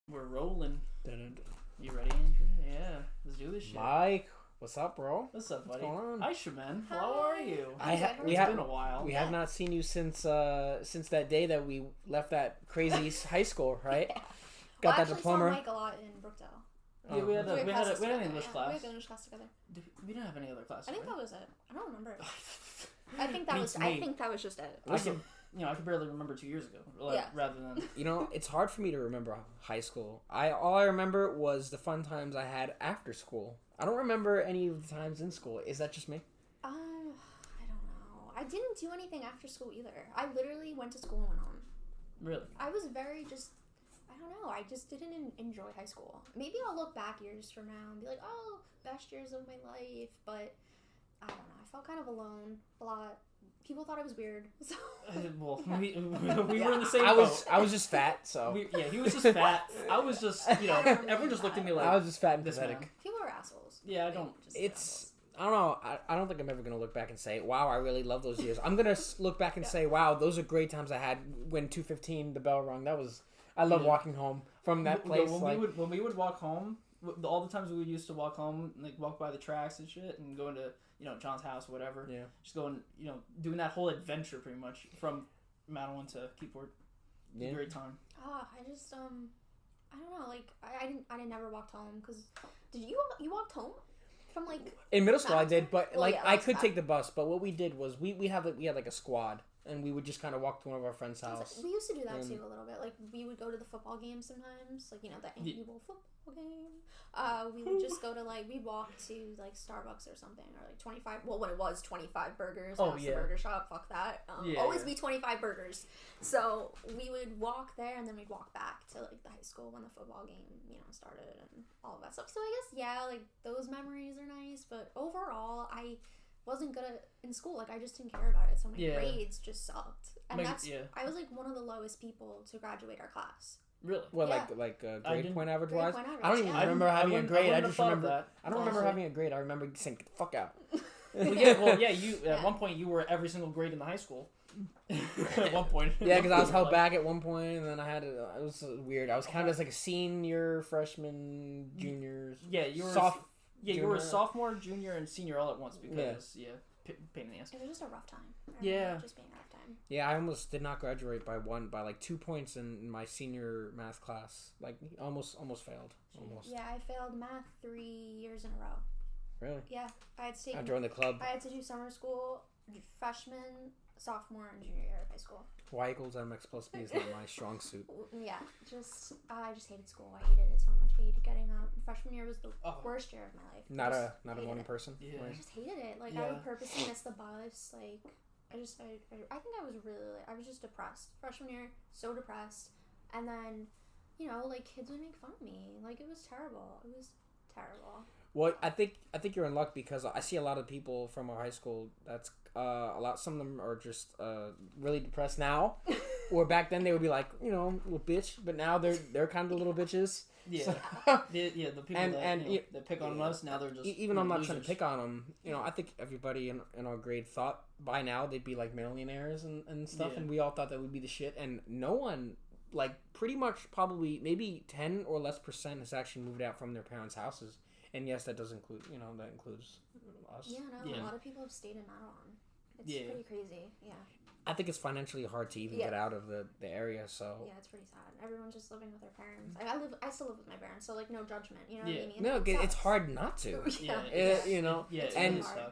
We're rolling. Dun-dun-dun. You ready, Andrew? Yeah, let's do this shit. Mike, what's up, bro? What's up, buddy? What's going on? Hi, Chimen. How are you? We It's been a while. We have not seen you since that day that we left that crazy high school, right? Yeah. Got that I diploma. saw Mike a lot in Brookdale. Yeah, we had an English We class. had an English class together. We didn't have any other classes. I think right? that was it. I don't remember. I think that Beats was. me. I think that was just it. I can barely remember 2 years ago. Yeah. Rather than You know, it's hard for me to remember high school. All I remember was the fun times I had after school. I don't remember any of the times in school. Is that just me? I don't know. I didn't do anything after school either. I literally went to school and went home. really. I was very just. I don't know. I just didn't enjoy high school. Maybe I'll look back years from now and be like, oh, best years of my life. But I don't know. I felt kind of alone a lot. People thought I was weird. So. Well, we were in the same I boat. was just fat, so He was just fat. I was just, everyone just looked at me like, I was just fat and this pathetic. man. People are assholes. Yeah, I don't. I don't know. I don't think I'm ever gonna look back and say, "Wow, I really love those years." I'm gonna look back and say, "Wow, those are great times I had when 2:15 the bell rung." I love walking home from that place. When we would walk home, all the times we used to walk home, like walk by the tracks and shit, and go into John's house, or whatever. Yeah. Just going, doing that whole adventure pretty much from Madawan to Keyport. Yeah. Great time. I just I don't know. Like I didn't never walked home because did you walked home from like In middle school, I did, but Well, like yeah, I that's could bad. take the bus. But what we did was we had like a squad, and we would just kind of walk to one of our friends' house. We used to do that too a little bit. Like we would go to the football game sometimes, like the annual football game. We would just go to we'd walk to like Starbucks or something, or like 25. Well, when it was 25 burgers, Oh, that's yeah. the burger shop. Fuck that. Always be 25 burgers. So we would walk there, and then we'd walk back to like the high school when the football game started and all of that stuff. So I guess like those memories are nice, but overall I wasn't good in school. Like I just didn't care about it. So my grades just sucked. And I was like one of the lowest people to graduate our class. Really? What Yeah. like grade point average Grade wise? point average, I don't even yeah. remember having a grade. I just remember that. I don't remember honestly. having a grade. I remember saying, "Get the fuck out." You at one point you were every single grade in the high school. At one point. Yeah, because I was held back at one point, and then I had it was weird. I was counted as like a senior, freshman, juniors. Yeah, you were you were a sophomore, junior, and senior all at once because pain in the ass. It was just a rough time. Just being a rough time. Yeah, I almost did not graduate by like 2 points in my senior math class. Like almost failed. Almost. Yeah, I failed math 3 years in a row. Really? Yeah, I joined the club. I had to do summer school, freshman, sophomore, and junior year of high school. Y equals mx plus b is not my strong suit. Yeah, I just hated school. I hated it so much. I hated getting up. Freshman year was the worst year of my life. Not a morning person. Yeah. I just hated it. Like I would purposely miss the bus. Like I think I was I was just depressed. Freshman year, so depressed. And then, like kids would make fun of me. Like it was terrible. It was terrible. Well, I think you're in luck because I see a lot of people from our high school. That's some of them are just really depressed now, or back then they would be like little bitch, but now they're kind of little bitches. Yeah, so, the people that pick on us now they're just even I'm not losers. trying to pick on them. I think everybody in our grade thought by now they'd be like millionaires and stuff, and we all thought that would be the shit, and no one. Like pretty much probably maybe 10 or less % has actually moved out from their parents' houses. And yes, that does include, that includes us. A lot of people have stayed in Madawan. It's pretty crazy, yeah. I think it's financially hard to even get out of the area, so... Yeah, it's pretty sad. Everyone's just living with their parents. I still live with my parents, so, no judgment, you know what I mean? No, it's hard not to. Yeah,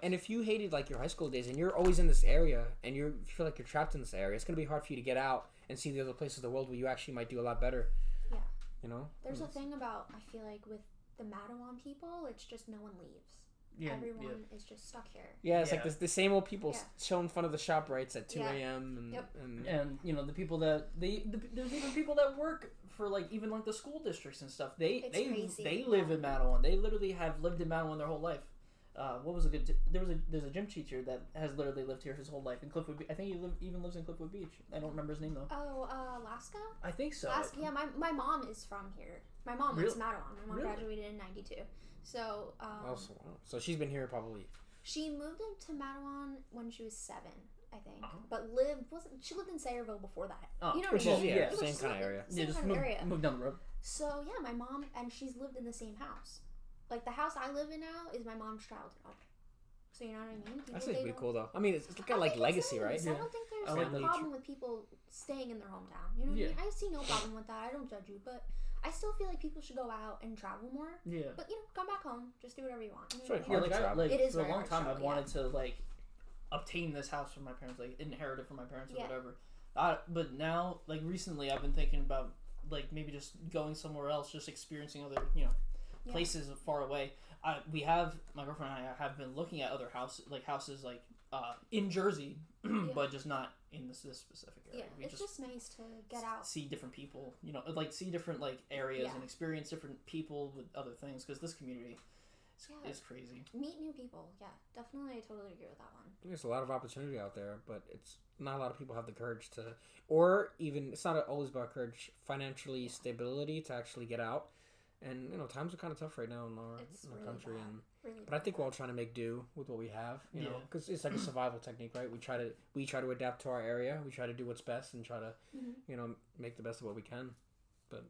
and if you hated, your high school days, and you're always in this area, and you feel like you're trapped in this area, it's going to be hard for you to get out and see the other places of the world where you actually might do a lot better. Yeah. There's a thing about, I feel like, with the Madawan people, it's just no one leaves. Yeah, everyone is just stuck here. Yeah, it's like the same old people showing fun of the ShopRites at 2 a.m. And the people that there's even people that work for even the school districts and stuff. They live in Madawan. They literally have lived in Madawan their whole life. What was a good? There's a gym teacher that has literally lived here his whole life in Cliffwood. I think he even lives in Cliffwood Beach. I don't remember his name though. Oh, Alaska. I think so. Alaska, yeah, my mom is from here. My mom went to Madawan. My mom graduated in '92. So so she's been here probably. She moved into Madawan when she was 7, I think. But she lived in Sayreville before that. Oh, you know which what I mean? is, same kind of area. Same kind of area. Move down the road. So, yeah, my mom, and she's lived in the same house. Like, the house I live in now is my mom's childhood home. So, you know what I mean? That's pretty cool, though. I mean, it's kind of like legacy, right? Yeah. I don't think there's a problem with people staying in their hometown. You know what I mean? I see no problem with that. I don't judge you, but I still feel like people should go out and travel more. Yeah. But, come back home. Just do whatever you want. You know it is for a long time, I've wanted to, obtain this house from my parents, inherit it from my parents or whatever. But now, recently, I've been thinking about, maybe just going somewhere else, just experiencing other, places far away. My girlfriend and I have been looking at other houses in Jersey, but just not in this specific area. Yeah, it's just nice to get out, see different people, see different areas and experience different people with other things, because this community is crazy. Meet new people. Yeah, definitely. I totally agree with that one. There's a lot of opportunity out there, but it's not a lot of people have the courage to, or even it's not always about courage, financially stability to actually get out. And times are kind of tough right now in our really country, bad. But I think we're all trying to make do with what we have, you know, because it's like a survival technique, right? We try to adapt to our area, we try to do what's best, and try to make the best of what we can. But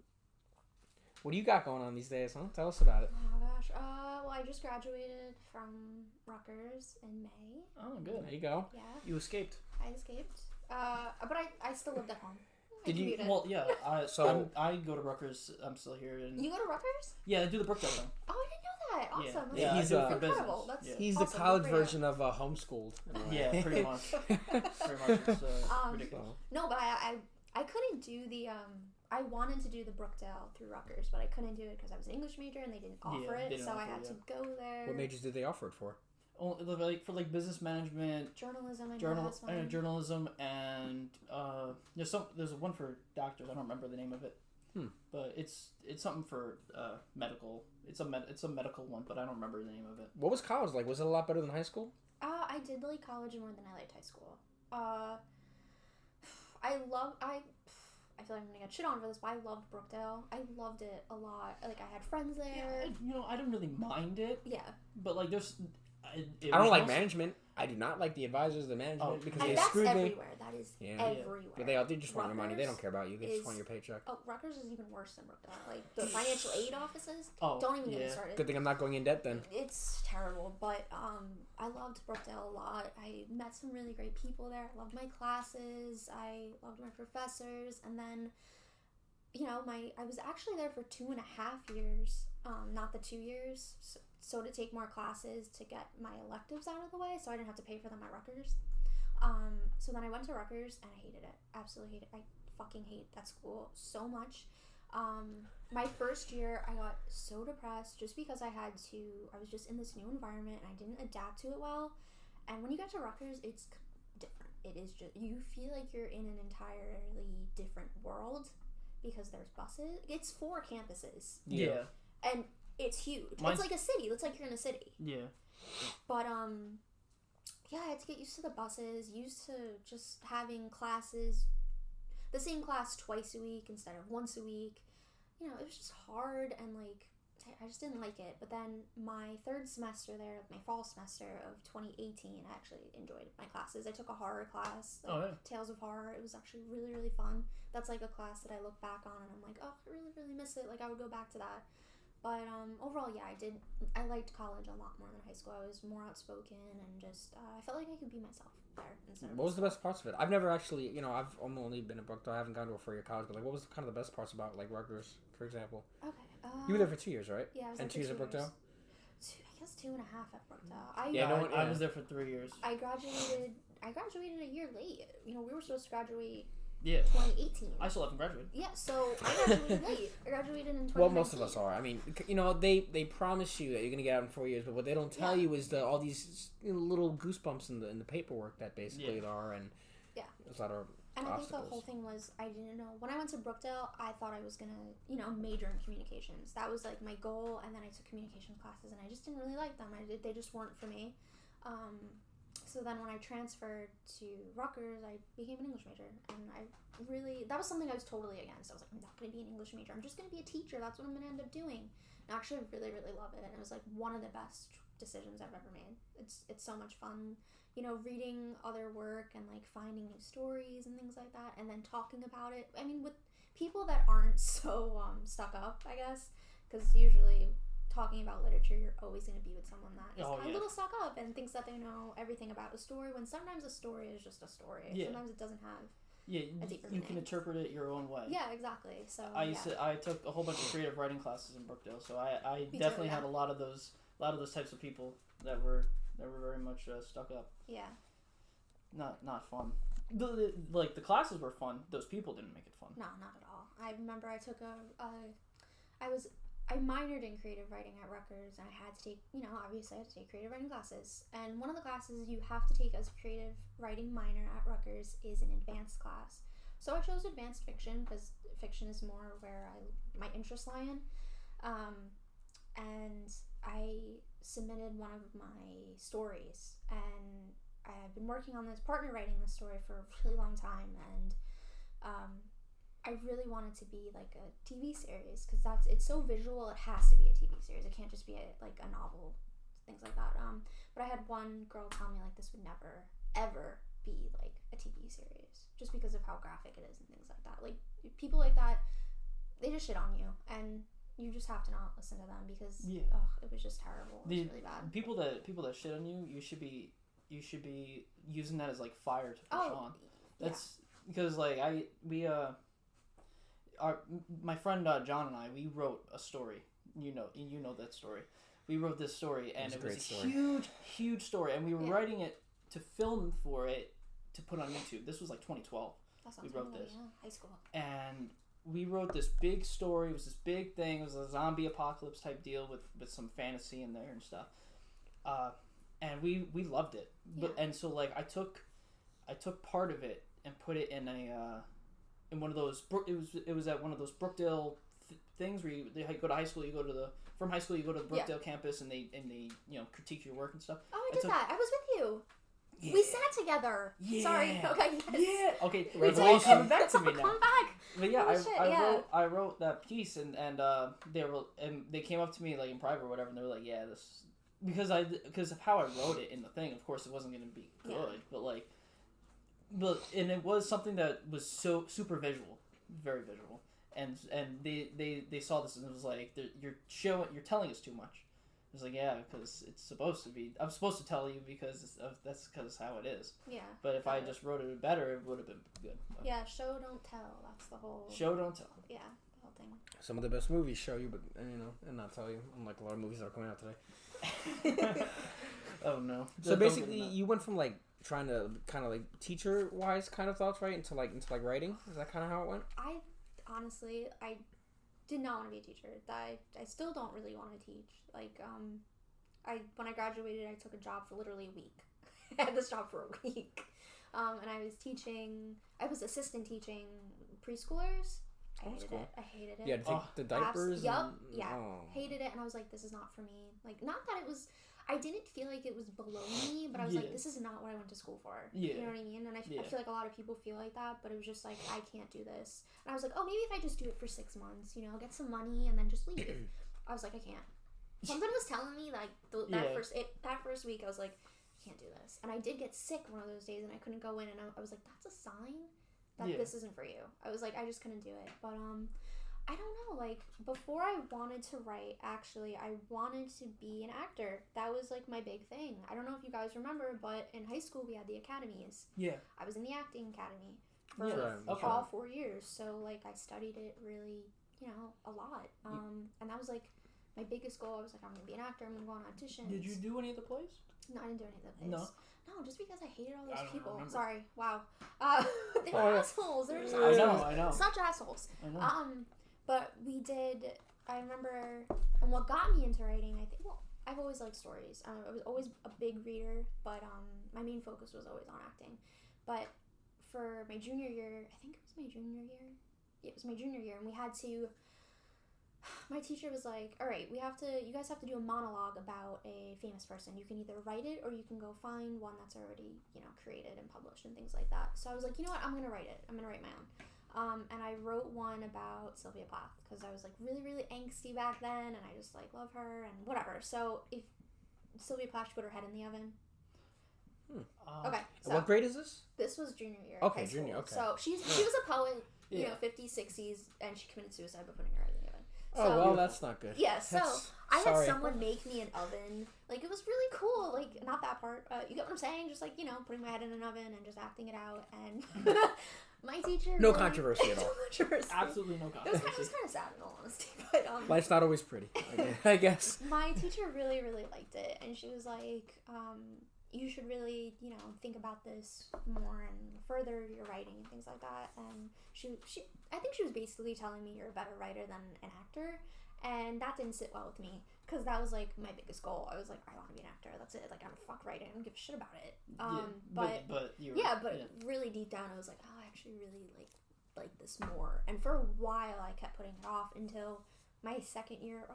what do you got going on these days, huh? Tell us about it. Oh gosh, well, I just graduated from Rutgers in May. Oh, good. There you go. Yeah. You escaped. I escaped. But I still lived at home. Did you? Well, yeah. I go to Rutgers. I'm still here. And you go to Rutgers? Yeah, I do the Brookdale thing. Oh, I didn't know that. Awesome. Yeah, he's incredible. That's he's awesome. the college version of homeschooled. Yeah, pretty much. It's ridiculous. No, but I couldn't do the I wanted to do the Brookdale through Rutgers, but I couldn't do it because I was an English major and they didn't offer it, so I had to go there. What majors did they offer it for? For business management, journalism, journalism, and there's one for doctors. I don't remember the name of it, but it's something for medical. It's a medical one, but I don't remember the name of it. What was college like? Was it a lot better than high school? I did like college more than I liked high school. I feel like I'm gonna get shit on for this, but I loved Brookdale. I loved it a lot. I had friends there. Yeah, I don't really mind it. Yeah. But there's. I don't like management. I do not like the advisors, the management, because they screwed me. Everywhere. That is everywhere. But they just want your money. They don't care about you. They just want your paycheck. Oh, Rutgers is even worse than Brookdale. The financial aid offices. Don't even get me started. Good thing I'm not going in debt then. It's terrible, but I loved Brookdale a lot. I met some really great people there. I loved my classes. I loved my professors, and then, I was actually there for 2.5 years. Not the 2 years. So to take more classes to get my electives out of the way, so I didn't have to pay for them at Rutgers. So then I went to Rutgers, and I hated it. Absolutely hated it. I fucking hate that school so much. My first year, I got so depressed just because I was just in this new environment, and I didn't adapt to it well. And when you get to Rutgers, it's different. It is just, you feel like you're in an entirely different world because there's buses. It's 4 campuses. Yeah. And it's huge. It's like a city. It's like you're in a city. Yeah. But, I had to get used to the buses, used to just having classes, the same class twice a week instead of once a week. It was just hard, and, I just didn't like it. But then my third semester there, my fall semester of 2018, I actually enjoyed my classes. I took a horror class, Tales of Horror. It was actually really, really fun. That's, a class that I look back on, and I'm like, oh, I really, really miss it. I would go back to that. But overall, I liked college a lot more than high school. I was more outspoken and just, I felt like I could be myself there. What was the best parts of it? I've never actually, I've only been at Brookdale. I haven't gone to a 4-year college, but what was kind of the best parts about, Rutgers, for example? Okay. You were there for 2 years, right? Yeah, I was and there 2 years at Brookdale? I guess 2.5 at Brookdale. I was there for 3 years. I graduated a year late. We were supposed to graduate 2018. I still haven't graduated. Yeah, so I graduated late. I graduated in 2019. Well, most of us are. I mean, they promise you that you're going to get out in 4 years, but what they don't tell you is all these little goosebumps in the paperwork that basically are, and there's a lot of and obstacles. I think the whole thing was, I didn't know. When I went to Brookdale, I thought I was going to, major in communications. That was, my goal, and then I took communication classes, and I just didn't really like them. They just weren't for me. So then when I transferred to Rutgers, I became an English major, and that was something I was totally against. I was like, I'm not going to be an English major. I'm just going to be a teacher. That's what I'm going to end up doing. And actually, I really, really love it. And it was, one of the best decisions I've ever made. It's so much fun, you know, reading other work and like finding new stories and things like that, and then talking about it. I mean, with people that aren't so stuck up, I guess, because usually talking about literature, you're always going to be with someone that is a little stuck up and thinks that they know everything about a story, when sometimes a story is just a story. Sometimes it doesn't have a deeper meaning. You can interpret it your own way. Yeah, exactly. So I took a whole bunch of creative writing classes in Brookdale, so I definitely had a lot of those types of people that were very much stuck up. Yeah. Not fun. The classes were fun. Those people didn't make it fun. No, not at all. I remember I took I minored in creative writing at Rutgers, and I had to take, obviously I had to take creative writing classes. And one of the classes you have to take as a creative writing minor at Rutgers is an advanced class. So I chose advanced fiction because fiction is more where my interests lie in. And I submitted one of my stories, and I've been working on this, partner writing this story for a really long time, and I really want it to be like a TV series, because it's so visual. It has to be a TV series. It can't just be like a novel, things like that. But I had one girl tell me like this would never ever be like a TV series, just because of how graphic it is and things like that. Like people like that, they just shit on you, and you just have to not listen to them because it was just terrible. It was really bad. People that shit on you, you should be using that as like fire to push on. That's because like my friend John and I, we wrote a story. You know that story. We wrote this story, and it was a huge story, and we were writing it to film for it to put on YouTube. This was like 2012. We wrote this. Yeah, high school. And we wrote this big story. It was this big thing. It was a zombie apocalypse type deal with some fantasy in there and stuff. And we loved it. And so like I took part of it and put it in in one of those. It was at one of those Brookdale things where you go to high school. From high school you go to the Brookdale campus, and they critique your work and stuff. Oh, I did that. I was with you. Yeah. We sat together. Yeah. Sorry. Okay. Yes. Yeah. Okay. It's all coming back to me now. Come back. But yeah, I wrote that piece, and they came up to me like in private or whatever, and they were like, yeah, this, because of how I wrote it in the thing. Of course, it wasn't going to be good, and it was something that was so super visual, very visual, and they saw this, and it was like, you're telling us too much. It was like, yeah, because it's supposed to be. I'm supposed to tell you because that's how it is. Yeah. But if I just wrote it better, it would have been good. But yeah, show don't tell. That's the whole. Show don't tell. Yeah, the whole thing. Some of the best movies show you, but and not tell you. Unlike a lot of movies that are coming out today. Oh no. So basically, you went from like trying to kind of like teacher wise kind of thoughts, right, into writing. Is that kind of how it went? I honestly did not want to be a teacher. I still don't really want to teach. Like, when I graduated, I took a job for literally a week. I had this job for a week. And I was assistant teaching preschoolers. I hated it. Yeah, to take the diapers? Yeah. Hated it, and I was like, this is not for me. Like, not that it was, I didn't feel like it was below me, but I was like, this is not what I went to school for. Yeah. You know what I mean? And I feel like a lot of people feel like that, but it was just like, I can't do this. And I was like, oh, maybe if I just do it for 6 months, get some money, and then just leave. I was like, I can't. Something was telling me, like, that first week, I was like, I can't do this. And I did get sick one of those days, and I couldn't go in, and I was like, that's a sign that this isn't for you. I was like, I just couldn't do it. But, I don't know, like, before I wanted to write, actually, I wanted to be an actor. That was, like, my big thing. I don't know if you guys remember, but in high school, we had the academies. Yeah. I was in the acting academy for all 4 years. So, like, I studied it really, a lot. And that was, like, my biggest goal. I was like, I'm going to be an actor. I'm going to go on auditions. Did you do any of the plays? No, I didn't do any of the plays. No, just because I hated all those people. Remember. Sorry. Wow. They were assholes. They were just assholes. I know. Such assholes. I know. But we did, I remember, and what got me into writing, I've always liked stories. I was always a big reader, but my main focus was always on acting. But for my junior year, I think it was my junior year. Yeah, it was my junior year, and we had to, my teacher was like, all right, you guys have to do a monologue about a famous person. You can either write it or you can go find one that's already, created and published and things like that. So I was like, you know what, I'm going to write it. I'm going to write my own. And I wrote one about Sylvia Plath because I was like really, really angsty back then, and I just like love her and whatever. So Sylvia Plath put her head in the oven. Okay. So what grade is this? This was junior year. Okay, junior. Okay. So she was a poet, you know, 50s, 60s, and she committed suicide by putting her head in the oven. So, oh well, that's not good. Yeah. So I had someone make me an oven. Like, it was really cool. Like, not that part. You get what I'm saying? Just like, you know, putting my head in an oven and just acting it out. And my teacher. No controversy at all. Absolutely no controversy. It was kind of sad in all honesty, but life's not always pretty. I guess. My teacher really, really liked it, and she was like, you should really, you know, think about this more and further your writing and things like that. And I think she was basically telling me you're a better writer than an actor, and that didn't sit well with me because that was like my biggest goal. I was like, I want to be an actor. That's it. Like, I'm fuck writing. I don't give a shit about it. But really deep down, I was like, oh, I actually really like this more. And for a while, I kept putting it off until my second year,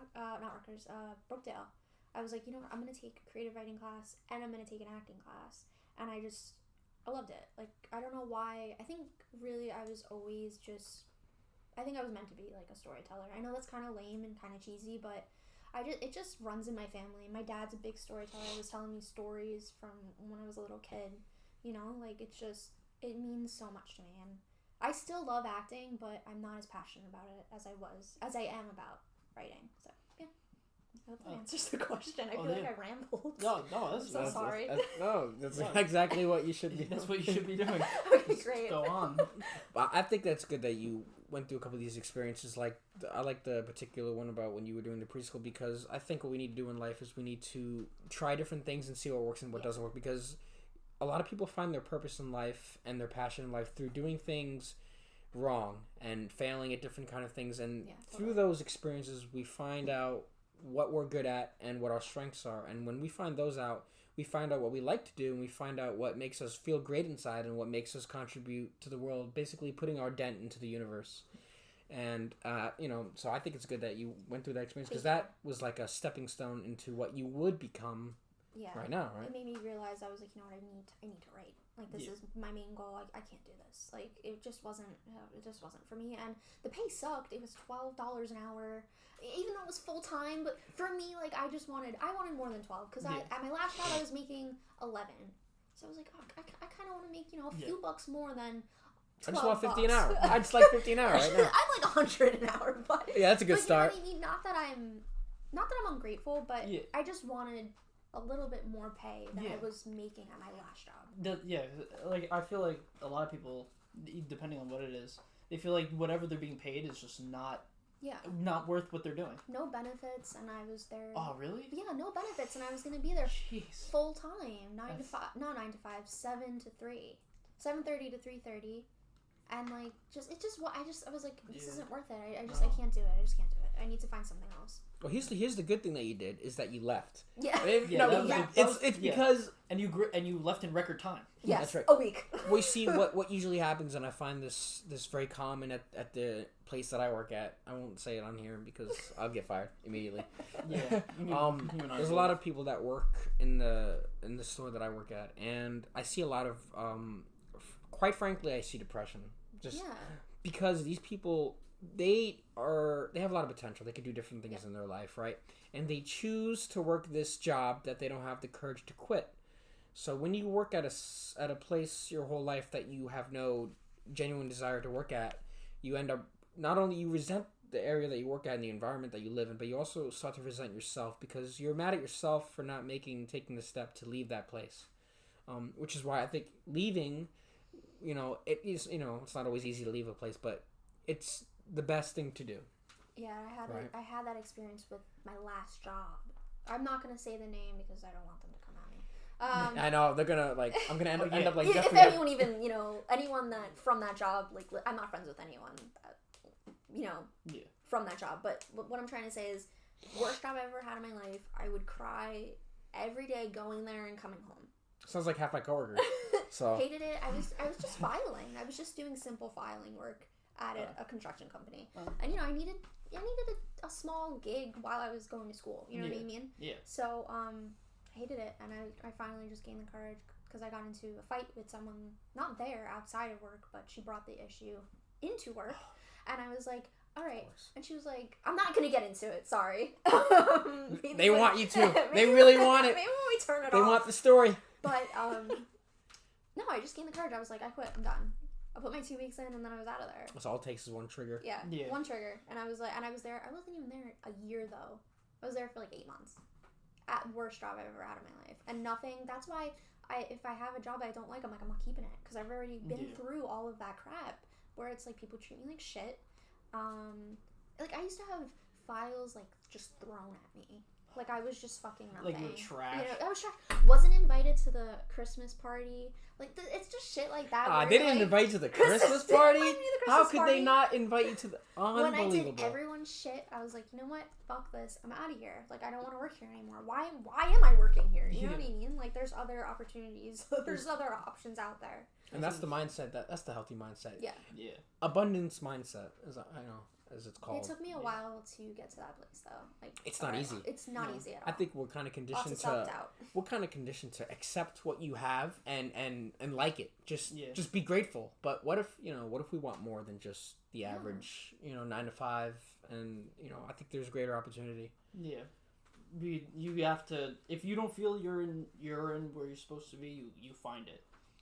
Brookdale. I was like, you know what, I'm going to take a creative writing class, and I'm going to take an acting class. And I loved it. Like, I don't know why. I think, really, I was meant to be, like, a storyteller. I know that's kind of lame and kind of cheesy, but it just runs in my family. My dad's a big storyteller. He was telling me stories from when I was a little kid. You know, like, it means so much to me. And I still love acting, but I'm not as passionate about it as I am about writing. So, yeah. I hope that answers the question. I feel like I rambled. No, I'm so sorry. That's exactly what you should be doing. That's what you should be doing. Okay, great. Go on. But I think that's good that you went through a couple of these experiences. Like, I like the particular one about when you were doing the preschool, because I think what we need to do in life is we need to try different things and see what works and what doesn't work, because a lot of people find their purpose in life and their passion in life through doing things wrong and failing at different kind of things. And through those experiences, we find out what we're good at and what our strengths are. And when we find those out, we find out what we like to do, and we find out what makes us feel great inside and what makes us contribute to the world, basically putting our dent into the universe. And so I think it's good that you went through that experience, because that was like a stepping stone into what you would become right now, right? It made me realize, I was like, you know what, I need to write. Like, this is my main goal. I can't do this. Like, it just wasn't for me. And the pay sucked. It was $12 an hour, even though it was full time. But for me, like, I wanted more than 12, because at my last job I was making 11. So I was like, oh, I kind of want to make, you know, a few bucks more than 12 I just want 50 bucks. an hour. I just like 50 an hour right now. I'm like 100 an hour, but yeah, that's a good start. You know what I mean? Not that I'm ungrateful, but I just wanted a little bit more pay than I was making at my last job. Like, I feel like a lot of people, depending on what it is, they feel like whatever they're being paid is just not worth what they're doing. No benefits, and I was there. Oh, really? Yeah, no benefits, and I was going to be there full time, 9 to 5, 7 to 3, 7:30 to 3:30. And like, I was like, this isn't worth it. I can't do it. I just can't do it. I need to find something else. Well, here's the good thing that you did, is that you left. Yeah. It's because and you left in record time. Yes, that's right. A week. We see what usually happens, and I find this very common at the place that I work at. I won't say it on here because I'll get fired immediately. There's a lot of people that work in the store that I work at, and I see a lot of quite frankly, I see depression. Because these people, they have a lot of potential. They could do different things in their life, right? And they choose to work this job that they don't have the courage to quit. So when you work at a place your whole life that you have no genuine desire to work at, you end up, not only you resent the area that you work at and the environment that you live in, but you also start to resent yourself, because you're mad at yourself for not taking the step to leave that place. Which is why I think leaving, it is, it's not always easy to leave a place, but it's the best thing to do. Yeah, I had that experience with my last job. I'm not gonna say the name because I don't want them to come at me. I know they're gonna I'm gonna end up like if anyone even anyone that from that job, like, I'm not friends with anyone that, from that job. But what I'm trying to say is, worst job I ever had in my life. I would cry every day going there and coming home. Sounds like half my coworkers. So hated it. I was just filing. I was just doing simple filing work at a construction company, and I needed a small gig while I was going to school. You know what I mean? Yeah. So hated it, and I finally just gained the courage because I got into a fight with someone not there outside of work, but she brought the issue into work, and I was like, all right. And she was like, I'm not going to get into it. Sorry. They want you to. They really want it. Maybe when we turn it off. They want the story. But, no, I just gained the courage. I was like, I quit. I'm done. I put my 2 weeks in, and then I was out of there. So all it takes is one trigger. Yeah. One trigger. And I was like, I wasn't even there a year, though. I was there for like 8 months. At worst job I've ever had in my life. And nothing, that's why if I have a job I don't like, I'm like, I'm not keeping it. Because I've already been through all of that crap. Where it's like, people treat me like shit. Like, I used to have files, like, just thrown at me. Like, I was just fucking nothing. Like, you were trash. I was trash. Wasn't invited to the Christmas party. Like, it's just shit like that. They didn't invite you to the Christmas party? How could party. They not invite you to the... Unbelievable. When I did everyone's shit, I was like, you know what? Fuck this. I'm out of here. Like, I don't want to work here anymore. Why am I working here? You know what I mean? Like, there's other opportunities. There's other options out there. And that's the mindset. That's the healthy mindset. Yeah. Abundance mindset, as it's called. It took me a while to get to that place, though. Like, it's not easy. It's not easy at all. I think we're kind of conditioned to accept what you have and like it. Just be grateful. But what if we want more than just the average 9 to 5? And I think there's greater opportunity. Yeah. You have to, if you don't feel you're in where you're supposed to be, you find it.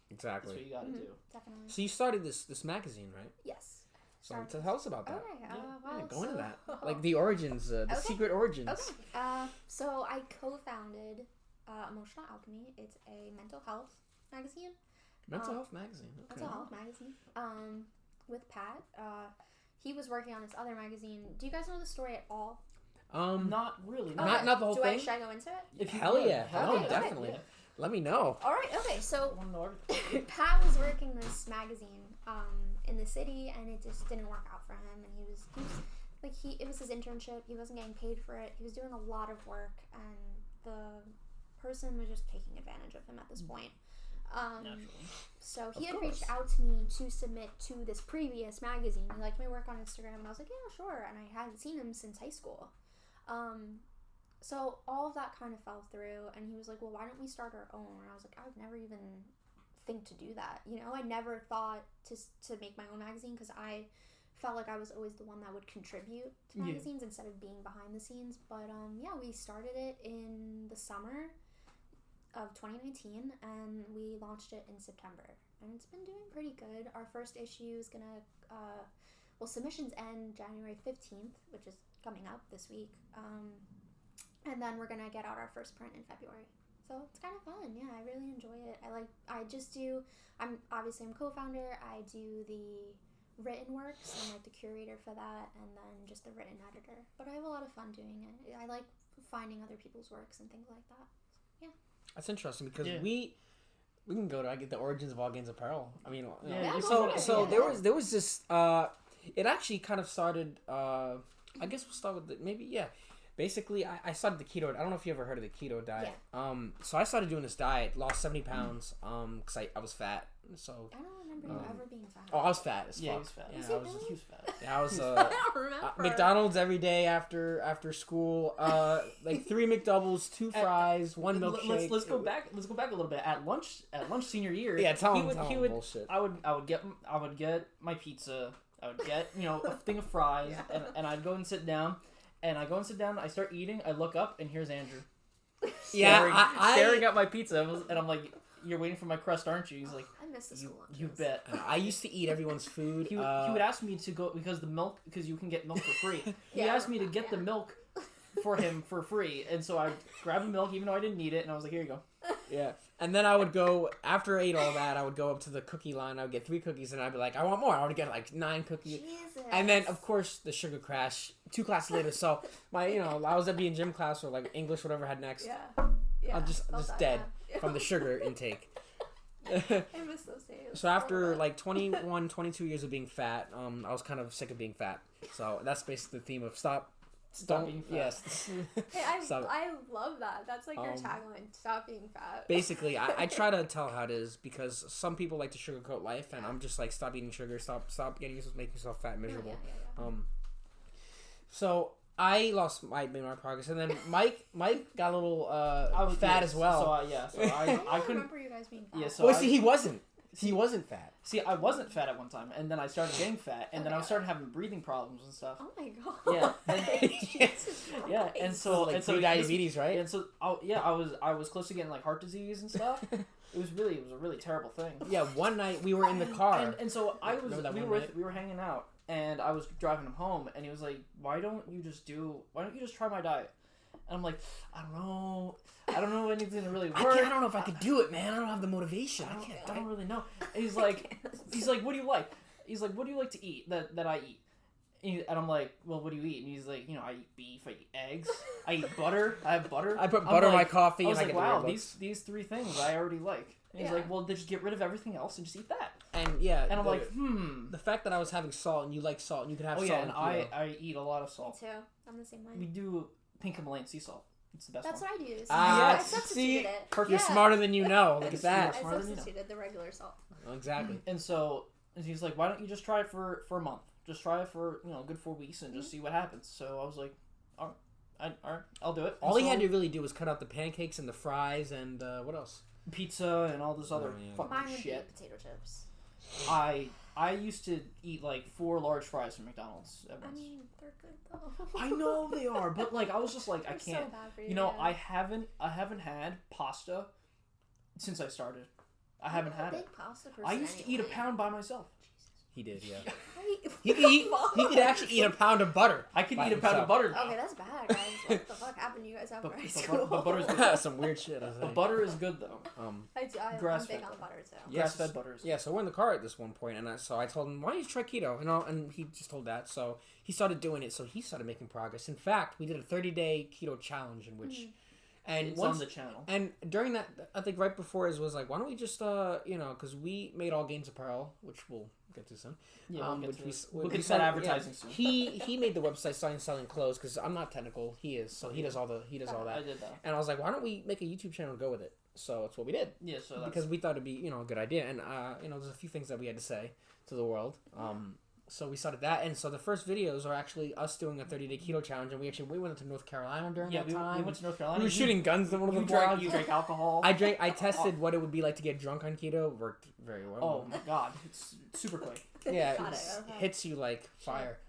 Exactly. That's what you got to do. Definitely. So you started this magazine, right? Yes. So tell us about that. Okay. Go into that. Like the origins, the secret origins. Okay. So I co-founded Emotional Alchemy. It's a mental health magazine. Mental health magazine. Okay. Mental health magazine. With Pat. He was working on this other magazine. Do you guys know the story at all? Not really. No. Not the whole thing. Should I go into it? Hell yeah. Definitely. Yeah. Let me know. All right. Okay. So Pat was working this magazine in the city, and it just didn't work out for him. And he was like, it was his internship. He wasn't getting paid for it. He was doing a lot of work, and the person was just taking advantage of him at this point. So he had reached out to me to submit to this previous magazine. He liked my work on Instagram, and I was like, yeah, sure. And I hadn't seen him since high school. So all of that kind of fell through, and he was like, well, why don't we start our own? And I was like, I would never even think to do that. I never thought to make my own magazine, because I felt like I was always the one that would contribute to magazines instead of being behind the scenes. But we started it in the summer of 2019, and we launched it in September, and it's been doing pretty good. Our first issue is gonna submissions end January 15th, which is coming up this week, and then we're gonna get out our first print in February. So it's kind of fun. Yeah, I really enjoy it. I'm co-founder. I do the written works. I'm like the curator for that, and then just the written editor. But I have a lot of fun doing it. I like finding other people's works and things like that. Yeah. That's interesting, because we can go to the origins of All Gains Apparel. I mean, there was this. It actually kind of started. I guess we'll start with Basically, I started the keto. I don't know if you ever heard of the keto diet. Yeah. So I started doing this diet, lost 70 pounds. Because I was fat. So I don't remember you ever being fat. Oh, I was fat as fuck. Yeah, he was fat. Yeah, He was fat. Yeah, I was. I don't remember. McDonald's every day after school. Like 3 McDoubles, 2 fries, 1 milkshake. Let's go back a little bit. At lunch senior year. Yeah, tell him bullshit. I would get my pizza. I would get a thing of fries, and I'd go and sit down. And I go and sit down, I start eating, I look up, and here's Andrew. Staring at my pizza, and I'm like, you're waiting for my crust, aren't you? He's like, I miss the school lunches. You bet. I used to eat everyone's food. He would ask me to go, because you can get milk for free. He asked me to get the milk for him for free, and so I grabbed the milk, even though I didn't need it, and I was like, here you go. Yeah. And then I would go, after I ate all that, I would go up to the cookie line. I would get 3 cookies, and I'd be like, I want more. I would get like 9 cookies. Jesus. And then, of course, the sugar crash 2 classes later. So, I was at being gym class or like English, whatever I had next. Yeah. I'm just dead from the sugar intake. I miss those days. So after like 21, 22 years of being fat, I was kind of sick of being fat. So that's basically the theme of stop being fat. Yes. Hey, I love that. That's like your tagline. Stop being fat. Basically, I try to tell how it is, because some people like to sugarcoat life, and I'm just like, stop eating sugar, stop making yourself fat and miserable. Yeah. So I lost my progress, and then Mike got a little fat as well. So I couldn't remember you guys being fat. Yeah, so he wasn't. He wasn't fat. See, I wasn't fat at one time, and then I started getting fat, and then I started having breathing problems and stuff. Oh my god. Yeah. Yeah, and so like diabetes, right? And so, I was close to getting like heart disease and stuff. It was a really terrible thing. Yeah, one night we were in the car, and so we were hanging out, and I was driving him home, and he was like, why don't you just try my diet? And I'm like, I don't know anything to really work. I don't know if I could do it, man. I don't have the motivation. I don't really know. And he's like, what do you like? He's like, what do you like to eat that I eat? And I'm like, well, what do you eat? And he's like, I eat beef, I eat eggs, I eat butter, I have butter. I put butter in my coffee. I was like, wow, these 3 things I already like. And he's like, well, just get rid of everything else and just eat that. And I'm like, the fact that I was having salt and you like salt and you could have salt. Oh yeah, and I eat a lot of salt. Me too. I'm the same way. We do pink Himalayan sea salt. It's the best That's one. what I use. I substituted it. Perfect. You're smarter than you know. Look at that. I substituted the regular salt. Exactly. And he's like, why don't you just try it for a month? Just try it for a good 4 weeks and just see what happens. So I was like, all right, I'll do it. All he had to really do was cut out the pancakes and the fries and what else? Pizza and all this other fucking Mine would shit. be potato chips. I used to eat like 4 large fries from McDonald's at once. I mean, they're good though. I know they are, but like I was just like, I can't. So bad for you. I haven't had pasta since I started. I haven't had it. Pasta I used to eat a pound by myself. He did, yeah. He could actually eat a pound of butter. I could eat a pound of butter now. Okay, that's bad, guys. What the fuck happened to you guys after high school? But butter's good. Some weird shit. I think. But butter is good though. I'm big on butter too. Grass-fed butter is good. Yeah, so we're in the car at this one point, and so I told him, why don't you try keto? And he just told that. So he started doing it, so he started making progress. In fact, we did a 30-day keto challenge in which... And it's on the channel. And during that, I think right before it was like, why don't we just, because we made All Games Apparel, which we'll get to soon. Yeah, we'll get to that advertising soon. He made the website starting selling clothes because I'm not technical. He is, so he does all that. I did that. And I was like, why don't we make a YouTube channel and go with it? So that's what we did. Yeah, because we thought it'd be a good idea, and there's a few things that we had to say to the world. So we started that, and so the first videos are actually us doing a 30-day keto challenge, and we went to North Carolina during that time. We went to North Carolina. We were shooting guns in one of the vlogs. You drank alcohol. I tested what it would be like to get drunk on keto. Worked very well. Oh my god, it's super quick. Yeah, it hits you like fire.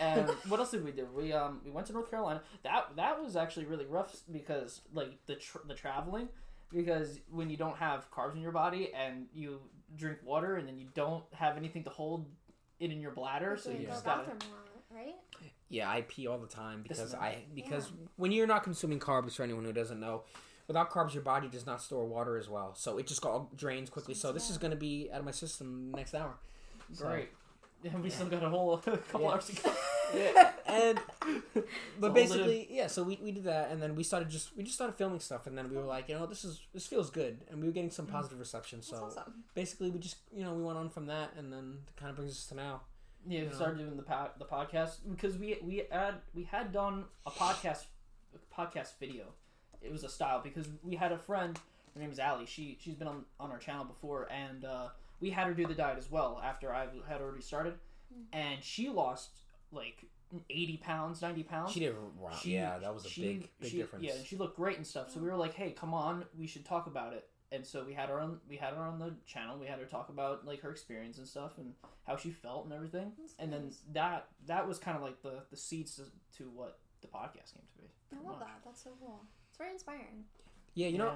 And what else did we do? We went to North Carolina. That was actually really rough because like the traveling, because when you don't have carbs in your body and you drink water and then you don't have anything to hold it in your bladder, so you just gotta. Right? Yeah, I pee all the time because when you're not consuming carbs, for anyone who doesn't know, without carbs your body does not store water as well, so it just drains quickly. So this is going to be out of my system next hour. Great. And we still got a whole couple hours to go. But basically, so we did that, and then we just started filming stuff, and then we were like, this feels good, and we were getting some positive reception. So awesome. Basically, we just we went on from that, and then it kind of brings us to now. Yeah, we started doing the podcast because we had done a podcast video. It was a style because we had a friend. Her name is Allie. She's been on our channel before, and we had her do the diet as well after I had already started, and she lost like 80 pounds, 90 pounds. She did. That was a big difference. Yeah, and she looked great and stuff. So we were like, hey, come on, we should talk about it. And so we had her on the channel. We had her talk about like her experience and stuff and how she felt and everything. And then that was kind of like the seeds to what the podcast came to be. I love that. That's so cool. It's very inspiring. Yeah,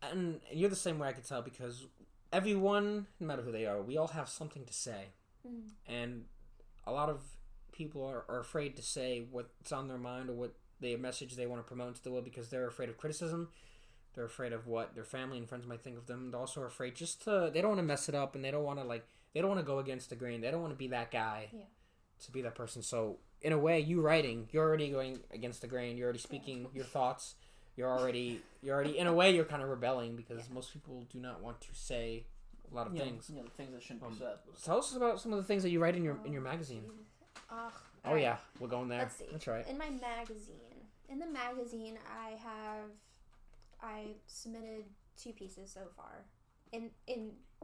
and you're the same way, I could tell, because everyone, no matter who they are, we all have something to say. And a lot of people are afraid to say what's on their mind or what the message they want to promote into the world because they're afraid of criticism. They're afraid of what their family and friends might think of them. They're also afraid they don't want to mess it up, and they don't want to go against the grain. They don't want to be that guy to be that person. So in a way, you're already going against the grain. You're already speaking your thoughts. You're already in a way, you're kind of rebelling because most people do not want to say a lot of things. Yeah, the things that shouldn't be said. Tell us about some of the things that you write in your magazine. Right. Yeah, we're going there. Let's see. That's right. In my magazine, I submitted 2 pieces so far in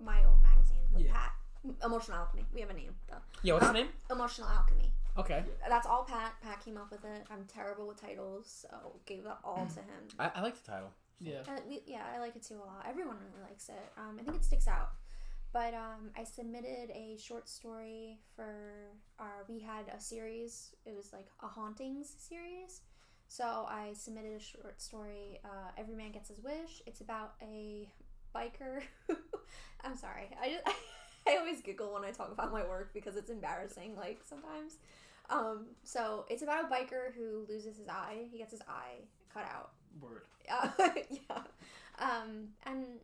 my own magazine with Pat. Emotional Alchemy. We have a name though. Yeah, what's the name? Emotional Alchemy. Okay. That's all Pat. Pat came up with it. I'm terrible with titles, so gave that all to him. I like the title. Yeah. I like it too a lot. Everyone really likes it. I think it sticks out. But I submitted a short story for we had a series. It was like a hauntings series. So I submitted a short story, Every Man Gets His Wish. It's about a biker. I'm sorry. I always giggle when I talk about my work because it's embarrassing, like, sometimes. So it's about a biker who loses his eye. He gets his eye cut out. Word. Yeah. And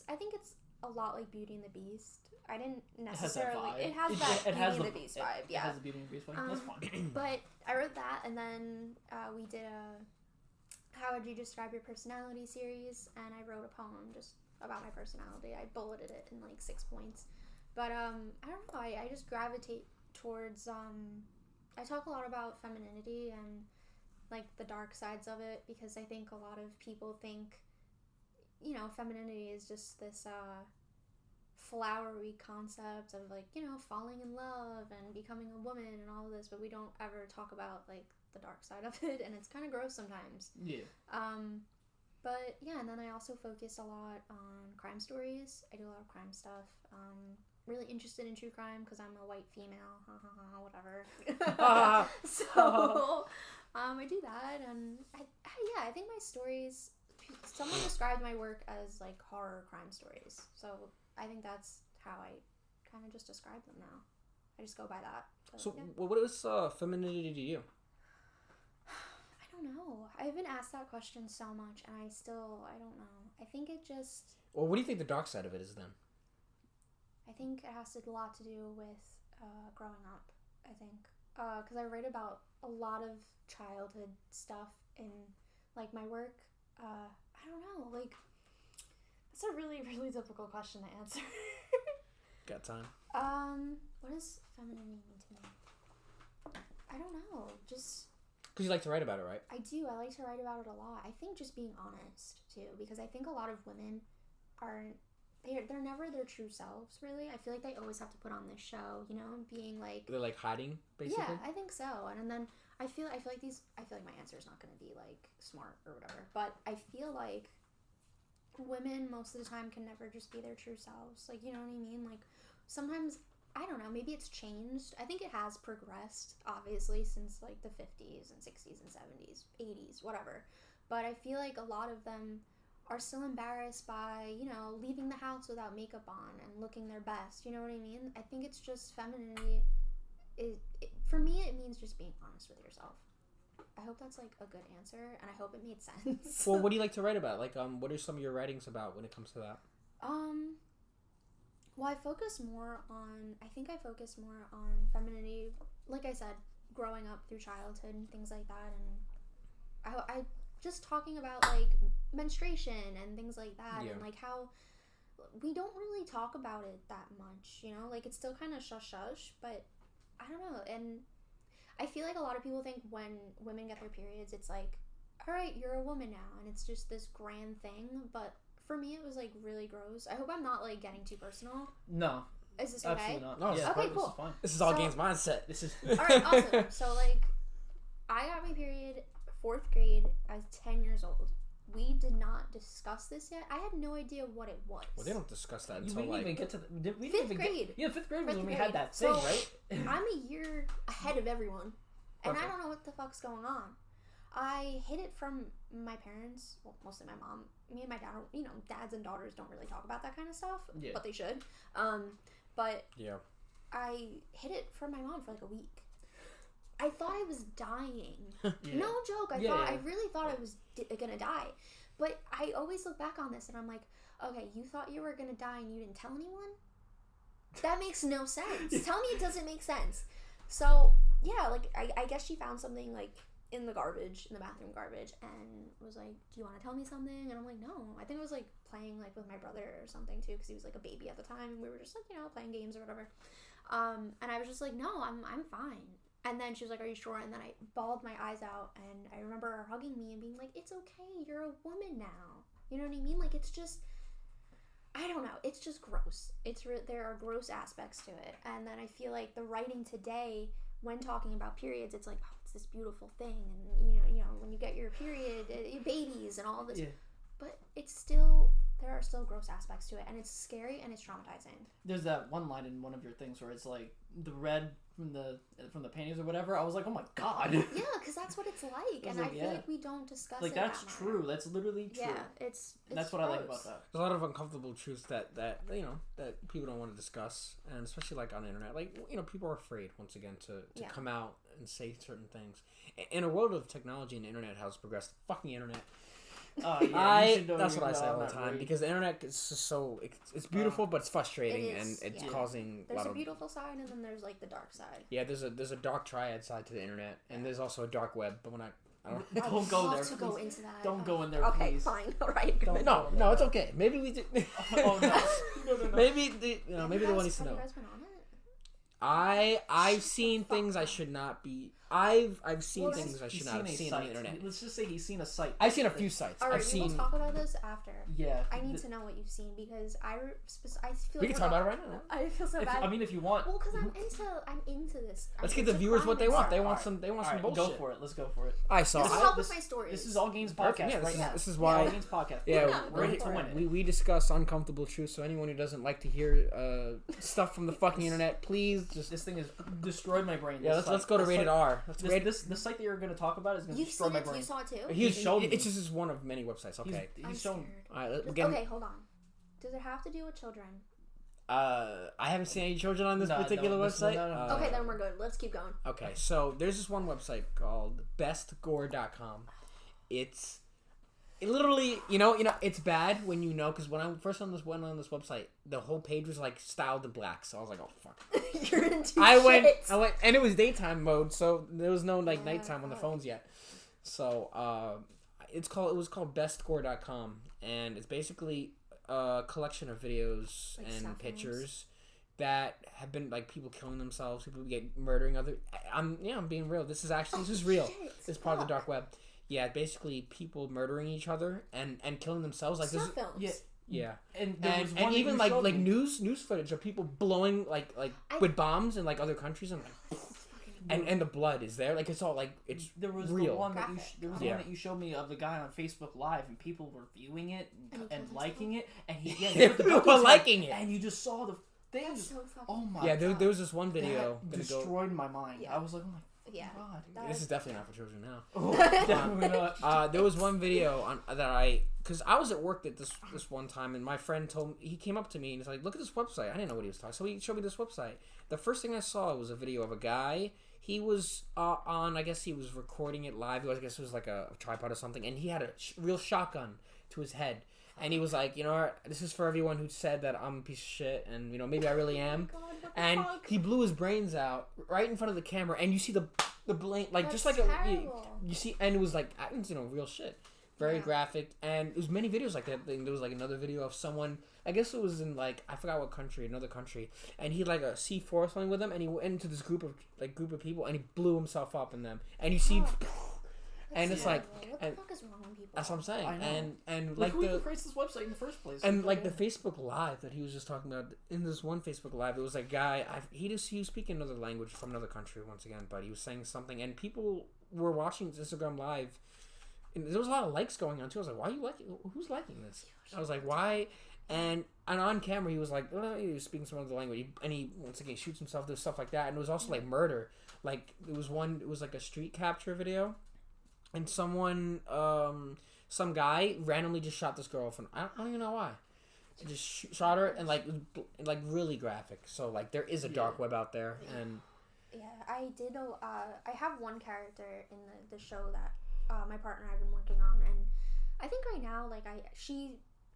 I think it's a lot like Beauty and the Beast. I didn't necessarily. It has that Beauty and the Beast vibe. Yeah. It has the Beauty and the Beast vibe. That's fine. But I wrote that, and then we did a How Would You Describe Your Personality series, and I wrote a poem just about my personality. I bulleted it in like 6 points. But I don't know. I just gravitate towards. I talk a lot about femininity and like the dark sides of it because I think a lot of people think, femininity is just this flowery concept of like, falling in love and becoming a woman and all of this, but we don't ever talk about like the dark side of it, and it's kind of gross sometimes. Yeah. But yeah, and then I also focus a lot on crime stories. I do a lot of crime stuff. Really interested in true crime because I'm a white female. Whatever. So I do that, and I think my stories. Someone described my work as like horror crime stories, so I think that's how I kind of just describe them now. I just go by that. So what is femininity to you? I don't know. I've been asked that question so much, and I don't know. I think it just... Well, what do you think the dark side of it is then? I think it has a lot to do with growing up, I think. Because I write about a lot of childhood stuff in, like, my work. I don't know, like... That's a really, really difficult question to answer. Got time? What does femininity mean to me? I don't know. Just... Because you like to write about it, right? I do. I like to write about it a lot. I think just being honest, too. Because I think a lot of women aren't... They're never their true selves, really. I feel like they always have to put on this show, being like... They're like hiding, basically? Yeah, I think so. And then I feel like my answer is not going to be like smart or whatever. But I feel like women most of the time can never just be their true selves. Like, you know what I mean? Like, sometimes, I don't know, maybe it's changed. I think it has progressed, obviously, since, like, the 50s and 60s and 70s, 80s, whatever. But I feel like a lot of them are still embarrassed by, leaving the house without makeup on and looking their best. You know what I mean? I think it's just femininity. For me, it means just being honest with yourself. I hope that's, like, a good answer, and I hope it made sense. Well, what do you like to write about? Like, what are some of your writings about when it comes to that? Well, I focus more on femininity, like I said, growing up through childhood and things like that, and I just talking about, like, menstruation and things like that, and, like, how we don't really talk about it that much, like, it's still kind of shush, but I don't know, and I feel like a lot of people think when women get their periods, it's like, all right, you're a woman now, and it's just this grand thing, but for me, it was, like, really gross. I hope I'm not, like, getting too personal. No. Is this okay? Absolutely not. No, okay, cool. This is fine. This is all Gaines' mindset. This is... All right, awesome. So, like, I got my period 4th grade. I was 10 years old. We did not discuss this yet. I had no idea what it was. Well, they don't discuss that until, we didn't like... even get to... We 5th grade. Yeah, 5th grade was when we had that thing, right? I'm a year ahead of everyone. And I don't know what the fuck's going on. I hid it from my parents, well, mostly my mom. Me and my dad, dads and daughters don't really talk about that kind of stuff, but they should. But yeah, I hid it from my mom for like a week. I thought I was dying. Yeah. No joke. I really thought I was gonna die. But I always look back on this and I'm like, okay, you thought you were gonna die and you didn't tell anyone? That makes no sense. Tell me it doesn't make sense. So yeah, like I guess she found something like in the bathroom garbage, and was like, do you want to tell me something? And I'm like, no. I think I was like playing like with my brother or something too, because he was like a baby at the time, and we were just like, playing games or whatever. And I was just like, no, I'm fine. And then she was like, are you sure? And then I bawled my eyes out, and I remember her hugging me and being like, it's okay, you're a woman now. You know what I mean? Like, it's just, I don't know, it's just gross. There are gross aspects to it. And then I feel like the writing today, when talking about periods, it's like, oh, it's this beautiful thing, and when you get your period, babies and all this. Yeah. but there are still gross aspects to it, and it's scary and it's traumatizing. There's that one line in one of your things where it's like the red from the panties or whatever. I was like, oh my god. Yeah, because that's what it's like, and I feel like we don't discuss it. That's true. That's literally true. Yeah, it's that's what gross. I like about that. There's a lot of uncomfortable truths that that people don't want to discuss, and especially like on the internet, like people are afraid once again to come out and say certain things. In a world of technology and the internet, how it's progressed, fucking internet. That's what I say all the time, because the internet is just so it's beautiful, but it's frustrating, and it's causing there's a beautiful side, and then there's like the dark side. Yeah, there's a dark triad side to the internet, and there's also a dark web, but don't go there. To go into that. Don't go in there, okay, please. Fine. All right. No, it's okay. Maybe we did. Oh no. Maybe maybe the one needs to know. Have you guys been on it? I've seen things I should not be. I've seen things I should not have seen on the internet. Let's just say he's seen a site. I've seen a few sites. All right, we will talk about this after. Yeah. I need to know what you've seen, because I feel we can talk about it right now. I feel so bad. If you want. Well, because I'm into this. Let's give the viewers what they want. They want some bullshit. Go for it. Let's go for it. This will help with my stories. This is All Games podcast right now. This is why All Games podcast. Yeah, we're here to win. We discuss uncomfortable truths. So anyone who doesn't like to hear stuff from the fucking internet, please just. This thing has destroyed my brain. Yeah, let's go to rated R. The site that you're going to talk about is going to destroy my brain. You saw it too? He's shown me. It's just one of many websites. Okay. He's shown. All right. Okay, hold on. Does it have to do with children? I haven't seen any children on this particular website. No. Okay, then we're good. Let's keep going. Okay, so there's this one website called bestgore.com. It's literally, it's bad when because when I first went on this website, the whole page was like styled in black. So I was like, oh fuck. You're into I went, and it was daytime mode, so there was no nighttime on the phones yet. So it was called bestgore.com, and it's basically a collection of videos and pictures that have been like people killing themselves, people murdering other. I'm being real. This is real. This is part of the dark web. Yeah, basically people murdering each other and killing themselves. Like snuff films. Yeah. And even like news footage of people blowing like with bombs in like other countries and and the blood is there. Like it's all like it's there was real. The one that one that you showed me of the guy on Facebook Live, and people were viewing it and liking it, and people were liking it, and you just saw the things. So oh my! Yeah, there was this one video that destroyed my mind. Yeah. I was like, oh my. Yeah, God. This is definitely not for children now. Oh, definitely not. There was one video because I was at work at this one time, and my friend he came up to me and he's like, "Look at this website." I didn't know what he was talking. So he showed me this website. The first thing I saw was a video of a guy. He was I guess he was recording it live. I guess it was like a tripod or something, and he had a real shotgun to his head. And he was like, this is for everyone who said that I'm a piece of shit, and maybe I really am. And he blew his brains out right in front of the camera, and you see the blame, like That's just like terrible. you see, and it was like real shit, very graphic, and it was many videos like that. There was like another video of someone, I guess it was in like I forgot what country, another country, and he had like a C4 or something with him, and he went into this group of people, and he blew himself up in them, and you see. And it's like, what the fuck is wrong with people? That's what I'm saying. I know. And like who even creates this website in the first place? And like the Facebook Live that he was just talking about, in this one Facebook Live, it was a guy. He was speaking another language from another country once again, but he was saying something, and people were watching Instagram Live, and there was a lot of likes going on too. I was like, why are you liking? Who's liking this? I was like, why? And on camera he was like, he was speaking some other language, and he once again shoots himself. There's stuff like that, and it was also like murder. Like it was like a street capture video. And someone, some guy randomly just shot this girl from, I don't even know why. He just shot her and like really graphic. So like there is a dark web out there, and I did. I have one character in the show that my partner and I've been working on, and I think right now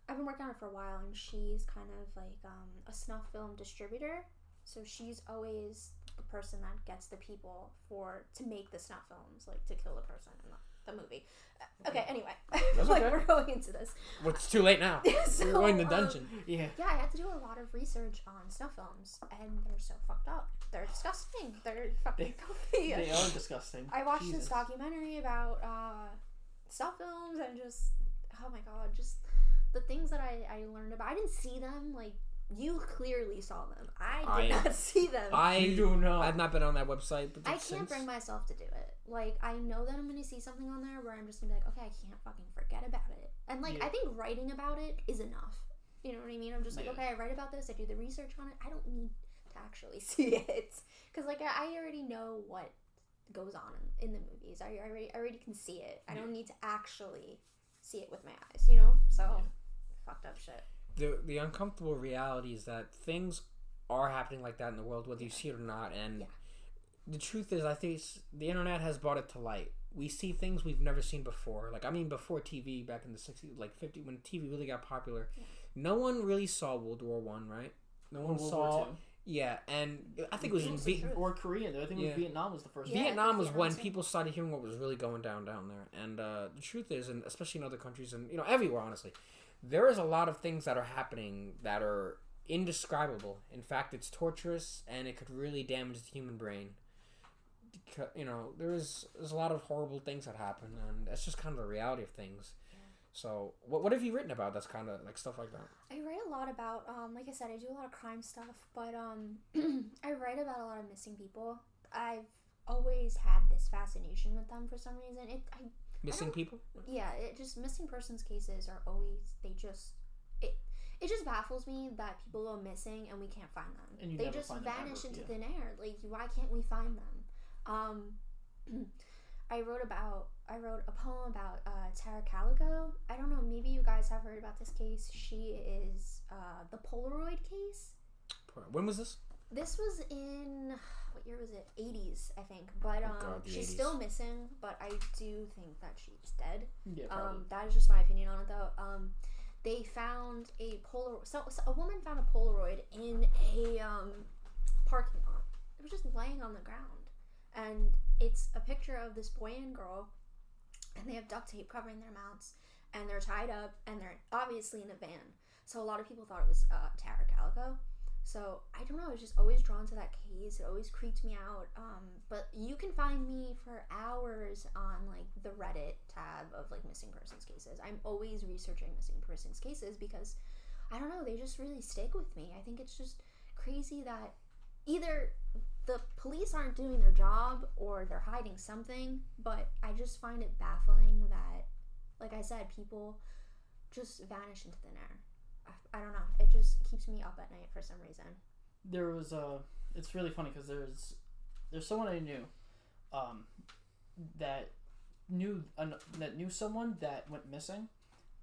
I've been working on it for a while, and she's kind of like a snuff film distributor. So she's always the person that gets the people to make the snuff films, like to kill the person in the movie. Okay, anyway. We're going into this. Well, it's too late now. So, we're going to the dungeon. Yeah, I had to do a lot of research on snuff films, and they're so fucked up. They're disgusting. They're fucking filthy. They are disgusting. I watched this documentary about snuff films, and just, oh my god, just the things that I learned about. I didn't see them, like, You clearly saw them. I did not see them. I don't know. I've not been on that website. But I can't bring myself to do it. Like, I know that I'm going to see something on there where I'm just going to be like, okay, I can't fucking forget about it. And, like, I think writing about it is enough. You know what I mean? I'm just like, okay, I write about this. I do the research on it. I don't need to actually see it. Because, like, I already know what goes on in the movies. I already can see it. I don't need to actually see it with my eyes, you know? So, fucked up shit. The uncomfortable reality is that things are happening like that in the world, whether you see it or not. And the truth is, I think the internet has brought it to light. We see things we've never seen before. Like, I mean, before TV, back in the 60s, like 50, when TV really got popular, no one really saw World War One, right? No one saw. War II. Yeah, and I think it was in or Korean. I think it was Vietnam was the first. Vietnam was when people started hearing what was really going down there. And the truth is, and especially in other countries, and everywhere, honestly, there is a lot of things that are happening that are indescribable. In fact, it's torturous, and it could really damage the human brain. There's a lot of horrible things that happen, and that's just kind of the reality of things. So, what have you written about that's kind of like stuff like that? I write a lot about, like I said, I do a lot of crime stuff, but I write about a lot of missing people. I've always had this fascination with them for some reason. Missing people? Yeah, missing persons cases are always, it just baffles me that people go missing and we can't find them. And they just vanish into thin air. Like, why can't we find them? I wrote a poem about Tara Calico. I don't know, maybe you guys have heard about this case. She is the Polaroid case. When was this? This was in, what year was it? 80s, I think. But she's 80s. Still missing, but I do think that she's dead. Yeah, probably. That is just my opinion on it, though. They found a Polaroid. So a woman found a Polaroid in a parking lot. It was just laying on the ground. And it's a picture of this boy and girl, and they have duct tape covering their mouths, and they're tied up, and they're obviously in a van. So a lot of people thought it was Tara Calico. So I don't know, I was just always drawn to that case. It always creeped me out. But you can find me for hours on like the Reddit tab of like missing persons cases. I'm always researching missing persons cases because I don't know, they just really stick with me. I think it's just crazy that either the police aren't doing their job or they're hiding something, but I just find it baffling that, like I said, people just vanish into thin air. I don't know. It just keeps me up at night for some reason. There was it's really funny because there's someone I knew, that knew someone that went missing,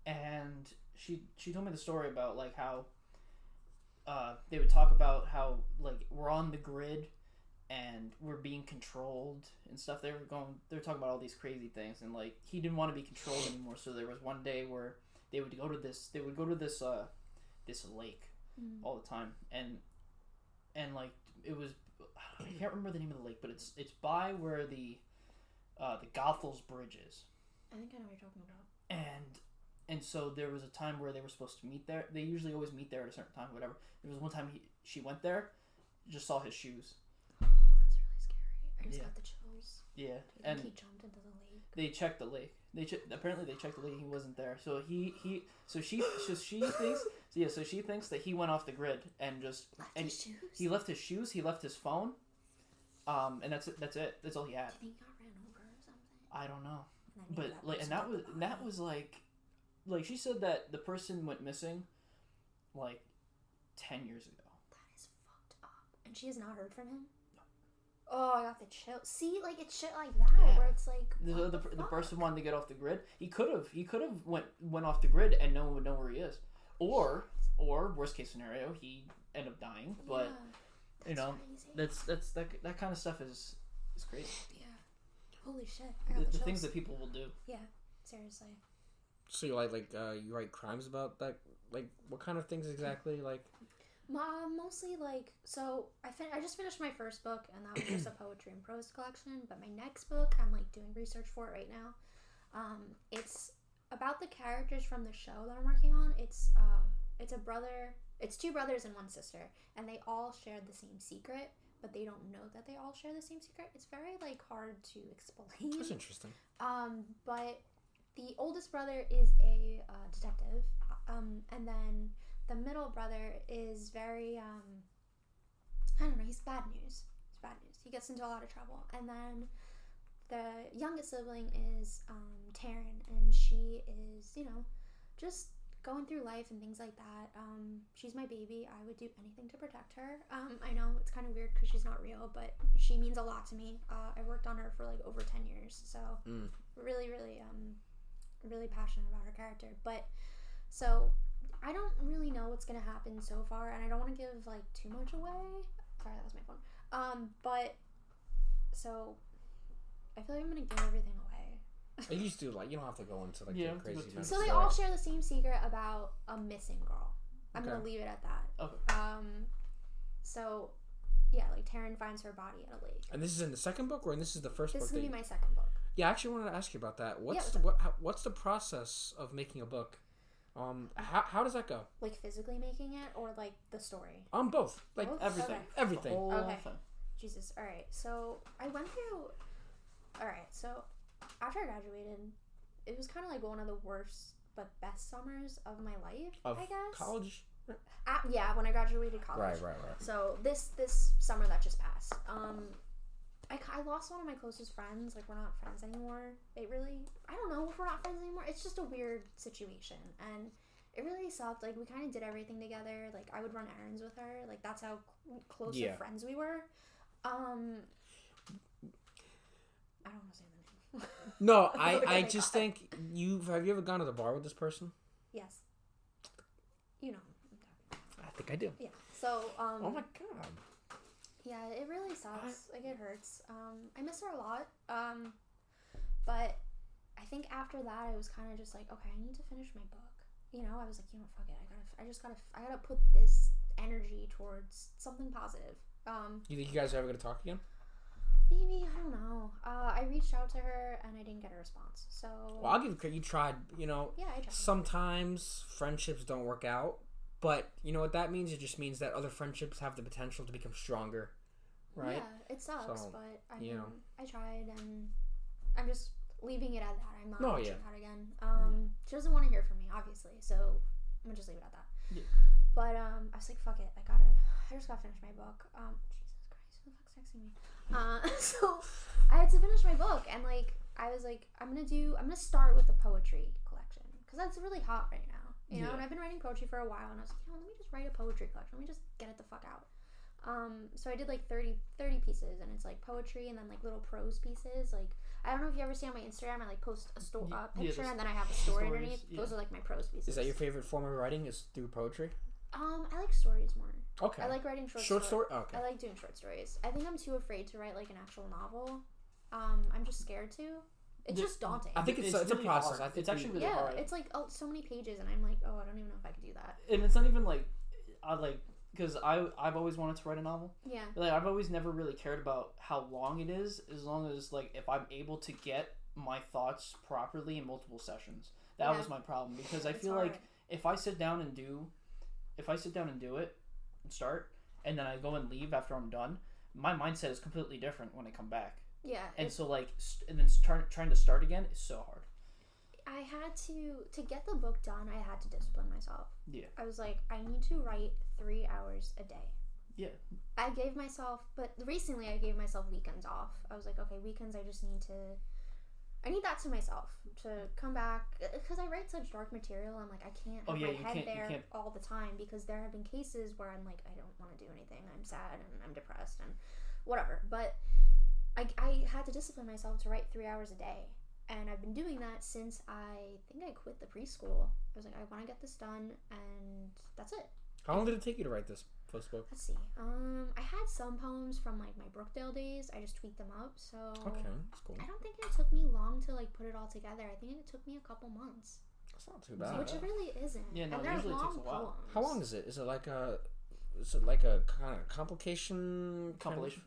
and she told me the story about like how, they would talk about how like we're on the grid, and we're being controlled and stuff. They were talking about all these crazy things, and like he didn't want to be controlled anymore. So there was one day where they would go to this lake all the time, and like it was, I can't remember the name of the lake, but it's by where the Goethals Bridge is. I think I know what you're talking about. And so there was a time where they were supposed to meet there. They usually always meet there at a certain time, whatever. There was one time she went there, just saw his shoes. Oh, that's really scary. I just got the chills. Yeah, and he jumped into the lake. They checked the lake. Apparently they checked the lake. He wasn't there. So she thinks that he went off the grid and just his shoes? He left his shoes. He left his phone. And that's it. That's all he had. Do you think he got ran over or something? I don't know. But like, and that was like she said that the person went missing like 10 years ago. That is fucked up. And she has not heard from him? Oh, I got the chill. See, like it's shit like that where it's like the person wanted to get off the grid. He could have went off the grid and no one would know where he is. Or worst case scenario, he ended up dying. But crazy. That kind of stuff is crazy. Yeah. Holy shit. The things that people will do. Yeah. Seriously. So you you write crimes about that? Like what kind of things exactly? Like mostly like, so I just finished my first book, and that was just a poetry and prose collection, but my next book I'm like doing research for it right now. It's about the characters from the show that I'm working on. It's two brothers and one sister, and they all share the same secret, but they don't know that they all share the same secret. It's very like hard to explain. That's interesting. But the oldest brother is a detective, and then the middle brother is very, I don't know, he's bad news. He's bad news. He gets into a lot of trouble. And then the youngest sibling is Taryn, and she is, you know, just going through life and things like that. She's my baby. I would do anything to protect her. I know it's kind of weird because she's not real, but she means a lot to me. I worked on her for like over 10 years, so really, really, really passionate about her character. But so I don't really know what's gonna happen so far, and I don't want to give like too much away. Sorry, that was my phone. But so I feel like I'm gonna give everything away. I used to, like, you don't have to go into, like, the crazy events. So they all share the same secret about a missing girl. I'm going to leave it at that. Okay. So, yeah, like, Taryn finds her body at a lake. And this is in the second book, or this is the first book? This is going to be my second book. Yeah, I actually wanted to ask you about that. What's the process of making a book? How does that go? Like, physically making it, or, like, the story? Both. Like, both? Everything. Okay. Everything. Okay. Jesus. All right. So, I went through... All right. So... After I graduated, it was kind of like one of the worst but best summers of my life, I guess. College? Yeah, when I graduated college. Right. So this summer that just passed, I lost one of my closest friends. Like, we're not friends anymore. I don't know if we're not friends anymore. It's just a weird situation, and it really sucked. Like, we kind of did everything together. Like, I would run errands with her. Like, that's how close of friends we were. I don't want to say the name. No, I just think have you ever gone to the bar with this person? Yes. You know. I think I do. Yeah. So, oh my god. Yeah, it really sucks. Like, it hurts. I miss her a lot. But I think after that, I was kind of just like, okay, I need to finish my book. You know, I was like, you know, fuck it. I gotta put this energy towards something positive. You think you guys are ever gonna talk again? Maybe, I don't know. I reached out to her and I didn't get a response. So, well, I'll give you credit. You tried. You know, yeah, I tried. Sometimes friendships don't work out, but you know what that means? It just means that other friendships have the potential to become stronger, right? Yeah, it sucks, but I mean, I tried, and I'm just leaving it at that. I'm not reaching out again. She doesn't want to hear from me, obviously, so I'm gonna just leave it at that. Yeah. But I was like, fuck it. I just gotta finish my book. Jesus Christ, who the fuck's texting me? So I had to finish my book, and like I was like, I'm gonna start with a poetry collection because that's really hot right now, you know. And I've been writing poetry for a while, and I was like, let me just write a poetry collection. Let me just get it the fuck out. So I did like 30 pieces, and it's like poetry and then like little prose pieces. Like, I don't know if you ever see on my Instagram, I like post a picture and then I have a story underneath. Those are like my prose pieces. Is that your favorite form of writing? Is through poetry? I like stories more. Okay. I like writing short stories. Oh, okay. I like doing short stories. I think I'm too afraid to write like an actual novel. I'm just scared to. It's just daunting. I think it's really a process. I think it's actually really hard. It's like so many pages, and I'm like, I don't even know if I could do that. And it's not even like, because I've always wanted to write a novel. Yeah. Like, I've always never really cared about how long it is, as long as like if I'm able to get my thoughts properly in multiple sessions. That was my problem, because I feel like if I sit down and do it and start, and then I go and leave after I'm done, my mindset is completely different when I come back. Yeah. And so like, and then trying to start again is so hard. I had to get the book done. I had to discipline myself. Yeah. I was like, I need to write 3 hours a day. Yeah. I gave myself weekends off. I was like, okay, weekends I need that to myself to come back, because I write such dark material. I'm like, I can't have my head there all the time, because there have been cases where I'm like, I don't want to do anything. I'm sad and I'm depressed and whatever. But I had to discipline myself to write 3 hours a day. And I've been doing that since I think I quit the preschool. I was like, I want to get this done, and that's it. How long did it take you to write this first book? Let's see. I had some poems from like my Brookdale days. I just tweaked them up. So okay, that's cool. I don't think it took me long to like put it all together. I think it took me a couple months. That's not too bad. Which it really isn't. Yeah, no, and usually it takes a while. Poems. How long is it? Is it like a kind of compilation? Compilation.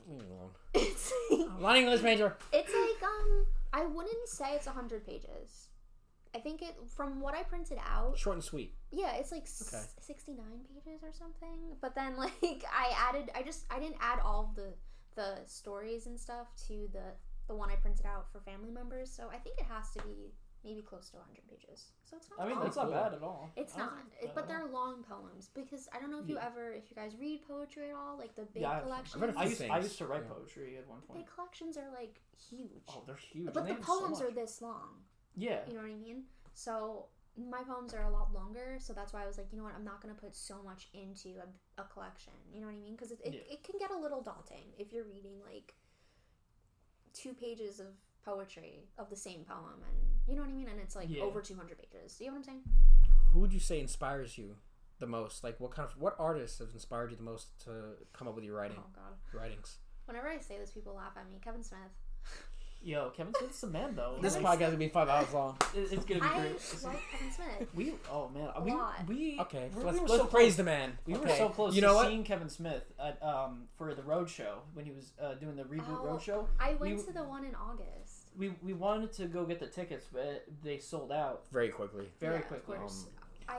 Leave me alone. It's I'm an English major. It's like I wouldn't say it's 100 pages. I think it, from what I printed out, short and sweet. Yeah, it's like 69 pages or something. But then like I didn't add all of the stories and stuff to the one I printed out for family members. So I think it has to be maybe close to 100 pages. So it's not. I mean, long. that's not bad at all. It's not, but they're long poems because I don't know if you guys read poetry at all, like the big collections. I used to write poetry at one point. Big collections are like huge. Oh, they're huge. But the poems are this long. Yeah. You know what I mean? So my poems are a lot longer, so that's why I was like, you know what, I'm not going to put so much into a collection. You know what I mean? Because it can get a little daunting if you're reading like 2 pages of poetry of the same poem, and you know what I mean? And it's like over 200 pages. You know what I'm saying? Who would you say inspires you the most? Like, what artists have inspired you the most to come up with your writings? Whenever I say this, people laugh at me. Kevin Smith. Yo, Kevin Smith's the man, though. This podcast is gonna be 5 hours long. It's gonna be great. I love Kevin Smith. Okay. Let's praise the man. We were so close to seeing Kevin Smith at for the road show when he was doing the reboot road show. I went to the one in August. We wanted to go get the tickets, but they sold out very quickly. Very quickly.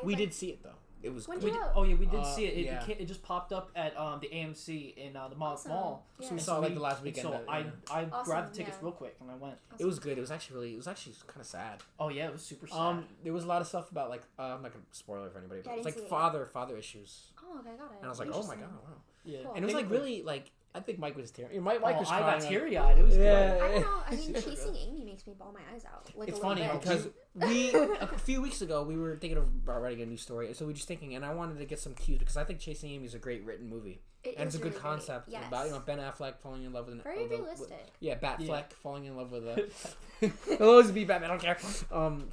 We did see it though. It was we did see it. It just popped up at the AMC in the Mall. Yeah. So we saw like the last weekend. So I grabbed the tickets real quick and I went. Awesome. It was good. It was actually kind of sad. Oh yeah, it was super sad. There was a lot of stuff about like I'm not gonna spoil it for anybody, but it's like father issues. Oh, okay, got it. And I was like, oh my god, wow. Yeah. Cool. And it was like really like. I think Mike was teary. Mike was crying. I got teary-eyed. It was good. I don't know. I mean, Chasing Amy makes me bawl my eyes out. Like, it's funny because a few weeks ago we were thinking about writing a new story, so we were just thinking, and I wanted to get some cues because I think Chasing Amy is a great written movie. And it's a good concept about Ben Affleck falling in love with very realistic. Batfleck falling in love with a. It'll always be Batman. I don't care.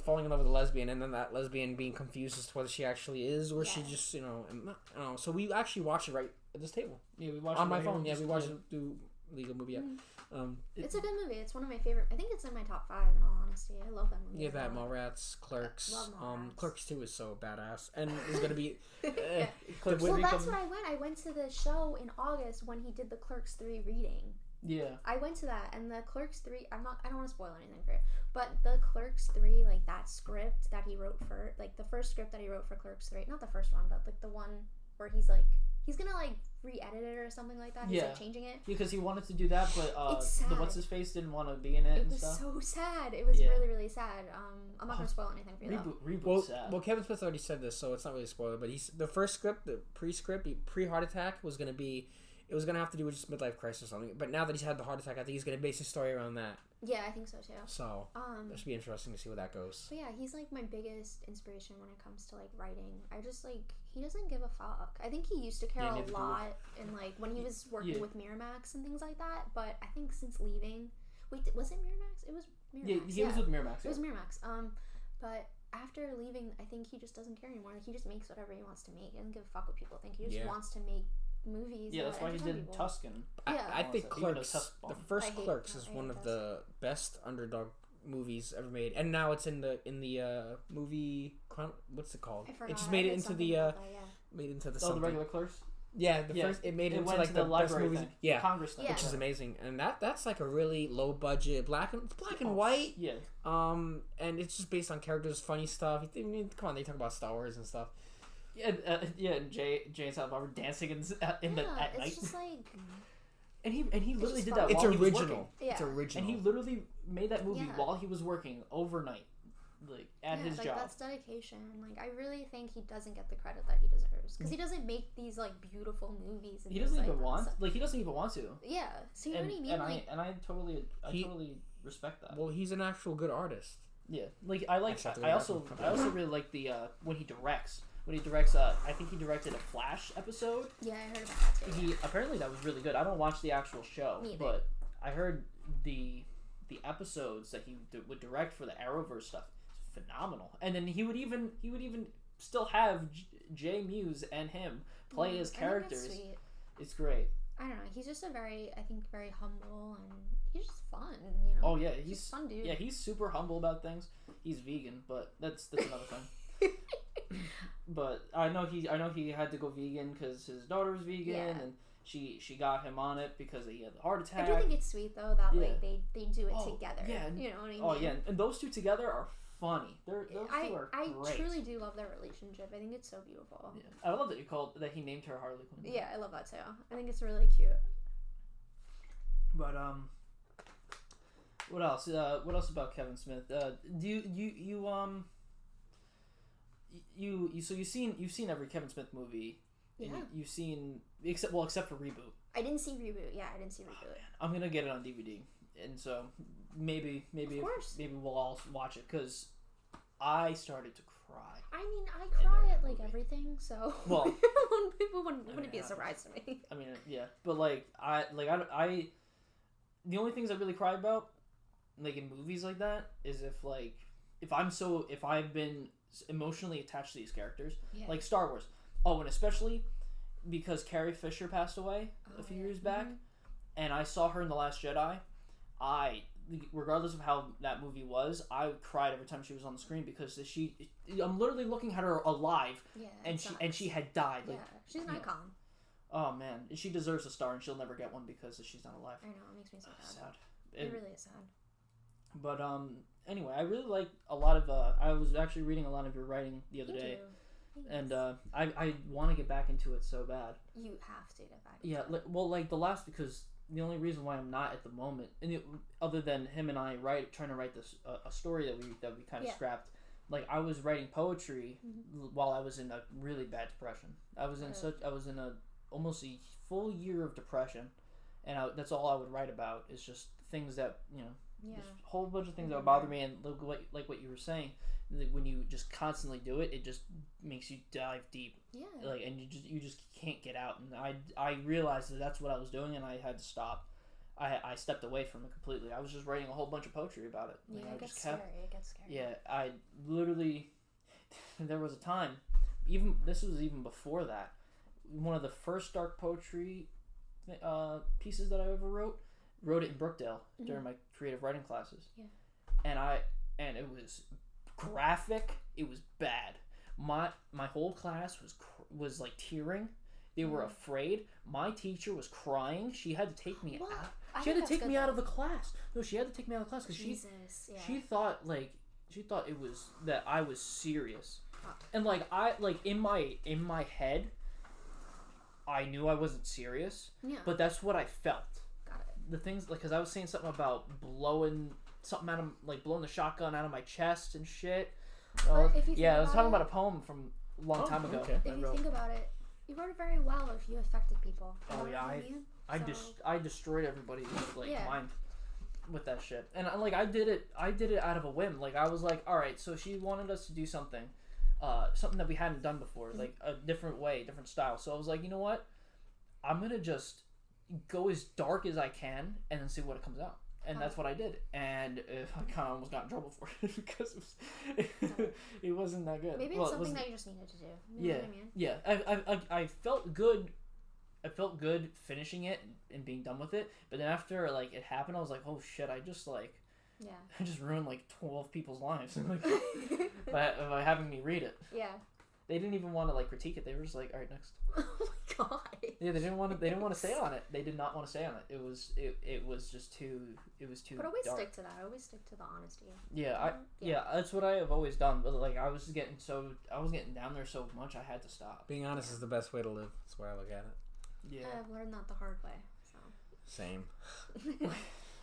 Falling in love with a lesbian, and then that lesbian being confused as to whether she actually is or she just I don't know. So we actually watched it right at this table. Yeah, we watched on my phone. Yeah, we watched it through legal movie. It's a good movie. It's one of my favorite. I think it's in my top 5. In all honesty, I love that movie. Yeah, that Mallrats, Clerks. Mallrats. Clerks 2 is so badass, and it's gonna be. Well, that's what I went. I went to the show in August when he did the Clerks 3 reading. Yeah. I went to that, and the Clerks 3. I don't want to spoil anything for you, but the Clerks 3, like that script that he wrote for, like the first script that he wrote for Clerks 3, not the first one, but like the one where he's gonna like re-edit it or something like that. He's like changing it because he wanted to do that, but the what's his face didn't want to be in it. It was so sad. It was really, really sad. I'm not gonna spoil anything for you. Reboot sad. Well, Kevin Smith already said this, so it's not really a spoiler. But the first script, the pre-heart attack was gonna be. It was gonna have to do with just midlife crisis or something. But now that he's had the heart attack, I think he's gonna base his story around that. Yeah, I think so too. So it should be interesting to see where that goes. But yeah, he's like my biggest inspiration when it comes to like writing. I just like he doesn't give a fuck. I think he used to care a lot in like when he was working with Miramax and things like that. But I think since leaving, was it Miramax? It was Miramax. Yeah, he was with Miramax. It was Miramax. But after leaving, I think he just doesn't care anymore. He just makes whatever he wants to make. He doesn't give a fuck what people think. He just wants to make movies. Yeah, that's why he did people. Tuscan. I think Clerks, the first Clerks is one of the best underdog movies ever made, and now it's in the movie. What's it called? It just made it into the made into the the regular Clerks. Yeah, first it made it into like the best movies. Thing. Yeah, Congress thing. Which is amazing, and that's like a really low budget black and white. Yeah. And it's just based on characters, funny stuff. I mean, come on, they talk about Star Wars and stuff. Yeah, Jay and Silent Bob Dancing at night. It's just like, and he literally did that. It's while original. He was working. Yeah. It's original. And he literally made that movie while he was working overnight, like at his job. That's dedication. Like I really think he doesn't get the credit that he deserves because he doesn't make these like beautiful movies. And he doesn't even want. He doesn't even want to. Yeah. So you know what I mean? And I totally respect that. Well, he's an actual good artist. Yeah. Like I also really like the when he directs. I think he directed a Flash episode. Yeah, I heard about that too. Apparently that was really good. I don't watch the actual show, but I heard the episodes that he would direct for the Arrowverse stuff is phenomenal. And then he would even still have Jay Muse and him play his characters. That's sweet. It's great. I don't know. He's just very humble and he's just fun. You know. Oh yeah, he's a fun dude. Yeah, he's super humble about things. He's vegan, but that's another thing. But I know he had to go vegan because his daughter was vegan, and she got him on it because he had a heart attack. I do think it's sweet though that like they do it together. Yeah, you know what I mean. Oh yeah, and those two together are funny. Those two are great. I truly do love their relationship. I think it's so beautiful. Yeah. I love that he named her Harley Quinn. Yeah, I love that too. I think it's really cute. But What else? What else about Kevin Smith? Do you've seen every Kevin Smith movie? Yeah. You've seen except for Reboot. I didn't see Reboot. Yeah, I didn't see Reboot. Oh, I'm gonna get it on DVD, and so maybe we'll all watch it because I started to cry. I mean, I cry at like everything, so well, wouldn't be a surprise to me. I mean, yeah, but I the only things I really cry about, like in movies like that, is if I've been emotionally attached to these characters, like Star Wars. Oh, and especially because Carrie Fisher passed away a few years back, and I saw her in The Last Jedi. Regardless of how that movie was, I cried every time she was on the screen because I'm literally looking at her alive, and she had died. Like, yeah, she's an icon. Oh man, she deserves a star, and she'll never get one because she's not alive. I know, it makes me so sad. It really is sad. But anyway, I really like a lot of. I was actually reading a lot of your writing the other day. And I want to get back into it so bad. You have to get back into it. Because the only reason why I'm not at the moment, other than him and I trying to write this a story that we kind of scrapped. Like, I was writing poetry while I was in a really bad depression. I was in almost a full year of depression, and that's all I would write about is just things that just a whole bunch of things that would bother me. And like what you were saying, when you just constantly do it, it just makes you dive deep. Yeah. Like, and you just can't get out. And I realized that that's what I was doing, and I had to stop. I stepped away from it completely. I was just writing a whole bunch of poetry about it. Yeah, it gets scary. It gets scary. Yeah, I literally. There was a time, this was even before that. One of the first dark poetry pieces that I ever wrote it in Brookdale during my creative writing classes. Yeah. And it was graphic. It was bad. My whole class was like tearing. They were afraid. My teacher was crying. She had to take me out. She had to take me out of the class. No, she had to take me out of the class because she thought it was that I was serious. And in my head, I knew I wasn't serious. Yeah. But that's what I felt. Got it. The things because I was saying something about blowing the shotgun out of my chest and shit. I was talking about a poem from a long time ago. Okay. If you think about it, you wrote it very well. If you affected people. Oh yeah, I destroyed everybody's mind with that shit. And I did it out of a whim. Like, I was like, all right, so she wanted us to do something that we hadn't done before, like a different way, different style. So I was like, you know what? I'm gonna just go as dark as I can and then see what comes out. And that's what I did. And I kind of almost got in trouble for it because it wasn't that good. Maybe it's something that you just needed to do. You know what I mean? Yeah. I felt good. I felt good finishing it and being done with it. But then after it happened, I was like, oh shit! I just ruined 12 people's lives by having me read it. Yeah. They didn't even want to critique it. They were just like, all right, next. Oh my god. Yeah, they didn't want to say on it. They did not want to say on it. It was just too. It was too. But always dark. stick to that. Always stick to the honesty. Yeah, that's what I have always done. But I was getting down there so much, I had to stop. Being honest is the best way to live. That's why I look at it. Yeah. I've learned that the hard way. So. Same.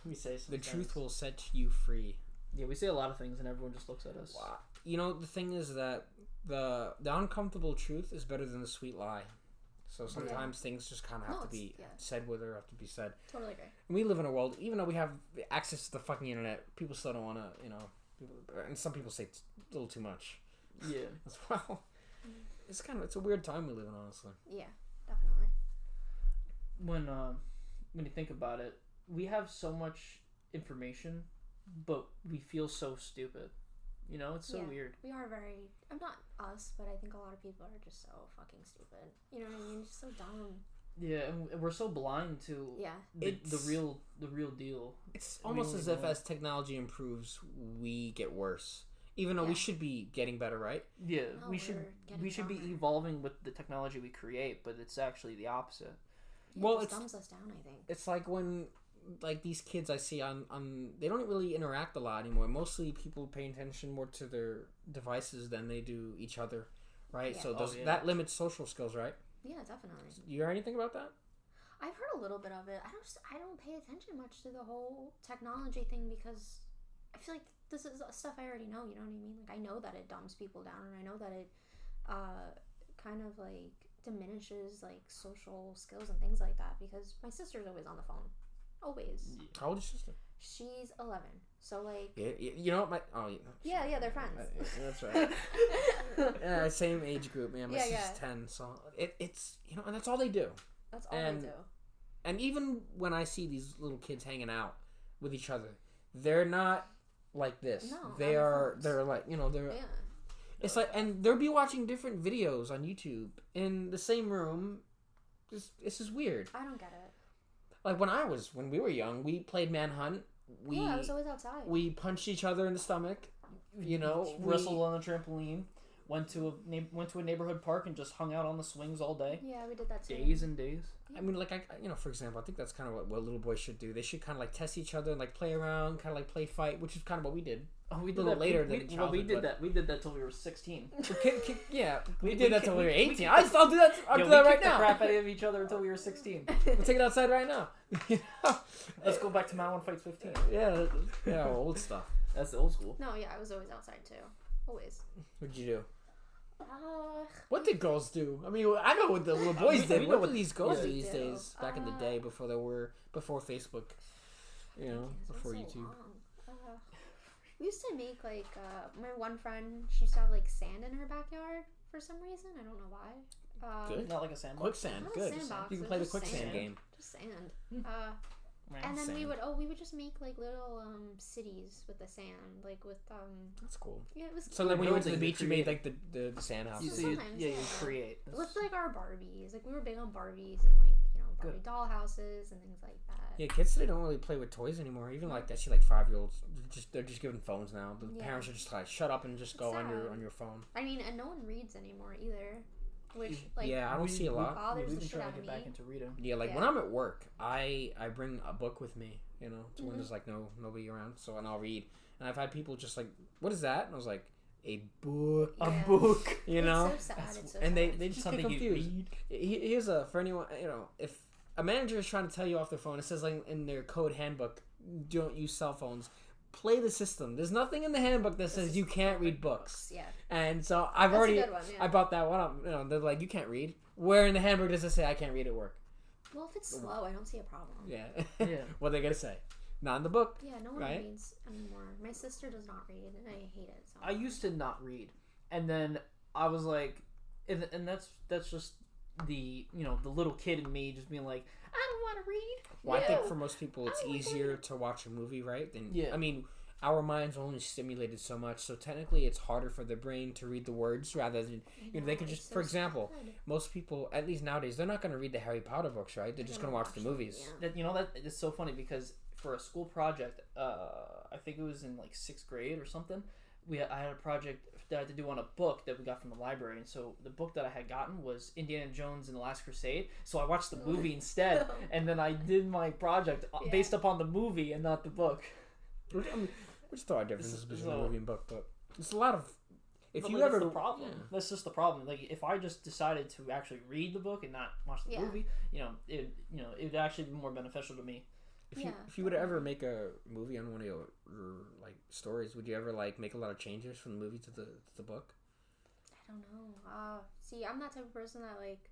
We say the truth will set you free. Yeah, we say a lot of things, and everyone just looks at us. Wow. The thing is that the uncomfortable truth is better than the sweet lie. So sometimes things just kind of have to be said where they have to be said. Totally agree. And we live in a world, even though we have access to the fucking internet, people still don't want to, and some people say it's a little too much. Yeah. As well. It's a weird time we live in, honestly. Yeah, definitely. When you think about it, we have so much information, but we feel so stupid. It's so weird. We are I'm not us, but I think a lot of people are just so fucking stupid. You know what I mean? Just so dumb. Yeah, and we're so blind to the real deal. It's almost as if as technology improves, we get worse. Even though we should be getting better, right? Yeah, we should be evolving with the technology we create, but it's actually the opposite. Yeah, it dumbs us down, I think. It's like when these kids I see on they don't really interact a lot anymore. Mostly people pay attention more to their devices than they do each other, right? Yeah. So that limits social skills, right? Yeah, definitely. You hear anything about that? I've heard a little bit of it. I don't pay attention much to the whole technology thing because I feel like this is stuff I already know. You know what I mean? Like I know that it dumbs people down, and I know that it kind of like diminishes like social skills and things like that. Because my sister's always on the phone, always. Yeah. How old is your sister? She's 11. So like. Yeah, you know what Yeah, they're friends. That's right. Yeah, same age group, man. My sister's 10, so it's and that's all they do. That's all they do. And even when I see these little kids hanging out with each other, they're not like this. No, they're like, they're... Yeah. It's like, and they'll be watching different videos on YouTube in the same room. This is weird. I don't get it. Like when we were young, we played Manhunt. I was always outside. We punched each other in the stomach. Wrestled on the trampoline. Went to a neighborhood park and just hung out on the swings all day. Yeah, we did that too. Days and days. I mean, like, for example, I think that's kind of what little boys should do. They should kind of like test each other and like play around, kind of like play fight, which is kind of what we did. Oh, we did a little that later than childhood. Well, we did that. We did that till we were 16. Yeah, we did that till we were 18. I'll do that. I'll do that right now. We kicked the crap out of each other until we were 16. We'll take it outside right now. Let's go back to Man 1 Fights 15. Yeah, old stuff. That's the old school. No, yeah, I was always outside too. Always. What'd you do? What did girls do? I mean, I know what the little boys did. What do these girls do these days? Back in the day, before Facebook, before YouTube. We used to make like my one friend. She used to have like sand in her backyard for some reason. I don't know why. Good. Not like a sandbox. Quicksand. Good. You can play the quicksand game. Just sand. And then we would just make like little cities with the sand, like with That's cool. Yeah, it was. So like when you went to the beach, you made like the sand house. You create. With like our Barbies, like we were big on Barbies and like Barbie doll houses and things like that. Yeah, kids today don't really play with toys anymore. Even like I see like 5-year-olds, they're just given phones now. The parents are just like shut up and just go on your phone. I mean, and no one reads anymore either. Which, like, I don't see a lot. We've been trying to get back into reading. Yeah, like when I'm at work, I bring a book with me, to when there's like nobody around, and I'll read. And I've had people just like, "What is that?" And I was like, "A book." A book. It's so sad. It's so and sad. they just get confused. Here's for anyone, if a manager is trying to tell you off their phone, it says like in their code handbook, don't use cell phones. Play the system. There's nothing in the handbook that says you can't read books. Yeah. And so That's a good one, I bought that one up. They're like, you can't read. Where in the handbook does it say I can't read at work? Well, if it's slow, I don't see a problem. Yeah. What are they gonna say? Not in the book. Yeah, no one reads anymore. My sister does not read, and I hate it. So. I used to not read, and then I was like, and that's just the the little kid in me just being like, I don't want to read. Well, I think for most people it's easier to watch a movie, right? I mean, our minds only stimulated so much, so technically it's harder for the brain to read the words rather than they can just. For example, most people, at least nowadays, they're not going to read the Harry Potter books, right? They're just going to watch the movies. Yeah. That it's so funny because for a school project, I think it was in like 6th grade or something. I had a project that I had to do on a book that we got from the library, and so the book that I had gotten was Indiana Jones and the Last Crusade. So I watched the movie instead, and then I did my project based upon the movie and not the book. I mean, which there are differences between the movie and book, but it's a lot of. If you ever, that's the problem. Yeah. That's just the problem. Like if I just decided to actually read the book and not watch the movie, it would actually be more beneficial to me. If you would ever make a movie on one of your like stories, would you ever like make a lot of changes from the movie to the book? I don't know. See, I'm that type of person that like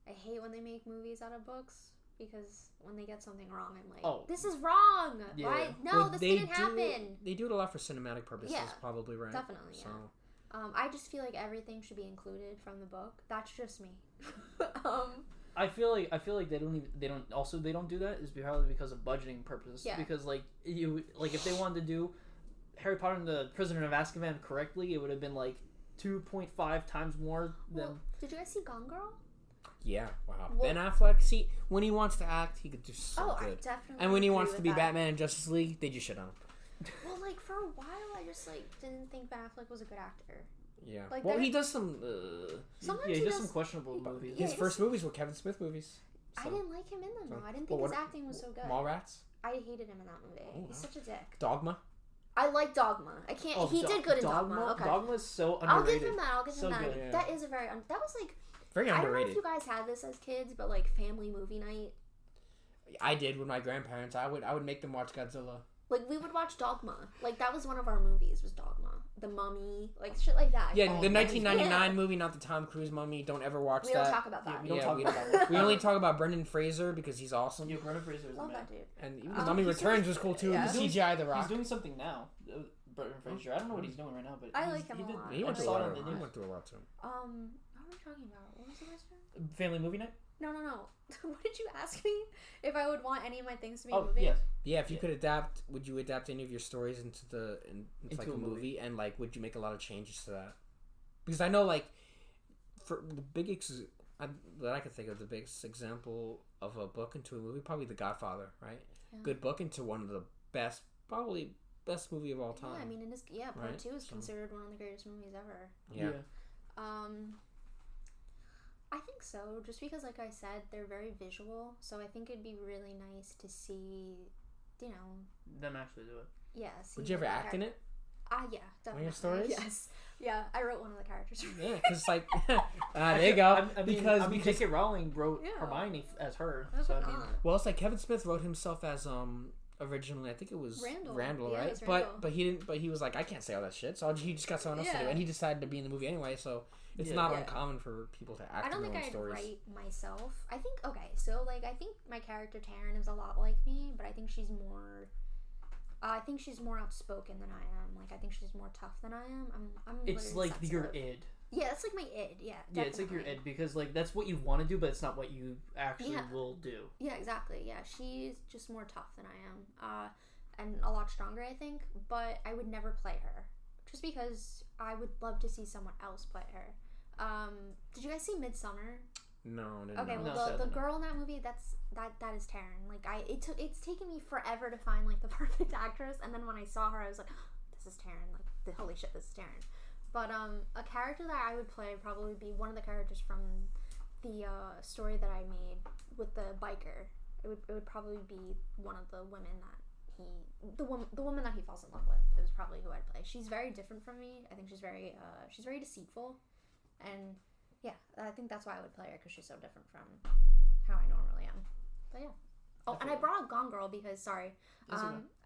I hate when they make movies out of books because when they get something wrong, I'm like, this is wrong. Yeah. Why? No, this didn't happen. They do it a lot for cinematic purposes, probably, right? Definitely. So. Yeah. I just feel like everything should be included from the book. That's just me. I feel like they don't do that is probably because of budgeting purposes. Yeah. Because if they wanted to do Harry Potter and the Prisoner of Azkaban correctly, it would have been like 2.5 times more than. Well, did you guys see Gone Girl? Yeah, wow. Ben Affleck, see, when he wants to act, he could do so good. I definitely. And when he wants to be Batman in Justice League, they just shit on him. Well, like for a while, I just didn't think Ben Affleck was a good actor. Yeah. Well, he does some. Sometimes he does some questionable movies. His first movies were Kevin Smith movies. So. I didn't like him in them though. I didn't think his acting was so good. Mallrats. I hated him in that movie. He's such a dick. Dogma. I like Dogma. I can't. He did good in Dogma. Okay. Dogma is so underrated. I'll give him that. Good. Yeah. That is a very. That was like. Very underrated. I don't know if you guys had this as kids, but like family movie night I did with my grandparents. I would make them watch Godzilla. Like, we would watch Dogma. Like, that was one of our movies, was Dogma. The Mummy. Like, shit like that. Yeah, the 1999 movie, not the Tom Cruise Mummy. Don't ever watch that. We don't talk about that. We don't talk about that. We only talk about Brendan Fraser because he's awesome. Yeah, Brendan Fraser is Love amazing. that dude. And even the Mummy Returns was cool, too. Yeah. The CGI The Rock. He's doing something now. Brendan Fraser. I don't know what he's doing right now, but I like him a lot. He went through a lot. He went through a lot, too. What were we talking about? What was the question? Family movie night? No. What did you ask me? If I would want any of my things to be Oh, movies? yes. Yeah, if you could adapt, would you adapt any of your stories into like a movie? And like, would you make a lot of changes to that? Because I know, like, for the biggest that I can think of, the biggest example of a book into a movie, probably The Godfather, right? Yeah. Good book into one of the best, probably best movie of all time. Yeah, I mean, Part 2 is considered one of the greatest movies ever. Yeah. I think so, just because, like I said, they're very visual, so I think it'd be really nice to see, them actually do it. Yeah. Would you ever act in it? Yeah, definitely. One of your stories? Yes. Yeah, I wrote one of the characters. Yeah, because, like, there you go. Because J.K. Rowling wrote Hermione as her. So, well, it's like Kevin Smith wrote himself as, originally, I think it was Randall, right? It's Randall. But he didn't. But he was like, I can't say all that shit, so he just got someone else to do it, and he decided to be in the movie anyway. So it's not uncommon for people to act. I don't think I'd write myself. I think I think my character Taryn is a lot like me, but I think she's more. I think she's more outspoken than I am. Like, I think she's more tough than I am. I'm. It's like your id. Yeah, it's like my id. Yeah. Definitely. Yeah, it's like your id because like that's what you want to do, but it's not what you actually will do. Yeah, exactly. Yeah, she's just more tough than I am, and a lot stronger, I think. But I would never play her, just because I would love to see someone else play her. Did you guys see Midsummer? No. Okay, well the girl in that movie, that is Taryn. Like it's taken me forever to find like the perfect actress, and then when I saw her, I was like, this is Taryn. Like, holy shit, this is Taryn. But a character that I would play would probably be one of the characters from the story that I made with the biker. It would probably be one of the women that the woman that he falls in love with. It was probably who I'd play. She's very different from me. I think she's very deceitful, and yeah, I think that's why I would play her, because she's so different from how I normally am. But yeah. Oh, and I brought up Gone Girl because I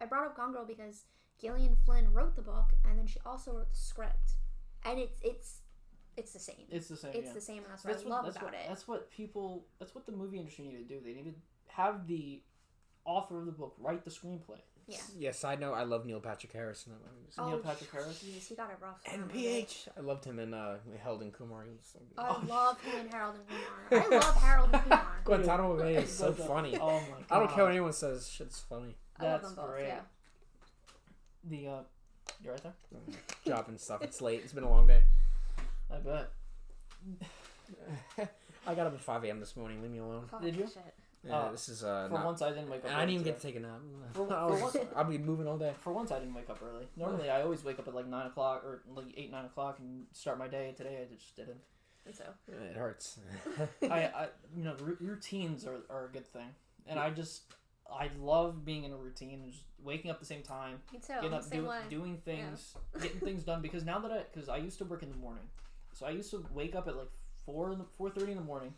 brought up Gone Girl because Gillian Flynn wrote the book, and then she also wrote the script. And it's the same. It's the same. It's the same, and that's what I love about it. That's what the movie industry need to do. They need to have the author of the book write the screenplay. Yeah. Yeah. Side note: I love Neil Patrick Harris in that movie. Neil Patrick Harris. Jeez, he got it rough. NPH. I loved him in Harold and Kumar. He was so good. I love him in Harold and Kumar. I love Harold and Kumar. Guantanamo Bay is so funny. Oh my god! I don't care what anyone says. Shit's funny. I love them both. Great. Yeah. You're right there. Dropping stuff. It's late. It's been a long day. I bet. I got up at 5 a.m. this morning. Leave me alone. Did you? Shit. Yeah, this is for once I didn't wake up. I didn't even get to take a nap. I'll be moving all day. For once I didn't wake up early. Normally I always wake up at like 9 o'clock or like 8, 9 o'clock and start my day. Today I just didn't. And so it hurts. I routines are a good thing, and I love being in a routine, just waking up at the same time, me too. Getting up, doing things, getting things done. Because now that because I used to work in the morning, so I used to wake up at like 4:30 in the morning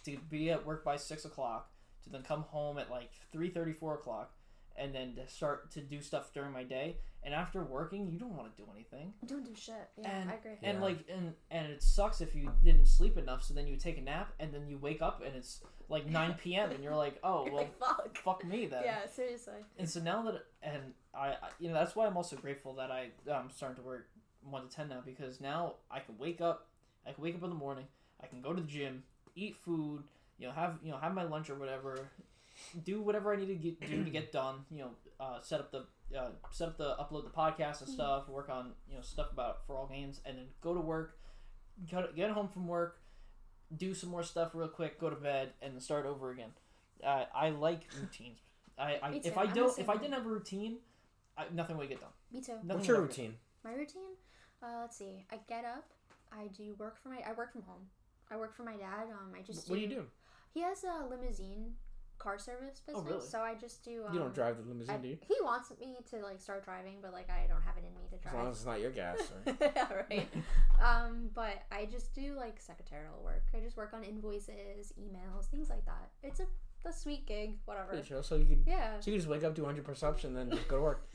to be at work by 6 o'clock, to then come home at like 3:30, 4 o'clock, and then to start to do stuff during my day. And after working, you don't want to do anything. Don't do shit. Yeah, I agree. And and it sucks if you didn't sleep enough, so then you take a nap, and then you wake up and it's like 9 p.m. and you're like, oh well, fuck me then. Yeah, seriously. And so now that I that's why I'm also grateful that I'm starting to work 1 to 10 now, because now I can wake up in the morning, I can go to the gym, eat food, have my lunch or whatever, do whatever I need to do to get done, set up the upload the podcast and stuff, work on stuff about For All Games, and then go to work, get home from work, do some more stuff real quick, go to bed, and then start over again. I like routines. If I didn't have a routine, nothing would get done. Me too. What's your routine? My routine? Let's see. I get up. I work from home. I work for my dad. What do you do? He has a limousine car service business. Oh, really? So I just do. You don't drive the limousine, do you? He wants me to start driving, but I don't have it in me to drive. As long as it's not your gas, right? Yeah, right. But I just do secretarial work. I just work on invoices, emails, things like that. It's a the sweet gig, whatever. Pretty chill. So you could just wake up, do 100 push-ups, and then just go to work.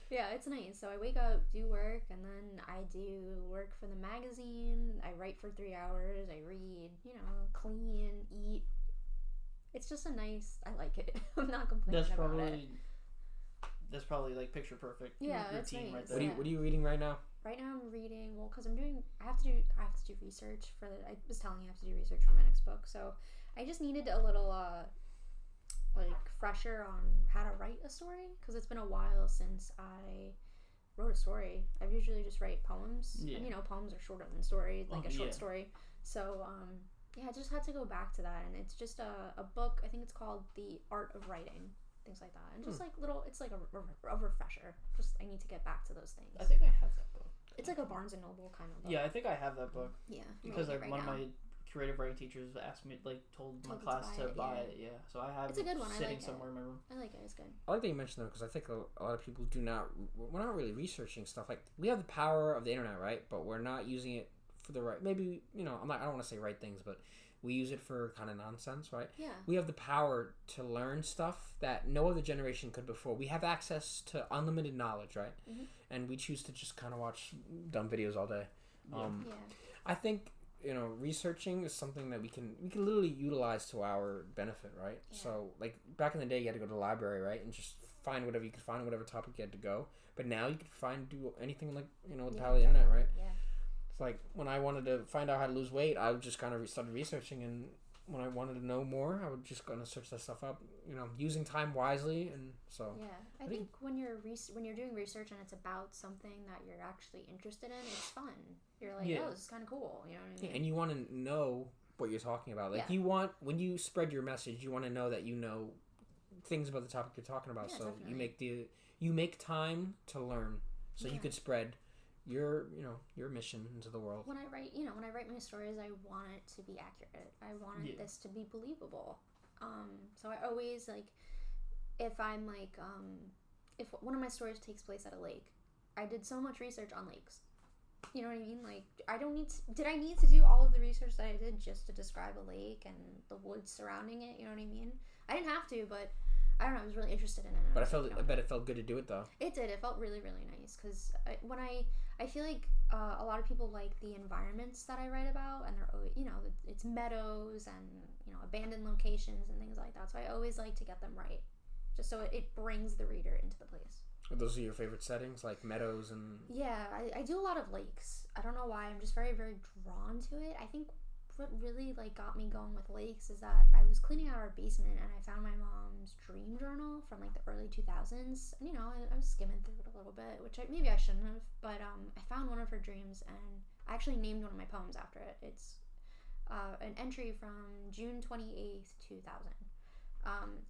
Yeah, it's nice. So I wake up, do work, and then I do work for the magazine. I write for 3 hours. I read, clean, eat. It's just I like it. I'm not complaining about it. That's probably like picture perfect. Yeah, it's nice. Right there. What are you reading right now? Right now I'm reading, because I have to do research I was telling you I have to do research for my next book. So I just needed a little fresher on how to write a story, because it's been a while since I wrote a story. I usually just write poems. Yeah. And poems are shorter than story, like a short story. So I just had to go back to that, and it's just a book. I think it's called The Art of Writing. Things like that, and just it's like a refresher. Just I need to get back to those things. I think I have that book. It's like a Barnes and Noble kind of book. Yeah, I think I have that book. Yeah, because one of my creative writing teachers asked me, told my class to buy it. Yeah, so I have. It's a good one. Sitting somewhere in my room. I like it. It's good. I like that you mentioned that, because I think a lot of people we're not really researching stuff. Like, we have the power of the internet, right? But we're not using it for the right. Maybe I don't want to say right things, but we use it for kind of nonsense, right? Yeah. We have the power to learn stuff that no other generation could before. We have access to unlimited knowledge, right? Mm-hmm. And we choose to just kind of watch dumb videos all day. I think researching is something that we can literally utilize to our benefit, right? Yeah. So like back in the day, you had to go to the library, right, and just find whatever you could find, whatever topic you had to go. But now you can do anything with the power of the internet, right? Yeah. It's like when I wanted to find out how to lose weight, I would just kind of started researching, and when I wanted to know more, I would just go and search that stuff up. Using time wisely, and so. Yeah, I think when you're doing research and it's about something that you're actually interested in, it's fun. You're like, oh, this is kind of cool. You know what I mean? Yeah, and you want to know what you're talking about. Like you want, when you spread your message, you want to know that you know things about the topic you're talking about. Yeah, so definitely. you make time to learn, so you could spread your mission into the world. When I write my stories, I want it to be accurate. I want this to be believable. So I always if I'm if one of my stories takes place at a lake, I did so much research on lakes. You know what I mean? Did I need to do all of the research that I did just to describe a lake and the woods surrounding it? You know what I mean? I didn't have to, but I don't know. I was really interested in it. But I bet it felt good to do it, though. It did. It felt really, really nice, because I feel like a lot of people like the environments that I write about, and they're it's meadows and abandoned locations and things like that. So I always like to get them right, just so it brings the reader into the place. Are those your favorite settings, like meadows and? Yeah, I do a lot of lakes. I don't know why. I'm just very, very drawn to it. I think what really got me going with lakes is that I was cleaning out our basement, and I found my mom's dream journal from the early 2000s. And I was skimming through it a little bit, which maybe I shouldn't have, but I found one of her dreams, and I actually named one of my poems after it. It's an entry from June 28th, 2000.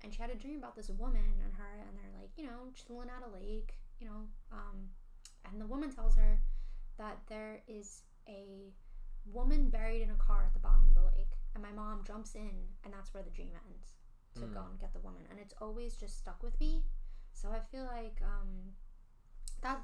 And she had a dream about this woman and her, and they're chilling at a lake, and the woman tells her that there is a woman buried in a car at the bottom of the lake, and my mom jumps in, and that's where the dream ends, to go and get the woman. And it's always just stuck with me. So I feel like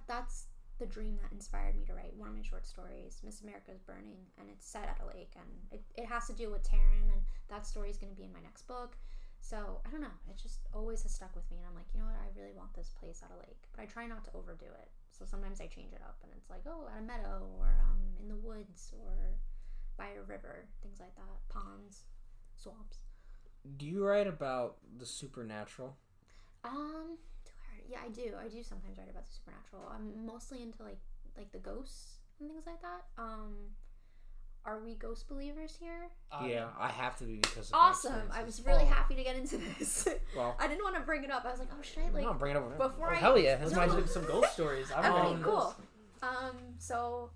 that's the dream that inspired me to write one of my short stories, Miss America's Burning, and it's set at a lake, and it has to do with Taryn, and that story is going to be in my next book. So I don't know, it just always has stuck with me, and I'm like, I really want this place at a lake, but I try not to overdo it. So sometimes I change it up, and it's at a meadow, or in the woods, or by a river, things like that, ponds, swamps. Do you write about the supernatural? Yeah, I do. I do sometimes write about the supernatural. I'm mostly into like the ghosts and things like that. Are we ghost believers here? Yeah, I have to be because of awesome. I was really happy to get into this. Well, I didn't want to bring it up. I was like, oh, should I no, bring it up before hell yeah. Let's do some ghost stories. Okay, cool. So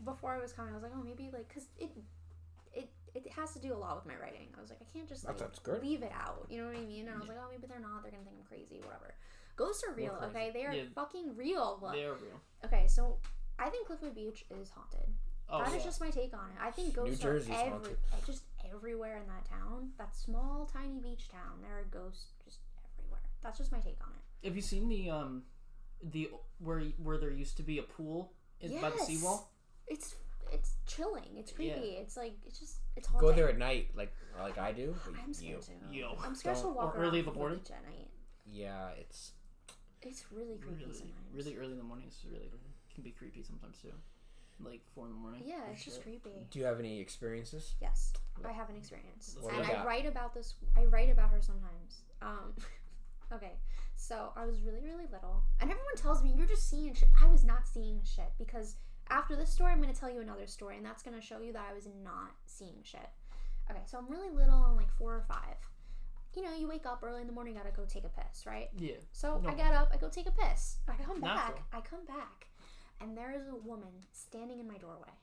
before I was coming, I was like, oh, maybe because it has to do a lot with my writing. I was like, I can't just leave it out. You know what I mean? And I was like, oh, maybe they're not. They're gonna think I'm crazy. Whatever. Ghosts are real. Okay, they are fucking real. They are real. Okay, so I think Cliffwood Beach is haunted. That is just my take on it. I think ghosts are just everywhere in that town. That small, tiny beach town. There are ghosts just everywhere. That's just my take on it. Have you seen the where there used to be a pool by the seawall? It's it's chilling. It's creepy. Yeah. It's like it's haunting. Go there at night, like I do. I'm scared to. Yo. I'm scared to walk around early in the morning at night. Yeah, it's really creepy sometimes. Really early in the morning can be creepy sometimes too. Like 4 in the morning. Yeah, it's just creepy. Do you have any experiences? Yes, I have an experience, and I write about this. I write about her sometimes. Okay, so I was really, really little, and everyone tells me you're just seeing shit. I was not seeing shit, because after this story, I'm going to tell you another story, and that's going to show you that I was not seeing shit. Okay, so I'm really little, I'm like 4 or 5. You know, you wake up early in the morning, gotta go take a piss, right? Yeah. So I get up, I go take a piss. I come back, and there is a woman standing in my doorway.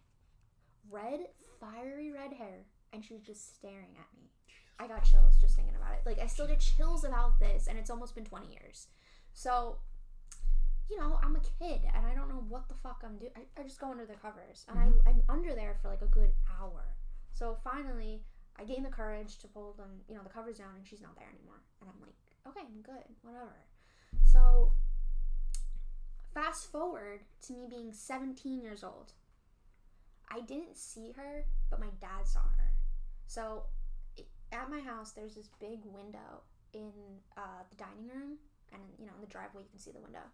Fiery red hair, and she's just staring at me. I got chills just thinking about it. Like, I still get chills about this, and it's almost been 20 years. So, you know, I'm a kid, and I don't know what the fuck I'm doing. I just go under the covers, and I'm under there for like a good hour. So finally, I gain the courage to pull them, you know, the covers down, and she's not there anymore. And I'm like, okay, I'm good, whatever. So, fast forward to me being 17 years old. I didn't see her, but my dad saw her. So, at my house, there's this big window in the dining room, and, you know, in the driveway, you can see the window.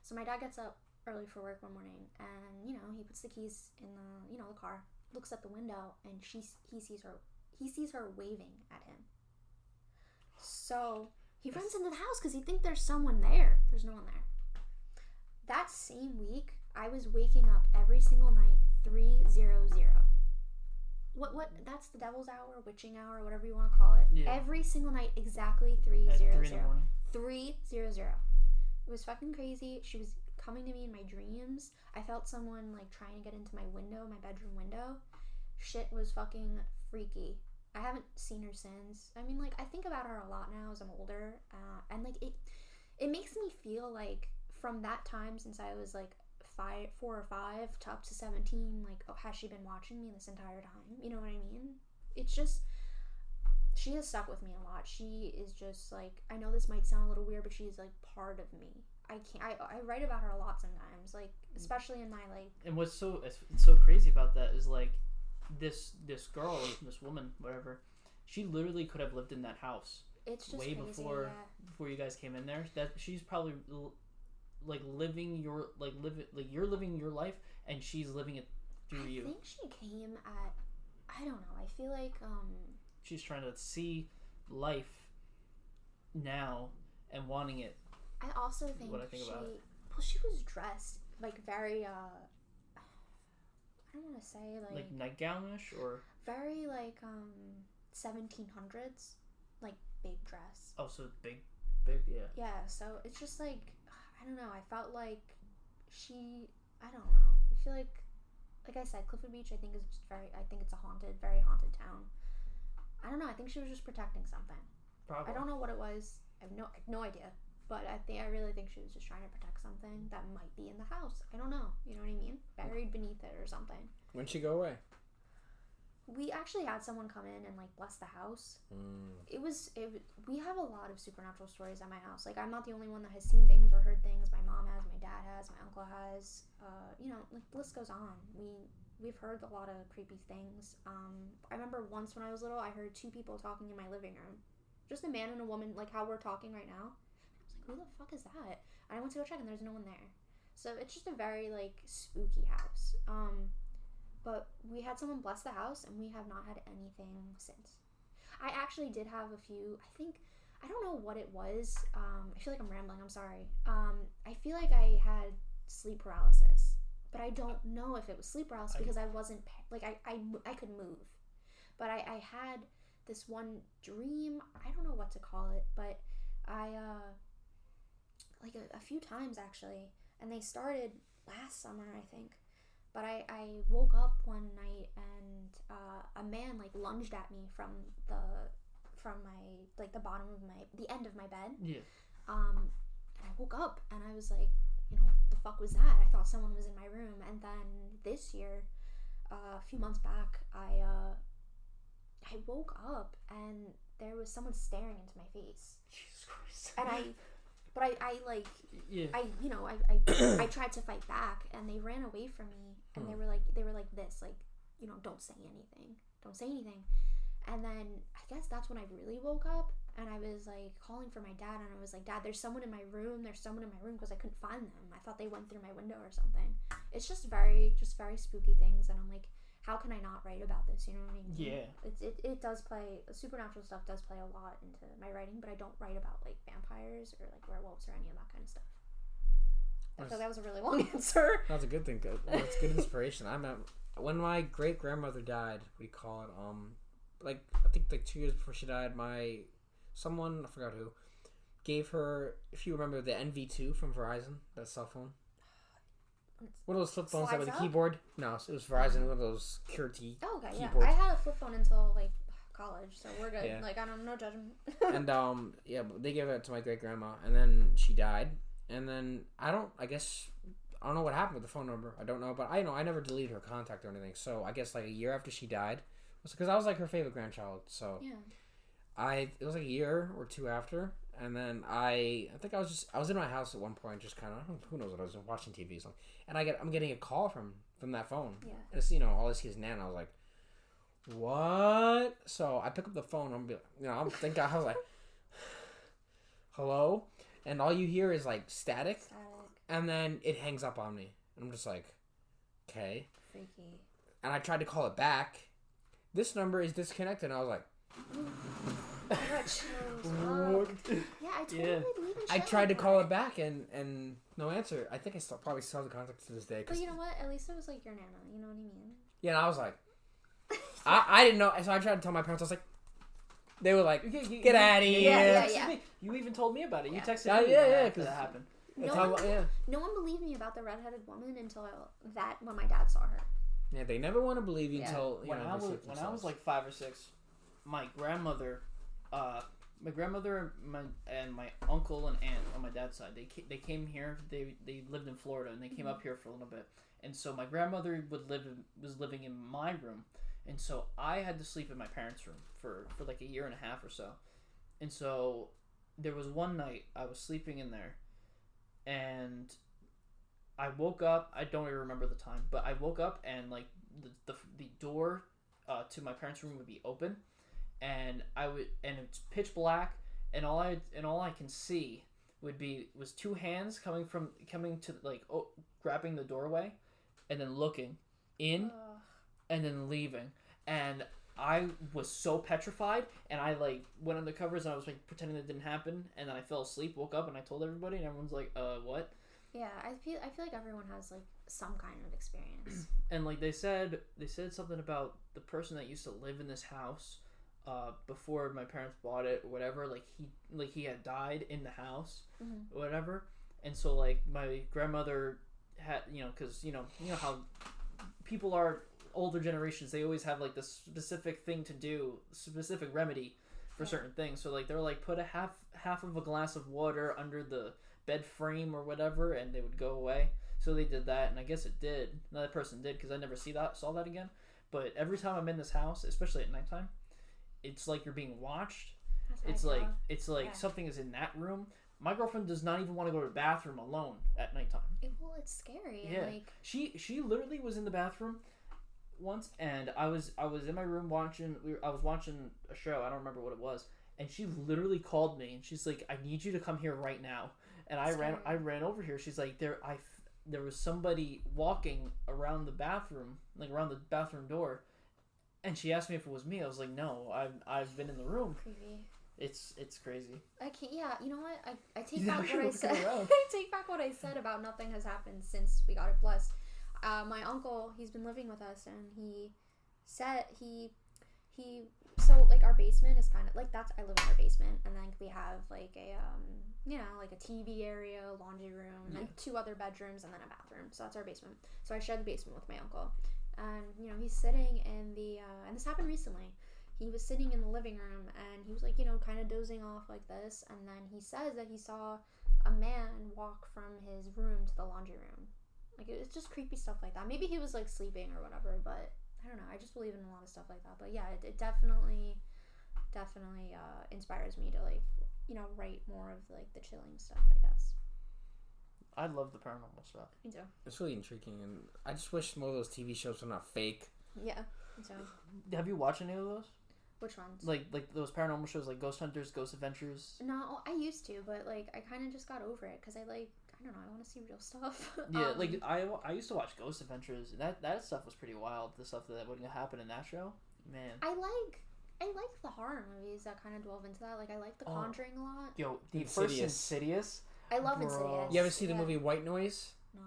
So my dad gets up early for work one morning, and, you know, he puts the keys in the, you know, the car, looks at the window, and he sees her waving at him. So he runs into the house because he thinks there's someone there. There's no one there. That same week, I was waking up every single night 3:00. What? That's the devil's hour, witching hour, whatever you want to call it. Yeah. Every single night, exactly 3:00. At 3 in the morning. 3:00. It was fucking crazy. She was coming to me in my dreams. I felt someone like trying to get into my window, my bedroom window. Shit was fucking freaky. I haven't seen her since. I mean, like, I think about her a lot now as I'm older, and like it makes me feel like from that time, since I was like 4 or 5 to up to 17, like, oh, has she been watching me this entire time? You know what I mean? It's just, she has stuck with me a lot. She is just like, I know this might sound a little weird, but she's like part of me. I write about her a lot sometimes, like, especially in my like. And what's so crazy about that is like, this girl, this woman, whatever, she literally could have lived in that house. It's just way crazy, before you guys came in there. That she's probably like you're living your life, and she's living it through you. I think she came at, I don't know, I feel like she's trying to see life now and wanting it. I also think what I think about it. Well, she was dressed like very I don't want to say like nightgownish, or very like 1700s, like big dress. Oh, so big, yeah. Yeah, so it's just like, I don't know, I felt like I don't know. I feel like I said, Clifford Beach, I think it's a very haunted town. I don't know, I think she was just protecting something. Probably. I don't know what it was. I have no idea. But I really think she was just trying to protect something that might be in the house. I don't know. You know what I mean? Buried beneath it or something. When'd she go away? We actually had someone come in and like bless the house. We have a lot of supernatural stories at my house. Like, I'm not the only one that has seen things or heard things. My mom has, my dad has, my uncle has. You know, like, the list goes on. We've heard a lot of creepy things. I remember once when I was little, I heard 2 people talking in my living room. Just a man and a woman, like how we're talking right now. I was like, who the fuck is that? And I went to go check, and there's no one there. So it's just a very like spooky house. But we had someone bless the house, and we have not had anything since. I actually did have a few, I don't know what it was. I feel like I'm rambling, I'm sorry. I feel like I had sleep paralysis, but I don't know if it was sleep paralysis because I wasn't, like, I could move. But I had this one dream, I don't know what to call it, but I, like a few times actually, and they started last summer, I think. But I woke up one night, and a man like lunged at me from my like the bottom of the end of my bed. Yeah. And I woke up, and I was like, you know, what the fuck was that? I thought someone was in my room. And then this year, a few months back, I woke up, and there was someone staring into my face. Jesus Christ. And But I I tried to fight back, and they ran away from me, and they were like this, like, you know, don't say anything. And then I guess that's when I really woke up, and I was like calling for my dad, and I was like, Dad, there's someone in my room, because I couldn't find them. I thought they went through my window or something. It's just very spooky things, and I'm like, how can I not write about this? You know what I mean? Yeah. It does play, supernatural stuff does play a lot into my writing, but I don't write about like vampires or like werewolves or any of that kind of stuff. I feel that was a really long answer. That's a good thing. That's good inspiration. When my great grandmother died, we call it like I think like 2 years before she died, someone, I forgot who, gave her, if you remember, the NV2 from Verizon, that cell phone. One of those flip phones that with a keyboard. No, it was Verizon, one of those QWERTY okay, keyboards. Yeah. I had a flip phone until like college, so we're good. Yeah. Like, I don't know, judgment. And they gave it to my great grandma, and then she died. And then I don't know what happened with the phone number. I don't know, but I never deleted her contact or anything. So I guess like a year after she died, because I was like her favorite grandchild. So yeah, it was like a year or two after, and then I think I was in my house at one point, just kind of, who knows what I was watching TV, so, and I'm getting a call from that phone. Yeah, and it's, all I see is Nan. I was like, what? So I pick up the phone. I'm thinking, I was like, hello. And all you hear is like static, and then it hangs up on me. And I'm just like, okay. Freaky. And I tried to call it back. This number is disconnected. And I was like, I got chills. Yeah, I totally believe in shit. I tried to call it back and no answer. I think I probably still have the contact to this day. But you know what? At least it was like your nana. You know what I mean? Yeah, and I was like, I didn't know. So I tried to tell my parents. I was like, they were like, get out of here. Yeah. You even told me about it. You texted me because that happened. No one believed me about the redheaded woman until when my dad saw her. Yeah, they never want to believe you until when I was like 5 or 6, my grandmother, and my uncle and aunt on my dad's side, they came here. They lived in Florida, and they came up here for a little bit. And so my grandmother was living in my room. And so I had to sleep in my parents' room for like a year and a half or so. And so there was one night I was sleeping in there, and I woke up. I don't even remember the time, but I woke up and like the door to my parents' room would be open, and it's pitch black, and all I can see was two hands coming to like grabbing the doorway, and then looking in. And then leaving, and I was so petrified, and I like went under covers, and I was like pretending that didn't happen, and then I fell asleep, woke up, and I told everybody, and everyone's like, what? Yeah, I feel like everyone has like some kind of experience. And like they said something about the person that used to live in this house before my parents bought it or whatever, like he had died in the house, or whatever, and so like my grandmother had, because you know how people are. Older generations, they always have like this specific thing to do, specific remedy for certain things. So like they're like, put a half of a glass of water under the bed frame or whatever, and they would go away. So they did that, and I guess it did. Another person did, because I never saw that again. But every time I'm in this house, especially at nighttime, it's like you're being watched. It's like something is in that room. My girlfriend does not even want to go to the bathroom alone at nighttime. Well, it's scary. Yeah, and like she literally was in the bathroom once, and I was in my room I was watching a show. I don't remember what it was, and she literally called me, and she's like, I need you to come here right now. And I ran over here. She's like, there was somebody walking around the bathroom, like around the bathroom door, and she asked me if it was me. I was like, no, I've been in the room. Creepy. It's crazy. I can't. Yeah, you know what? I take back what I said. I take back what I said about nothing has happened since we got it blessed. My uncle, he's been living with us, and he said so like our basement is kind of like I live in our basement, and then we have like a like a TV area, laundry room, and 2 other bedrooms, and then a bathroom. So that's our basement. So I share the basement with my uncle, and he's sitting in the and this happened recently. He was sitting in the living room, and he was like kind of dozing off like this, and then he says that he saw a man walk from his room to the laundry room. Like, it's just creepy stuff like that. Maybe he was like sleeping or whatever, but I don't know. I just believe in a lot of stuff like that. But yeah, it definitely inspires me to like write more of like the chilling stuff, I guess. I love the paranormal stuff. Me too. It's really intriguing, and I just wish more of those TV shows were not fake. Yeah, me too. Have you watched any of those? Which ones? Like those paranormal shows, like Ghost Hunters, Ghost Adventures. No, I used to, but like I kind of just got over it because I don't know, I want to see real stuff. Yeah, like I used to watch Ghost Adventures, and that stuff was pretty wild. The stuff that would happen in that show, man. I like the horror movies that kind of delve into that. Like I like The Conjuring a lot. Yo, the first Insidious. I love Insidious. You ever see the movie White Noise? No.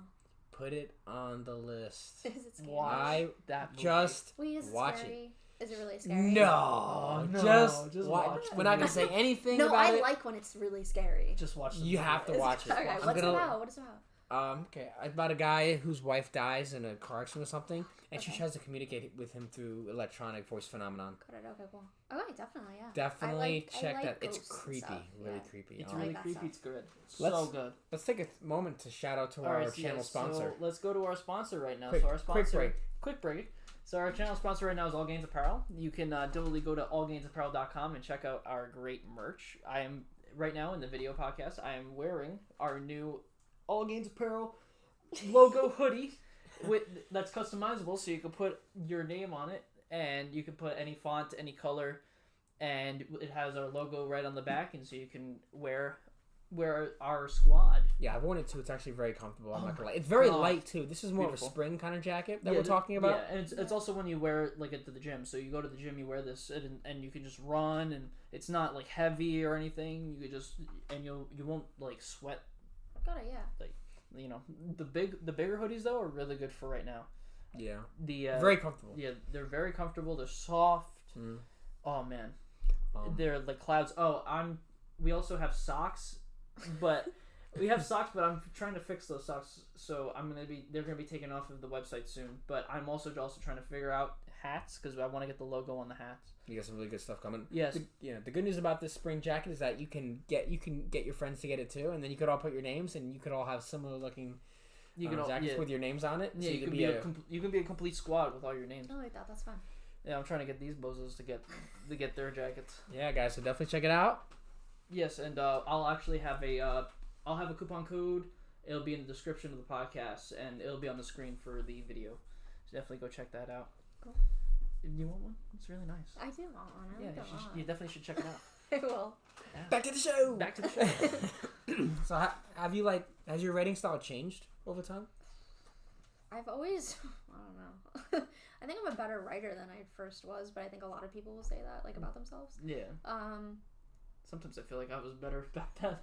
Put it on the list. Is it scary? Watch that movie. Just watch it. Is it really scary? No, just watch. We're not gonna say anything about it. No, I like when it's really scary. Just watch the You have to watch it. Okay, what's it about? What is it about? Okay, about a guy whose wife dies in a car accident or something, and she tries to communicate with him through electronic voice phenomenon. Got it. Okay, cool. Okay, definitely, yeah. Definitely check that. It's creepy, really creepy. It's really creepy. It's good. So good. Let's take a moment to shout out to our channel sponsor. So let's go to our sponsor right now. So our sponsor, quick break. So our channel sponsor right now is All Gains Apparel. You can totally go to allgainsapparel.com and check out our great merch. I am right now in the video podcast. I am wearing our new All Gains Apparel logo hoodie that's customizable, so you can put your name on it, and you can put any font, any color, and it has our logo right on the back, and so you can wear our squad. Yeah, I've worn it too. It's actually very comfortable. I'm not gonna lie. It's very light too. This is more of a spring kind of jacket that we're talking about. Yeah, and it's also when you wear it like into the gym. So you go to the gym, you wear this, and you can just run, and it's not like heavy or anything. You could just you won't like sweat. Got it. Yeah. Like the bigger hoodies though are really good for right now. Yeah. Very comfortable. Yeah, they're very comfortable. They're soft. Oh man, they're like clouds. We also have socks. But we have socks, but I'm trying to fix those socks, so they're gonna be taken off of the website soon. But I'm also trying to figure out hats because I want to get the logo on the hats. You got some really good stuff coming. Yes. The good news about this spring jacket is that you can get your friends to get it too, and then you could all put your names, and you could all have similar looking jackets with your names on it. Yeah, so you can be a complete squad with all your names. I like that. That's fun. Yeah, I'm trying to get these bozos to get their jackets. Yeah, guys, so definitely check it out. Yes, and I'll actually have I'll have a coupon code. It'll be in the description of the podcast, and it'll be on the screen for the video. So definitely go check that out. Cool. You want one? It's really nice. I do want one. You definitely should check it out. I will. Yeah. Back to the show. So has your writing style changed over time? I've always, I don't know. I think I'm a better writer than I first was, but I think a lot of people will say that like about themselves. Yeah. Sometimes I feel like I was better back then.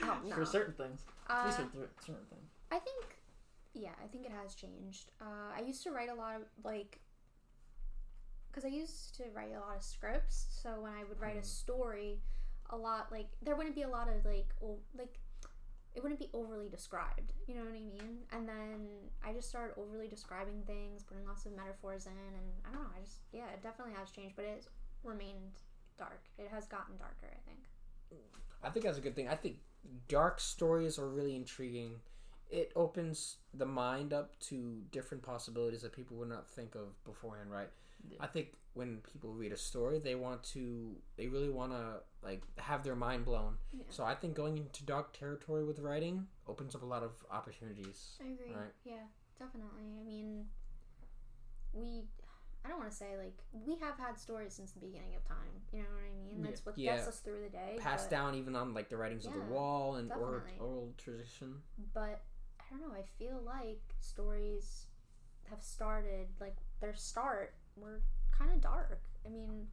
No. For certain things. At least for certain things. I think it has changed. I used to write a lot of, because I used to write a lot of scripts, so when I would write a story, a lot, there wouldn't be a lot of, it wouldn't be overly described, you know what I mean? And then I just started overly describing things, putting lots of metaphors in, and I don't know, it definitely has changed, but it's remained dark. It has gotten darker, I think. I think that's a good thing. I think dark stories are really intriguing. It opens the mind up to different possibilities that people would not think of beforehand, right? Yeah. I think when people read a story, they really want to have their mind blown. Yeah. So I think going into dark territory with writing opens up a lot of opportunities. I agree. Right? Yeah, definitely. I mean, I don't want to say, we have had stories since the beginning of time. You know what I mean? That's what gets us through the day. Passed down even on, the writings of the wall and oral tradition. But, I don't know, I feel like stories have started, their start were kind of dark. I mean,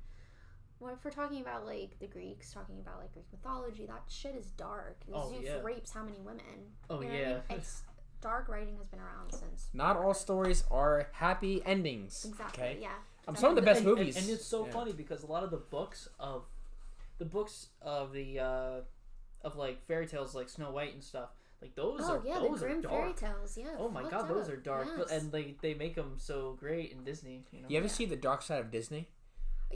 if we're talking about, the Greeks, talking about, Greek mythology, that shit is dark. Zeus rapes how many women? Oh, you know yeah. I mean? Dark writing has been around since. Not all stories are happy endings. Exactly. Okay? Yeah. Some of the best movies, and it's so funny because a lot of the books of fairy tales like Snow White and stuff, those are the Grimm dark. Fairy tales. Yeah. Oh my god, those are dark, yes. And they make them so great in Disney. You ever see The Dark Side of Disney?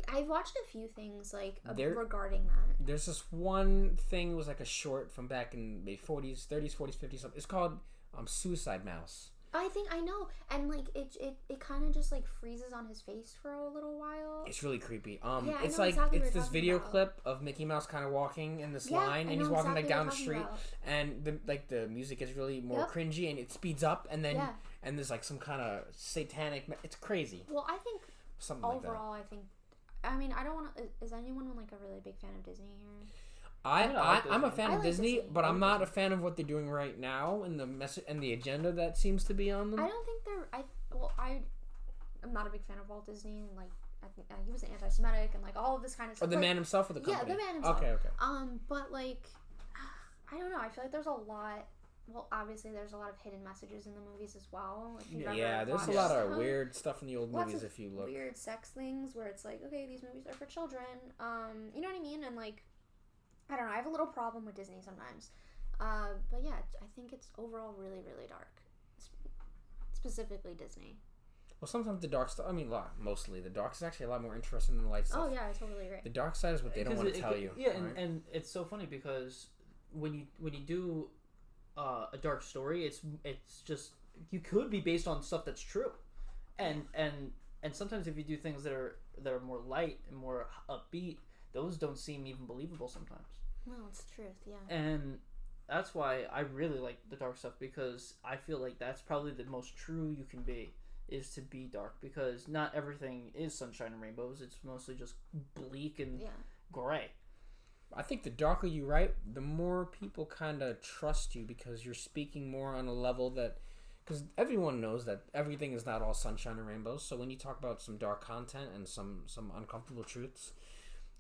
I've watched a few things regarding that. There's this one thing. It was a short from back in the 30s, 40s, 50s. It's called Suicide Mouse. I know, and like it kind of just like freezes on his face for a little while. It's really creepy. Yeah, it's like exactly it's this video clip of Mickey Mouse kind of walking in this line, and he's walking like down the street, and the music is really more cringy, and it speeds up, and then and there's like some kind of satanic. It's crazy. Well, I think something overall, like that. I mean, I don't want to. Is anyone like a really big fan of Disney here? I'm a fan of Disney, Disney, but I'm not a fan of what they're doing right now and the message and the agenda that seems to be on them. I don't think they're. I'm not a big fan of Walt Disney, and like I think he was anti-Semitic and like all of this kind of stuff. Or the man himself, or the company. Yeah, the man himself. Okay. But like, I don't know. I feel like there's a lot. Well, obviously, there's a lot of hidden messages in the movies as well. There's a lot of weird stuff in the old movies if you look. Weird sex things where it's like, okay, these movies are for children. You know what I mean? And like, I don't know. I have a little problem with Disney sometimes. But yeah, I think it's overall really, really dark. Specifically Disney. Well, sometimes the dark stuff. I mean, mostly the dark is actually a lot more interesting than the light stuff. Oh yeah, I totally agree. The dark side is what they don't want to tell you. Yeah, right? and it's so funny because when you do a dark story, it's just you could be based on stuff that's true, and sometimes if you do things that are more light and more upbeat, those don't seem even believable sometimes. No, it's the truth, yeah. And that's why I really like the dark stuff, because I feel like that's probably the most true you can be, is to be dark, because not everything is sunshine and rainbows. It's mostly just bleak and gray. I think the darker you write, the more people kind of trust you, because you're speaking more on a level that... Because everyone knows that everything is not all sunshine and rainbows. So when you talk about some dark content and some uncomfortable truths,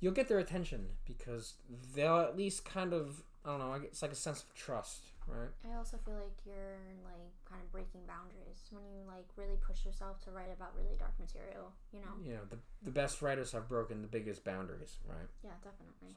you'll get their attention, because they'll at least kind of... I don't know, it's like a sense of trust, right? I also feel like you're like kind of breaking boundaries when you like really push yourself to write about really dark material, you know? Yeah, the best writers have broken the biggest boundaries, right? Yeah, definitely.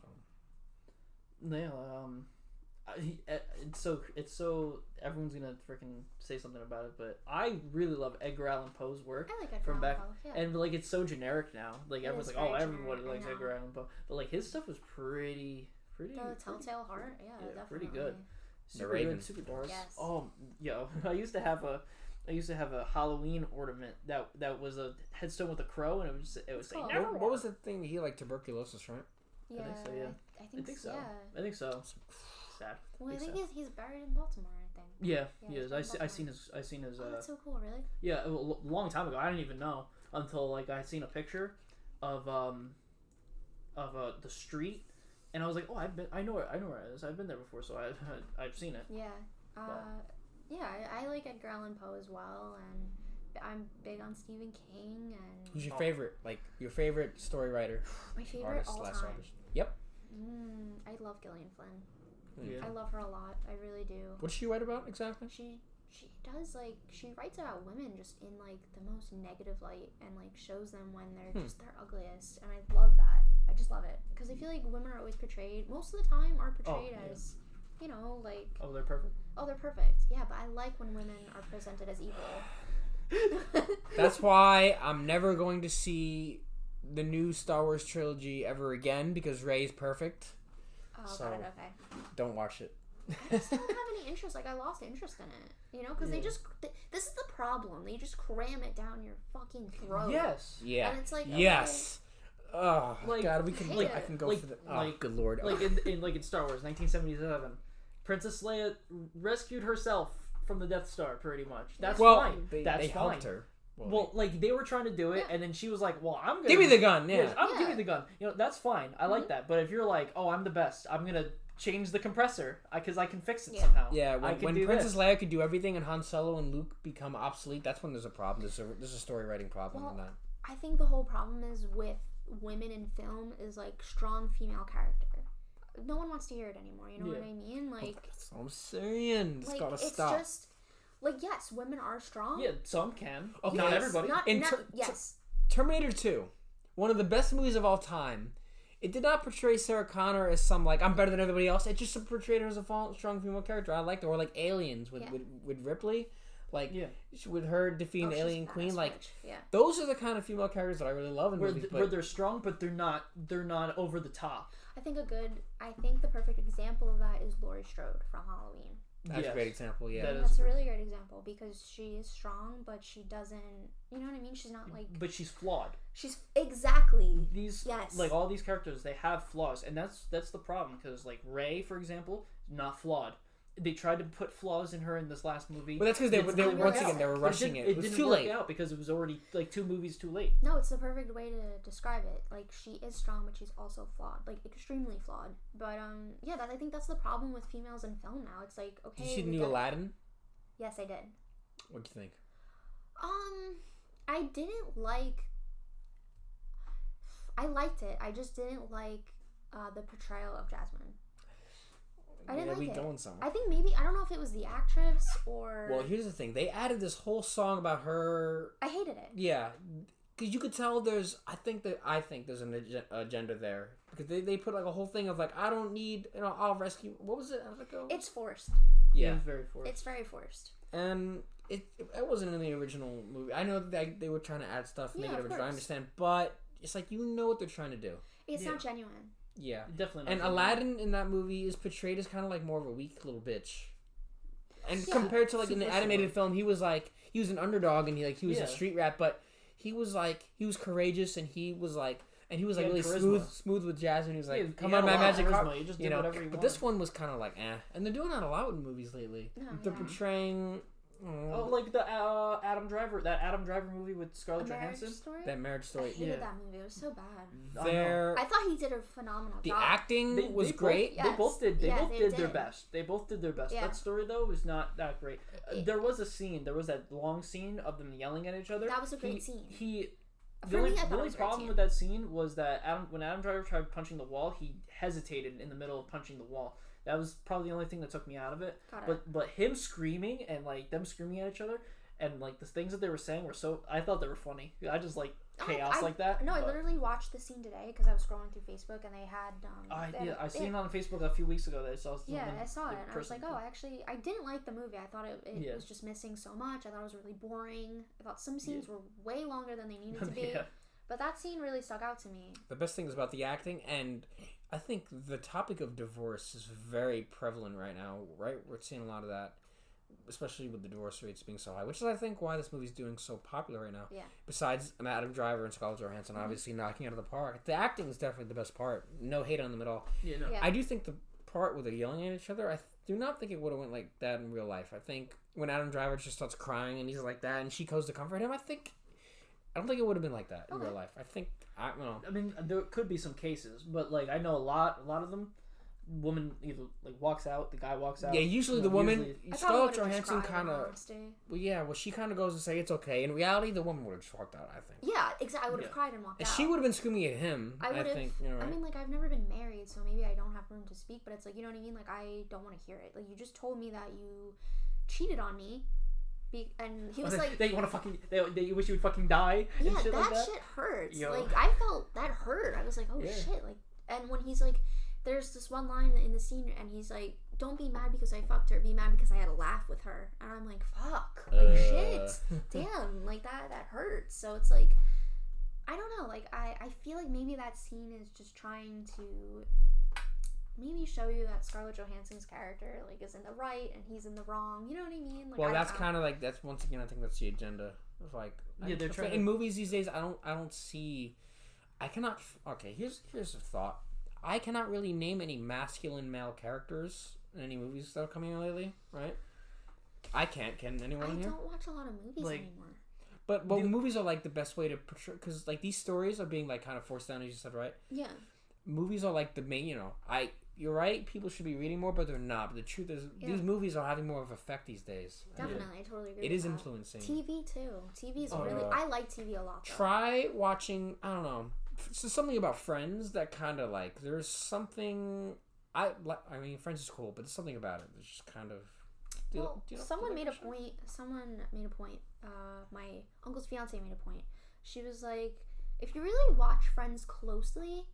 It's so everyone's gonna freaking say something about it, but I really love Edgar Allan Poe's work. I like Edgar Allan Poe, yeah. And like it's so generic now. Like everyone's like, oh, everybody likes Edgar Allan Poe, but like his stuff was pretty. The Telltale Heart, definitely. Pretty good. Super good, super dark. Yes. Oh, yo, I used to have a Halloween ornament that was a headstone with a crow, and it was saying never. What was the thing? He had like tuberculosis, right? Yeah, I think so. Yeah, I think so. Yeah. I think so. Sad. Well, I think he's buried in Baltimore. I think. Yeah, he is. I seen his. Oh, that's so cool! Really? Yeah, a long time ago. I didn't even know until like I seen a picture of the street. And I was like, oh, I know where it is. I've been there before, so I've seen it. Yeah. I like Edgar Allan Poe as well, and I'm big on Stephen King. And who's your favorite? Like your favorite story writer? My favorite all time. Artist. Yep. I love Gillian Flynn. Yeah. I love her a lot. I really do. What does she write about exactly? She does she writes about women just in like the most negative light, and like shows them when they're just their ugliest, and I love that. I just love it, because I feel like women are always portrayed, most of the time are portrayed as, you know, like... Oh, they're perfect. Oh, they're perfect. Yeah, but I like when women are presented as evil. That's why I'm never going to see the new Star Wars trilogy ever again, because Rey's perfect. Oh, so got it, okay. Don't watch it. I just don't have any interest. Like, I lost interest in it. You know, because they just... this is the problem. They just cram it down your fucking throat. Yes. Yeah. And it's like... Yes. Okay, oh God, we can I can go for the good lord. Like in Star Wars, 1977, Princess Leia rescued herself from the Death Star, pretty much. That's fine. They helped her. Well, like they were trying to do it, and then she was like, "Well, I'm gonna give me the gun." Yeah, give me the gun. You know, that's fine. I like that. But if you're like, "Oh, I'm the best. I'm gonna change the compressor because I can fix it somehow." Yeah, when Princess Leia could do everything and Han Solo and Luke become obsolete, that's when there's a problem. There's a story writing problem in that. I think the whole problem is with women in film is like strong female character. No one wants to hear it anymore. You know what I mean? Like that's what I'm saying. It's gotta stop. It's just like, yes, women are strong. Yeah, some can. Okay. Not everybody. Yes. Terminator 2, one of the best movies of all time. It did not portray Sarah Connor as some like I'm better than everybody else. It just portrayed her as a strong female character. I liked her. Or like Aliens with Ripley. Like with her defeating the alien queen, like those are the kind of female characters that I really love in movies. Where they're strong, but they're not over the top. I think the perfect example of that is Laurie Strode from Halloween. That's a great example, yeah. That's a really great example because she is strong, but she doesn't, you know what I mean? She's not like... But she's flawed. She's... Exactly. Like, all these characters, they have flaws, and that's the problem, because, like, Rey, for example, not flawed. They tried to put flaws in her in this last movie. But that's because they were rushing it. It was too late. It didn't work out because it was already, like, 2 movies too late. No, it's the perfect way to describe it. Like, she is strong, but she's also flawed. Like, extremely flawed. But, yeah, I think that's the problem with females in film now. It's like, okay... Did you see the new Aladdin? Yes, I did. What'd you think? I didn't like... I liked it. I just didn't like the portrayal of Jasmine. I didn't like it. Going somewhere. I think maybe, I don't know if it was the actress or... Well, here's the thing. They added this whole song about her... I hated it. Yeah. Because you could tell there's... I think there's an agenda there. Because they put like a whole thing of like, I don't need... I'll rescue... What was it? How did it go? It's forced. Yeah. It's very forced. It's very forced. And it wasn't in the original movie. I know that they were trying to add stuff, make it original. I understand. But it's like, you know what they're trying to do. It's not genuine. Yeah, definitely. And Aladdin in that movie is portrayed as kind of like more of a weak little bitch. And compared to like in the animated film, he was an underdog and he was a street rat, but he was courageous and he was really smooth with Jasmine. He was like, "Come on, my magic car." You just did whatever you want. But this one was kind of like, and they're doing that a lot with movies lately. They're portraying. Like the Adam Driver movie with Scarlett Johansson. That Marriage Story. I hated that movie. It was so bad. I thought he did a phenomenal job. The acting was great. They both did their best. They both did their best. Yeah. That story though was not that great. There was that long scene of them yelling at each other. That was a great scene. The only problem with that scene was that when Adam Driver tried punching the wall, he hesitated in the middle of punching the wall. That was probably the only thing that took me out of it. But him screaming and like them screaming at each other and like the things that they were saying were I thought they were funny. I just like chaos like that. No, I literally watched the scene today because I was scrolling through Facebook and they had. I seen it on Facebook a few weeks ago that I saw. I saw it and I was like, I didn't like the movie. I thought it was just missing so much. I thought it was really boring. I thought some scenes were way longer than they needed to be. But that scene really stuck out to me. The best thing is about the acting, and I think the topic of divorce is very prevalent right now, right? We're seeing a lot of that, especially with the divorce rates being so high, which is, I think, why this movie's doing so popular right now. Yeah. Besides Adam Driver and Scarlett Johansson obviously knocking out of the park, the acting is definitely the best part. No hate on them at all. Yeah, no. Yeah. I do think the part where they're yelling at each other, I do not think it would have went like that in real life. I think when Adam Driver just starts crying and he's like that, and she goes to comfort him, I don't think it would have been like that in real life. I don't know. I mean, there could be some cases, but like I know a lot of them. Woman either like walks out, the guy walks out. Yeah, usually the woman. Scarlett Johansson kind of. Well, she kind of goes to say it's okay. In reality, the woman would have just walked out. I think. Yeah, exactly. I would have cried and walked out. She would have been screaming at him. I think. Right? I mean, like I've never been married, so maybe I don't have room to speak. But it's like, you know what I mean. Like I don't want to hear it. Like you just told me that you cheated on me. And he was like, they want to fucking, they wish you would fucking die. Yeah, that shit hurts. Yo. Like I felt that hurt. I was like, oh shit. Like, and when he's like, there's this one line in the scene, and he's like, don't be mad because I fucked her. Be mad because I had a laugh with her. And I'm like, fuck. Like shit. Damn. Like that hurts. So it's like, I don't know. Like I feel like maybe that scene is just trying to maybe show you that Scarlett Johansson's character like is in the right and he's in the wrong. You know what I mean? Like, well, that's kind of like that's once again I think that's the agenda of like they're trying in movies these days. I don't see. I cannot. Okay, here's a thought. I cannot really name any masculine male characters in any movies that are coming out lately. Right? I can't. Can anyone here? I don't watch a lot of movies anymore. But movies are like the best way to portray because like these stories are being like kind of forced down as you said, right? Yeah. Movies are like the main. You're right. People should be reading more, but they're not. But the truth is, these movies are having more of an effect these days. Definitely, I totally agree. It is influencing. TV too. TV is really. I like TV a lot. Though. Try watching. I don't know. So something about Friends that kind of like. There's something. I mean, Friends is cool, but there's something about it that's just kind of. Someone made a point. My uncle's fiance made a point. She was like, if you really watch Friends closely,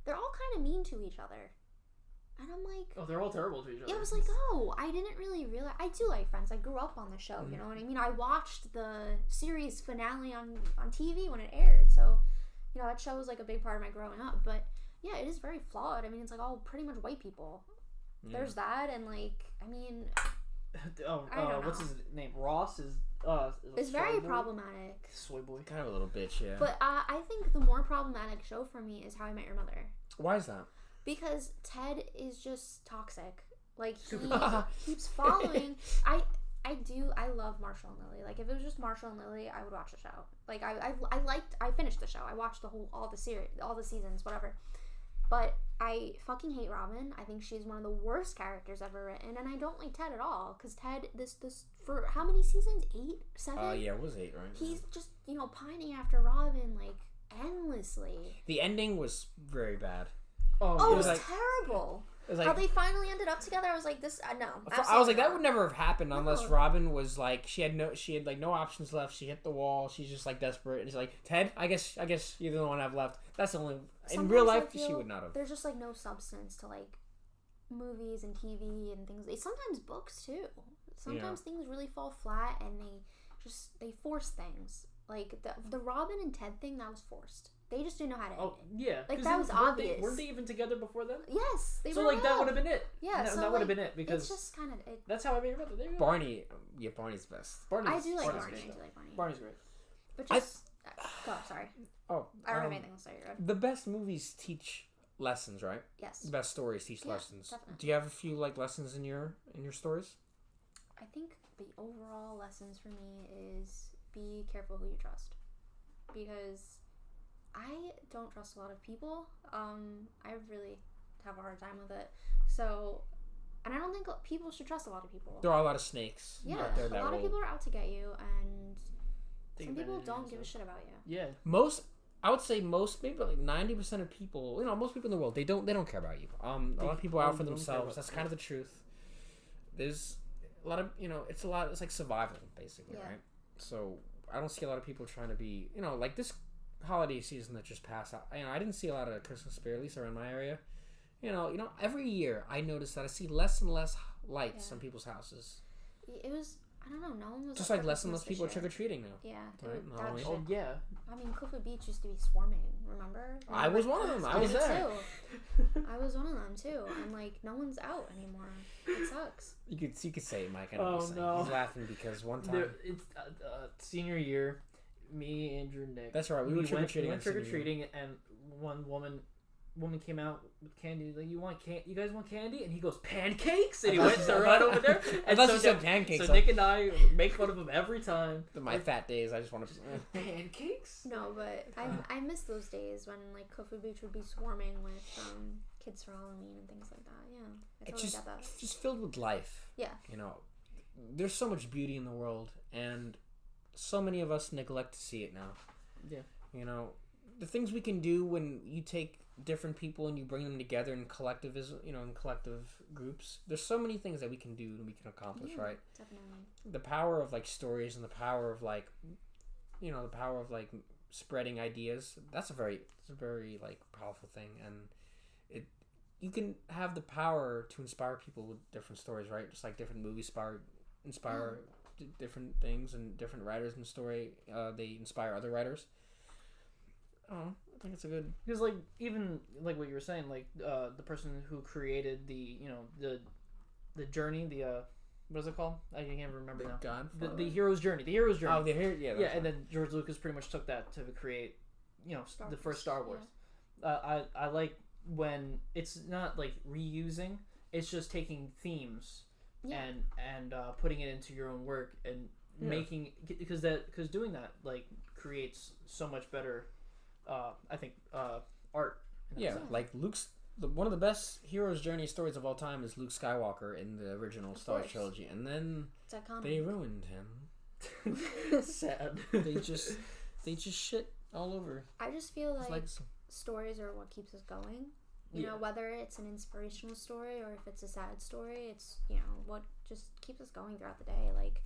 they're all kind of mean to each other. And I'm like... Oh, they're all terrible to each other. Yeah, I was like, I didn't really realize... I do like Friends. I grew up on the show, you know what I mean? I watched the series finale on TV when it aired. So, you know, that show was like a big part of my growing up. But, yeah, it is very flawed. I mean, it's like all pretty much white people. Yeah. There's that. And, like, I mean... what's his name? Ross is it's very problematic. Soy boy. Kind of a little bitch, yeah. But I think the more problematic show for me is How I Met Your Mother. Why is that? Because Ted is just toxic. Like, he keeps following. I love Marshall and Lily. Like, if it was just Marshall and Lily, I would watch the show. Like, I finished the show. I watched all the seasons, whatever. But I fucking hate Robin. I think she's one of the worst characters ever written, and I don't like Ted at all. Because Ted, this for how many seasons? 8, 7? Yeah, it was 8, right? He's just pining after Robin like endlessly. The ending was very bad. Oh, it was terrible. It was like, how they finally ended up together, I was like, this no. I was like, that would never have happened unless Robin was like, she had no options left. She hit the wall. She's just like desperate, and she's like, Ted, I guess you're the only one I've left. That's the only. In real life, she would not have. There's just like no substance to like movies and TV and things. Sometimes books too. Sometimes things really fall flat, and they force things. Like the Robin and Ted thing, that was forced. They just didn't know how to end it. Yeah. Like, that was obvious. Weren't they even together before then? Yes, they were. So, like, that would have been it. Yeah, that would have been it, because... It's just kind of... That's how I made remember. Barney's best. I do like Barney. Barney's great. But just... Go, sorry. Oh, I don't have anything to say. The best movies teach lessons, right? Yes. The best stories teach lessons. Definitely. Do you have a few, like, lessons in your stories? I think the overall lessons for me is be careful who you trust. Because... I don't trust a lot of people. I really have a hard time with it. So, and I don't think people should trust a lot of people. There are a lot of snakes. Yeah, out there a lot of people are out to get you, and some people don't give a shit about you. Yeah. I would say maybe like 90% of people, most people in the world, they don't care about you. A lot of people are out for themselves. That's kind of the truth. There's a lot of, it's like survival, basically, right? So, I don't see a lot of people trying to be, like this holiday season that just passed out. I didn't see a lot of Christmas spirit, at least around my area. Every year I notice that I see less and less lights on people's houses. It was, I don't know, no one was just like less and less people are trick or treating now. Yeah, right? Oh yeah. I mean, Kufa Beach used to be swarming. Remember? I was one of them. I was there. I was one of them too. And like, no one's out anymore. It sucks. You could say it, Mike. I know what you're saying. He's laughing because one time it's senior year. Me, Andrew, Nick. That's right. We went trick or treating, and one woman came out with candy. Like, you guys want candy? And he goes, pancakes. And he went right over there. And so said pancakes. So Nick and I make fun of him every time. My fat days, I just want to pancakes. No, but I miss those days when like Kufa Beach would be swarming with kids for Halloween and things like that. Yeah, I totally get that. It's just filled with life. Yeah. There's so much beauty in the world, and so many of us neglect to see it now. Yeah. The things we can do when you take different people and you bring them together in collectivism, in collective groups. There's so many things that we can do and we can accomplish, right? Definitely. The power of like stories and the power of like, spreading ideas. It's a very like powerful thing, and you can have the power to inspire people with different stories, right? Just like different movies inspire different things, and different writers in the story they inspire other writers. I think it's a good, because like even like what you were saying, like the person who created the the journey, what is it called? I can't remember now. The hero's journey. Oh, yeah. And then George Lucas pretty much took that to create the first Star Wars. Yeah. I like when it's not like reusing, it's just taking themes and putting it into your own work and making, because doing that like creates so much better I think art. Like Luke's one of the best hero's journey stories of all time is Luke Skywalker in the original Star Wars trilogy, and then they ruined him. Sad. They just shit all over. I just feel like stories are what keeps us going. You know, whether it's an inspirational story or if it's a sad story, it's, what just keeps us going throughout the day. Like,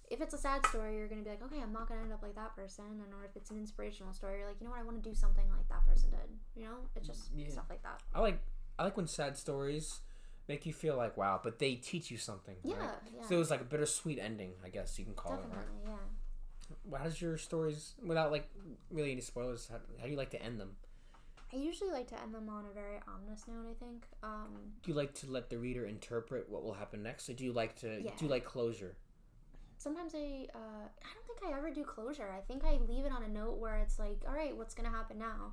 if it's a sad story, you're going to be like, okay, I'm not going to end up like that person. Or if it's an inspirational story, you're like, you know what, I want to do something like that person did. It's just stuff like that. I like when sad stories make you feel like, wow, but they teach you something. Yeah, right? yeah. So it was like a bittersweet ending, I guess you can call it, right? Yeah. How does your stories, without like really any spoilers, how do you like to end them? I usually like to end them on a very ominous note, I think. Do you like to let the reader interpret what will happen next, or do you like to? Yeah. Do you like closure? Sometimes I don't think I ever do closure. I think I leave it on a note where it's like, all right, what's gonna happen now?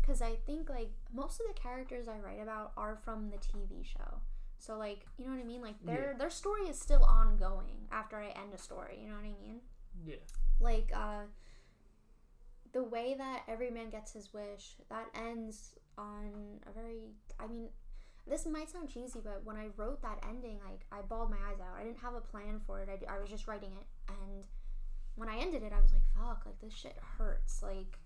Because I think like most of the characters I write about are from the TV show. So like, you know what I mean? Like their story is still ongoing after I end a story. You know what I mean? Yeah. Like the way that every man gets his wish, that ends on a very, I mean, this might sound cheesy, but when I wrote that ending, like, I bawled my eyes out. I didn't have a plan for it. I was just writing it. And when I ended it, I was like, fuck, like, this shit hurts. Like,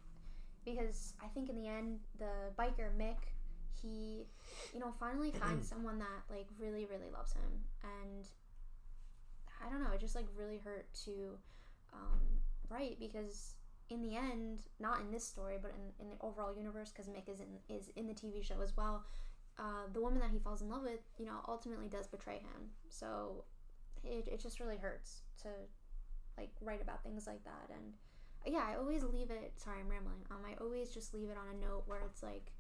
because I think in the end, the biker, Mick, he, you know, finally finds someone that, like, really, really loves him. And I don't know, it just, like, really hurt to write, because in the end, not in this story, but in the overall universe, because Mick is in the TV show as well, the woman that he falls in love with, you know, ultimately does betray him. So it just really hurts to, like, write about things like that. And yeah, I always leave it, sorry, I'm rambling, I always just leave it on a note where it's like,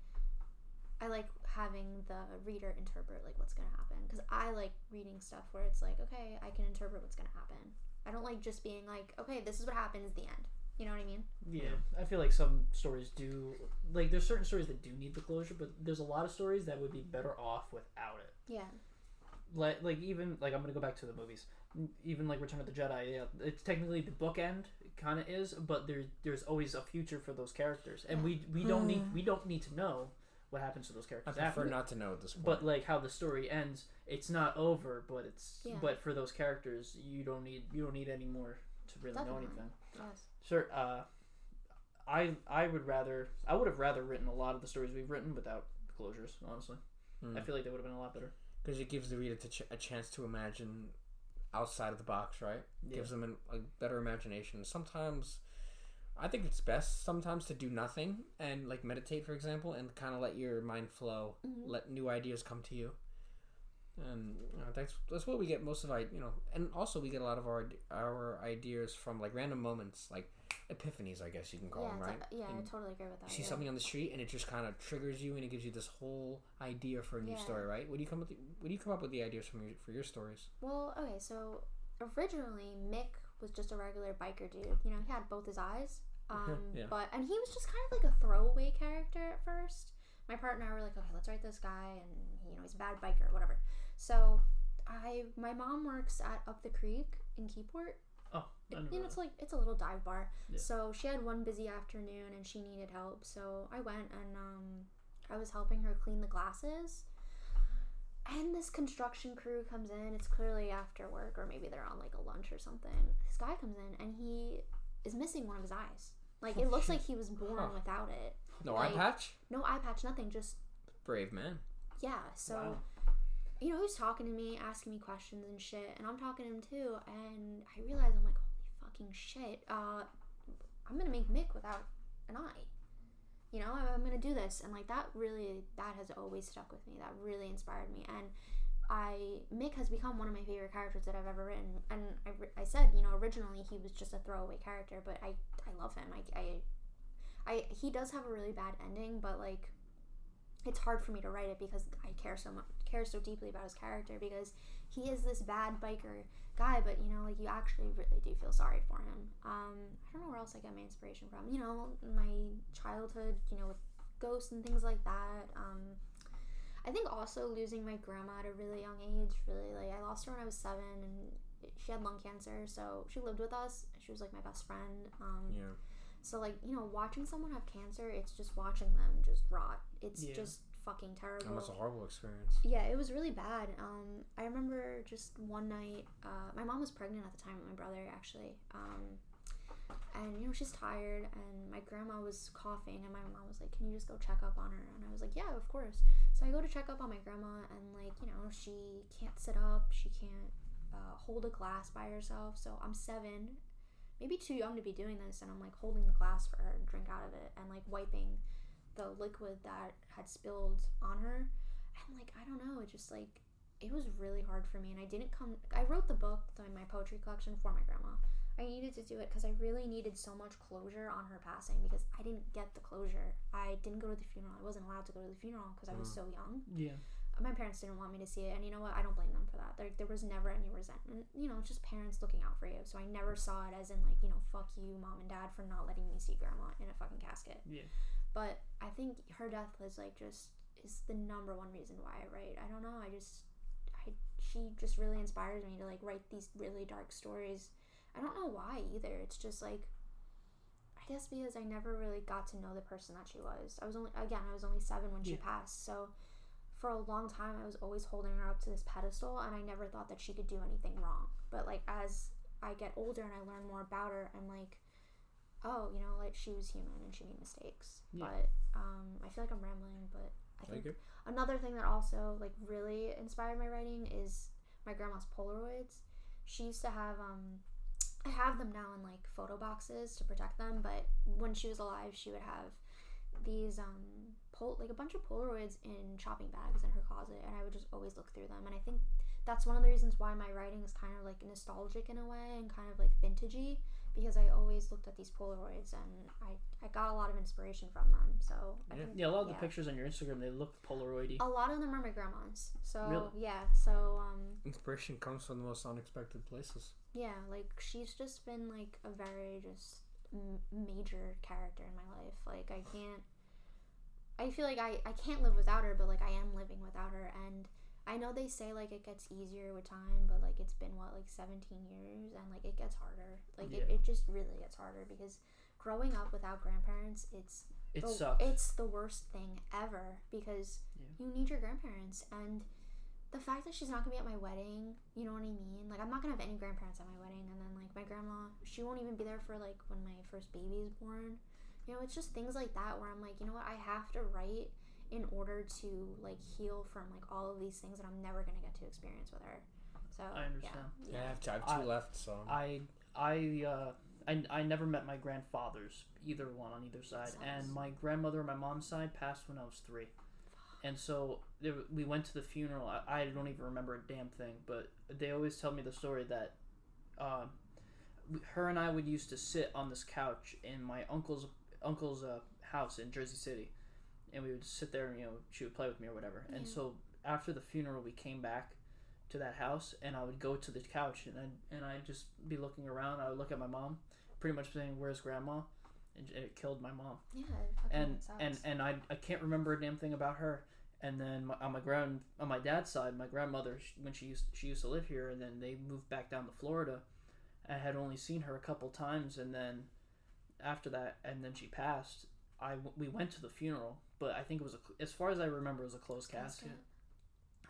I like having the reader interpret, like, what's gonna happen, because I like reading stuff where it's like, okay, I can interpret what's gonna happen. I don't like just being like, okay, this is what happens, the end. You know what I mean? Yeah, I feel like some stories do, like, there's certain stories that do need the closure, but there's a lot of stories that would be better off without it. Yeah. Like even, like, I'm gonna go back to the movies. Even, like, Return of the Jedi, yeah, it's technically the bookend, it kind of is, but there's always a future for those characters, and we don't need to know what happens to those characters. I prefer not to know at this point. But, like, how the story ends, it's not over, but it's but for those characters, you don't need any more to really know anything. Yes. Sure. I would have rather written a lot of the stories we've written without closures. Honestly, I feel like they would have been a lot better. Because it gives the reader a chance to imagine outside of the box, right? Yeah. Gives them a better imagination. Sometimes, I think it's best sometimes to do nothing and, like, meditate, for example, and kind of let your mind flow, let new ideas come to you. And you know, that's what we get most of and also we get a lot of our ideas from, like, random moments, like epiphanies, I guess you can call them, right? I totally agree with that. You see something on the street and it just kind of triggers you and it gives you this whole idea for a new story, right? What do you come up with the ideas for your stories? Well, okay, so originally Mick was just a regular biker dude. You know, he had both his eyes, and he was just kind of like a throwaway character at first. My partner and I were like, okay, let's write this guy, and you know, he's a bad biker, whatever. So my mom works at Up the Creek in Keyport. Oh, it's a little dive bar. Yeah. So she had one busy afternoon and she needed help. So I went and I was helping her clean the glasses. And this construction crew comes in. It's clearly after work, or maybe they're on, like, a lunch or something. This guy comes in and he is missing one of his eyes. Like, it looks like he was born without it. No eye patch? No eye patch, nothing. Just brave man. Yeah. So, you know, he was talking to me, asking me questions and shit, and I'm talking to him too. And I realized, I'm like, holy fucking shit. I'm gonna make Mick without an eye. You know, I'm gonna do this, and, like, that has always stuck with me. That really inspired me, and Mick has become one of my favorite characters that I've ever written. And I said, you know, originally he was just a throwaway character, but I love him. He does have a really bad ending, but, like, it's hard for me to write it because I care so deeply about his character, because he is this bad biker guy, but, you know, like, you actually really do feel sorry for him. I don't know where else I get my inspiration from. You know, my childhood, you know, with ghosts and things like that. I think also losing my grandma at a really young age, really, like, I lost her when I was 7, and she had lung cancer, so she lived with us. She was, like, my best friend. So, like, you know, watching someone have cancer, it's just watching them just rot. It's just fucking terrible. That was a horrible experience. Yeah, it was really bad. I remember just one night, my mom was pregnant at the time with my brother, actually. And, you know, she's tired, and my grandma was coughing, and my mom was like, can you just go check up on her? And I was like, yeah, of course. So I go to check up on my grandma, and, like, you know, she can't sit up, she can't hold a glass by herself. So I'm 7, maybe too young to be doing this, and I'm, like, holding the glass for her to drink out of it, and, like, wiping the liquid that had spilled on her. And, like, I don't know, it just, like, it was really hard for me. And I wrote the book, my poetry collection, for my grandma. I needed to do it because I really needed so much closure on her passing because I didn't get the closure. I didn't go to the funeral. I wasn't allowed to go to the funeral because I was so young. Yeah. My parents didn't want me to see it, and you know what? I don't blame them for that. There was never any resentment. You know, it's just parents looking out for you. So I never saw it as in, like, you know, fuck you, mom and dad, for not letting me see grandma in a fucking casket. Yeah. But I think her death was, like, just is the number one reason why I write. I don't know. She just really inspires me to, like, write these really dark stories. I don't know why either. It's just, like, I guess because I never really got to know the person that she was. I was only 7 when she passed, so for a long time I was always holding her up to this pedestal, and I never thought that she could do anything wrong. But, like, as I get older and I learn more about her, I'm like, oh, you know, like, she was human and she made mistakes. But I feel like I'm rambling, but I think another thing that also, like, really inspired my writing is my grandma's Polaroids. She used to have I have them now in, like, photo boxes to protect them, but when she was alive she would have these like a bunch of Polaroids in shopping bags in her closet, and I would just always look through them. And I think that's one of the reasons why my writing is kind of, like, nostalgic in a way and kind of, like, vintagey, because I always looked at these Polaroids and I got a lot of inspiration from them. So I think, a lot of the pictures on your Instagram, they look Polaroidy. A lot of them are my grandma's. So really? Inspiration comes from the most unexpected places. Yeah, like, she's just been, like, a very just major character in my life. Like, I feel like I can't live without her, but, like, I am living without her. And I know they say, like, it gets easier with time, but, like, it's been, 17 years, and, like, it gets harder. Like, it just really gets harder, because growing up without grandparents, it sucks. It's the worst thing ever, because you need your grandparents. And the fact that she's not gonna be at my wedding, you know what I mean? Like, I'm not gonna have any grandparents at my wedding, and then, like, my grandma, she won't even be there for, like, when my first baby is born. You know, it's just things like that where I'm like, you know what, I have to write in order to, like, heal from, like, all of these things that I'm never gonna get to experience with her. So I understand. Yeah, I have two left. So I never met my grandfathers, either one on either side, and my grandmother on my mom's side passed when I was 3. And so we went to the funeral. I don't even remember a damn thing, but they always tell me the story that her and I would used to sit on this couch in my uncle's house in Jersey City, and we would sit there and, you know, she would play with me or whatever. And so after the funeral we came back to that house, and I would go to the couch and I'd just be looking around. I would look at my mom, pretty much saying, "Where's grandma?" And it killed my mom. Yeah, and I can't remember a damn thing about her. And then on my dad's side, my grandmother, when she used to live here, and then they moved back down to Florida. I had only seen her a couple times, and then after that, and then she passed. We went to the funeral, but I think it was as far as I remember, it was a closed casket.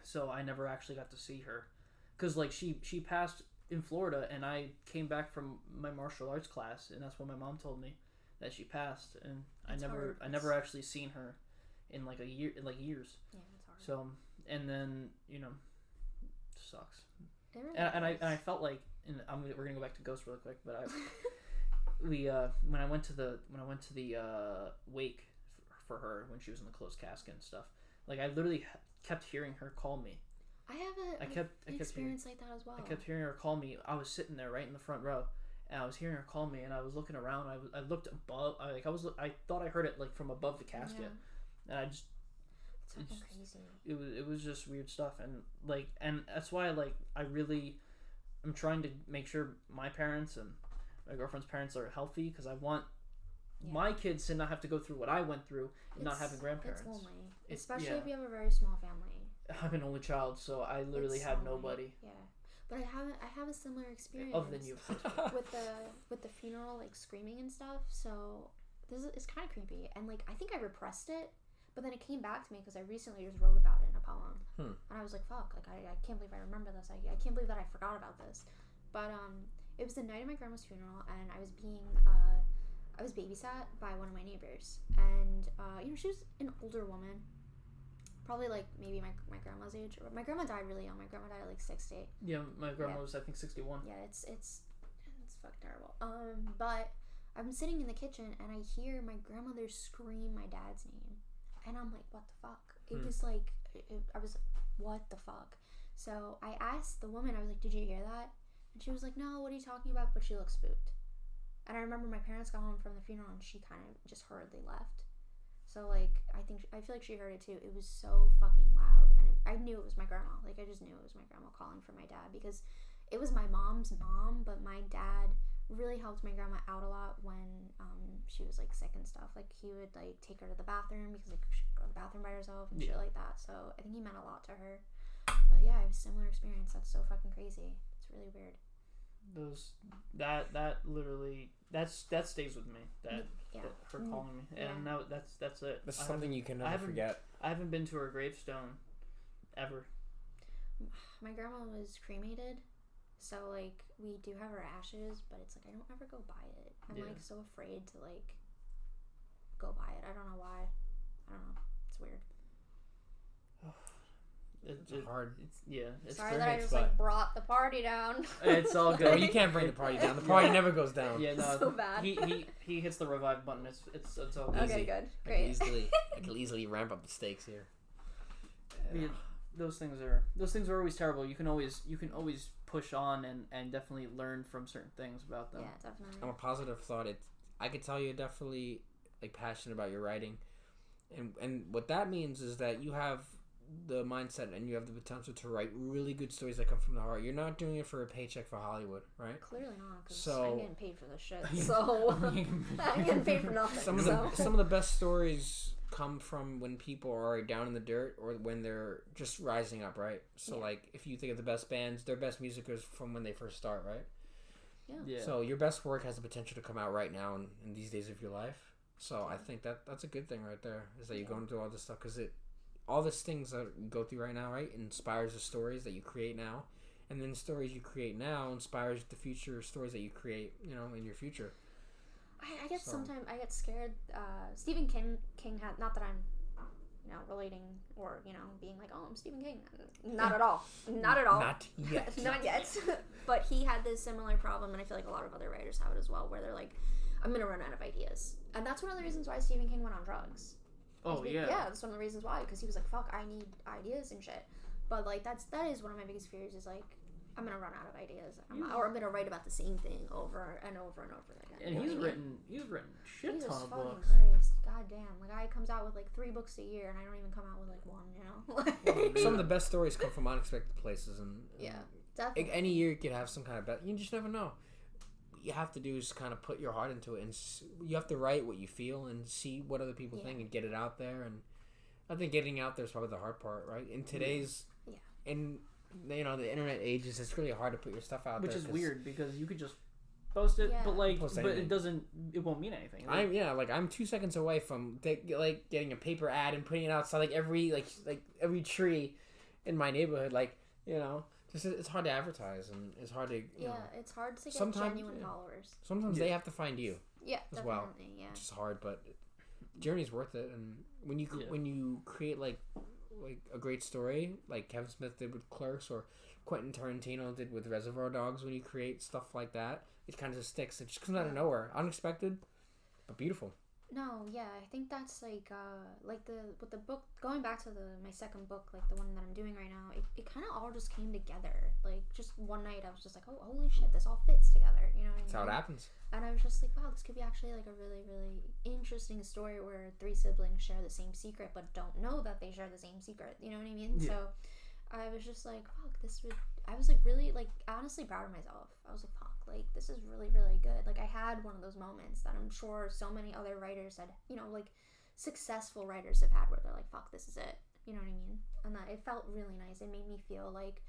So I never actually got to see her, because, like, she passed in Florida, and I came back from my martial arts class, and that's when my mom told me that she passed, and I never actually seen her in, like, years. Yeah, it's hard. So, and then, you know, it sucks. It really and I felt like, we're gonna go back to Ghost really quick, but when I went to the wake for her when she was in the closed casket and stuff, like, I literally kept hearing her call me. I have an experience like that as well. I kept hearing her call me. I was sitting there right in the front row, and I was hearing her call me, and I was looking around. I looked above. I thought I heard it, like, from above the casket, and I just. It's crazy. It was just weird stuff, and, like, and that's why, like, I'm trying to make sure my parents and my girlfriend's parents are healthy, because I want my kids to not have to go through what I went through and not having grandparents. It's lonely, especially if you have a very small family. I'm an only child, so I literally had nobody. Yeah, but I have a similar experience. Other than you, with the funeral, like, screaming and stuff. So it's kind of creepy, and, like, I think I repressed it, but then it came back to me because I recently just wrote about it in a poem, and I was like, fuck, like, I can't believe I remember this. I can't believe that I forgot about this. But it was the night of my grandma's funeral, and I was babysat by one of my neighbors, and you know, she was an older woman, probably, like, maybe my grandma's age. My grandma died really young. My grandma died at, like, 60. Yeah, my grandma was, I think, 61. Yeah, it's fucking terrible. But I'm sitting in the kitchen, and I hear my grandmother scream my dad's name, and I'm like, what the fuck? It was like, I was like, what the fuck? So I asked the woman, I was like, did you hear that? And she was like, no, what are you talking about? But she looked spooked. And I remember my parents got home from the funeral and she kind of just hurriedly left. So, like, I feel like she heard it too. It was so fucking loud. And I knew it was my grandma. Like, I just knew it was my grandma calling for my dad because it was my mom's mom, but my dad really helped my grandma out a lot when she was, like, sick and stuff. Like, he would, like, take her to the bathroom because, like, she could go to the bathroom by herself and shit like that. So, I think he meant a lot to her. But, yeah, I have a similar experience. That's so fucking crazy. It's really weird. That literally that stays with me. That her calling me, and now that's it. That's something you can never forget. I haven't been to her gravestone ever. My grandma was cremated, so like we do have her ashes, but it's like I don't ever go by it. I'm like so afraid to like go by it. I don't know why. I don't know. It's weird. It's hard. It's sorry that I just like brought the party down. It's all good. No, you can't bring the party down. The party never goes down. Yeah, no. So bad. He hits the revive button. It's all good. Okay, good, great. I can easily ramp up the stakes here. Yeah, those things are always terrible. You can always push on and definitely learn from certain things about them. Yeah, definitely. I'm a positive thought. I could tell you're definitely like passionate about your writing, and what that means is that you have the mindset and you have the potential to write really good stories that come from the heart. You're not doing it for a paycheck for Hollywood, right? Clearly not, because I'm getting paid for this shit. So I'm getting paid for nothing. Some of the best stories come from when people are down in the dirt or when they're just rising up, right? So like if you think of the best bands, their best music is from when they first start, right? Yeah. So your best work has the potential to come out right now in these days of your life. So I think that's a good thing right there, is that you're going through all this stuff, because all these things that you go through right now, right, inspires the stories that you create now, and then stories you create now inspires the future stories that you create, in your future. I guess sometimes I get scared. Stephen King had, not that I'm, relating or being like, oh, I'm Stephen King. Not at all. Not at all. Not yet. Not yet. But he had this similar problem, and I feel like a lot of other writers have it as well, where they're like, I'm gonna run out of ideas, and that's one of the reasons why Stephen King went on drugs. Oh, yeah. Yeah, that's one of the reasons why, because he was like, fuck, I need ideas and shit. But, like, that is one of my biggest fears, is, like, I'm going to run out of ideas. Or I'm going to write about the same thing over and over and over again. And he's written shit ton of books. Christ. God damn. Like, I comes out with, like, 3 books a year, and I don't even come out with, like, 1, Some of the best stories come from unexpected places. And definitely. Any year you could have some kind of you just never know. You have to do is kind of put your heart into it, and you have to write what you feel and see what other people think and get it out there. And I think getting out there is probably the hard part, right? In today's in the internet ages, it's really hard to put your stuff out there, which is weird, because you could just post it, but it won't mean anything. I'm 2 seconds away from getting a paper ad and putting it outside like every tree in my neighborhood, Just, it's hard to advertise, and it's hard to it's hard to get genuine followers. Sometimes they have to find you. Yeah, as well. Yeah, which is hard, but the journey's worth it. And when you create like a great story, like Kevin Smith did with Clerks, or Quentin Tarantino did with Reservoir Dogs, when you create stuff like that, it kind of just sticks. It just comes out of nowhere, unexpected, but beautiful. No, yeah, I think that's with the book, going back to my second book, like the one that I'm doing right now, it kind of all just came together. Like, just one night I was just like, oh, holy shit, this all fits together, you know what I mean? That's how it happens. And I was just like, wow, this could be actually like a really, really interesting story where 3 siblings share the same secret but don't know that they share the same secret, you know what I mean? Yeah. So I was just like, fuck, I was like really, like, honestly proud of myself. I was like, fuck, like, this is really, really good. Like, I had one of those moments that I'm sure so many other writers had, like, successful writers have had, where they're like, fuck, this is it. You know what I mean? And that it felt really nice. It made me feel like,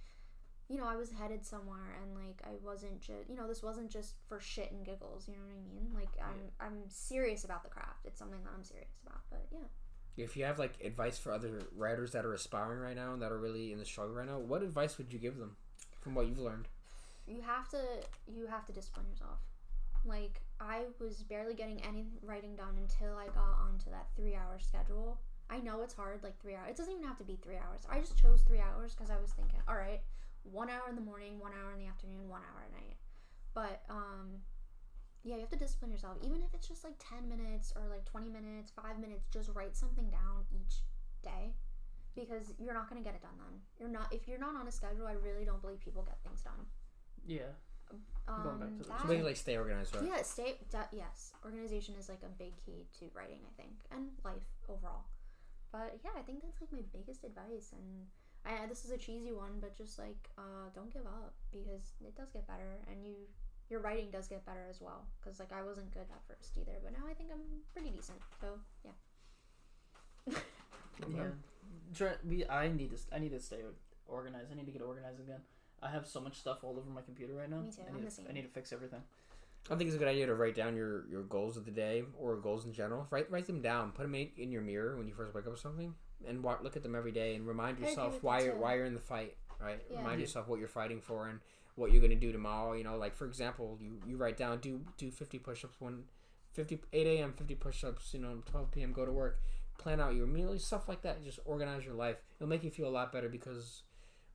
I was headed somewhere, and, like, I wasn't just, this wasn't just for shit and giggles, you know what I mean? Like, I'm serious about the craft. It's something that I'm serious about, but yeah. If you have, like, advice for other writers that are aspiring right now and that are really in the struggle right now, what advice would you give them from what you've learned? You have to discipline yourself. Like, I was barely getting any writing done until I got onto that 3-hour schedule. I know it's hard, like 3 hours. It doesn't even have to be 3 hours. I just chose 3 hours because I was thinking, all right, 1 hour in the morning, 1 hour in the afternoon, 1 hour at night. But, yeah, you have to discipline yourself. Even if it's just like 10 minutes or like 20 minutes, 5 minutes, just write something down each day, because you're not going to get it done then. If you're not on a schedule, I really don't believe people get things done. Yeah. Going back to that. So we can like stay organized, right? Yeah, yes. Organization is like a big key to writing, I think, and life overall. But yeah, I think that's like my biggest advice, and this is a cheesy one, but just like don't give up, because it does get better, and your writing does get better as well. Because like I wasn't good at first either, but now I think I'm pretty decent. So yeah. Yeah. I need to stay organized. I need to get organized again. I have so much stuff all over my computer right now. Me too. I need to fix everything. I think it's a good idea to write down your goals of the day or goals in general. Write them down. Put them in your mirror when you first wake up or something, and look at them every day and remind yourself why you're in the fight. Right. Yeah. Remind yourself what you're fighting for and what you're going to do tomorrow. You know, like for example, you write down do 50 push-ups 8 a.m. 50 push-ups. 12 p.m. go to work. Plan out your meals, stuff like that. Just organize your life. It'll make you feel a lot better, because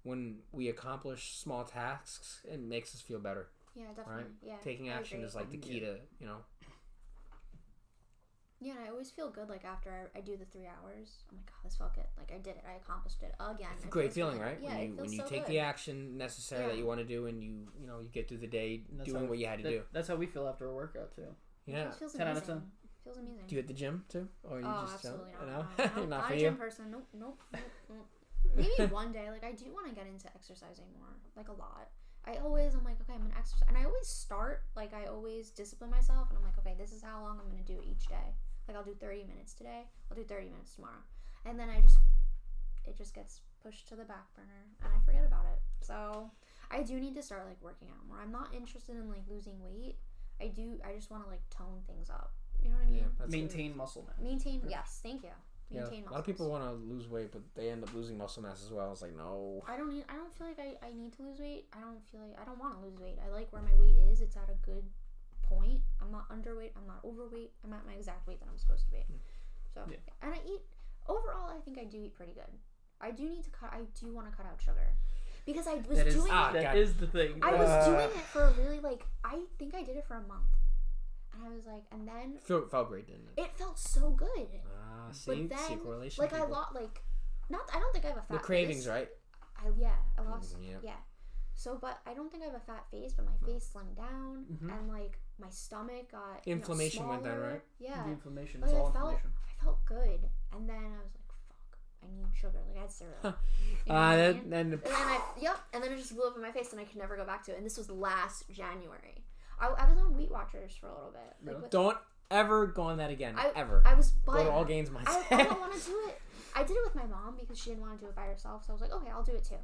when we accomplish small tasks, it makes us feel better. Yeah, definitely. Right? Yeah. Taking action is like the key to, Yeah, and I always feel good like after I do the 3 hours. Oh my god, this felt good. Like I did it. I accomplished it again. It's a great feeling, right? Yeah, when you so take good. the action necessary that you want to do, and you get through the day doing what you had to do. That's how we feel after a workout too. Yeah. It feels 10 out of 10. Feels amazing. Do you at the gym too? Or you just absolutely not. No, not for a you? gym person. Nope. Maybe one day. Like I do want to get into exercising more. Like a lot. I'm like, okay, I'm gonna exercise, and I always start. Like I always discipline myself, and I'm like, okay, this is how long I'm gonna do it each day. Like I'll do 30 minutes today. I'll do 30 minutes tomorrow, and then it just gets pushed to the back burner, and I forget about it. So I do need to start like working out more. I'm not interested in like losing weight. I just want to like tone things up. You know what I mean? Yeah, maintain muscle mass. Yes, thank you. Maintain a lot of people want to lose weight, but they end up losing muscle mass as well. It's like, no. I don't feel like I need to lose weight. I don't want to lose weight. I like where my weight is. It's at a good point. I'm not underweight. I'm not overweight. I'm at my exact weight that I'm supposed to be. So, and I eat, overall, I think I do eat pretty good. I do want to cut out sugar. Because I was doing it. That is the thing. I was doing it for a really, I think I did it for a month. And I was like, and then... Felt great, didn't it? It felt so good. See a correlation. Like, I don't think I have a fat The cravings, face. right? I lost, yeah. So, but I don't think I have a fat face, but my face slimmed down, and, like, my stomach got, inflammation went down, right? Yeah. The inflammation, it's all inflammation. I felt good, and then I was like, fuck, I need sugar. Like, I had cereal. And then it just blew up in my face, and I could never go back to it, and this was last January. I was on Weight Watchers for a little bit. Like, don't ever go on that again. Ever. Go to all games myself. I don't want to do it. I did it with my mom because she didn't want to do it by herself. So I was like, okay, I'll do it too.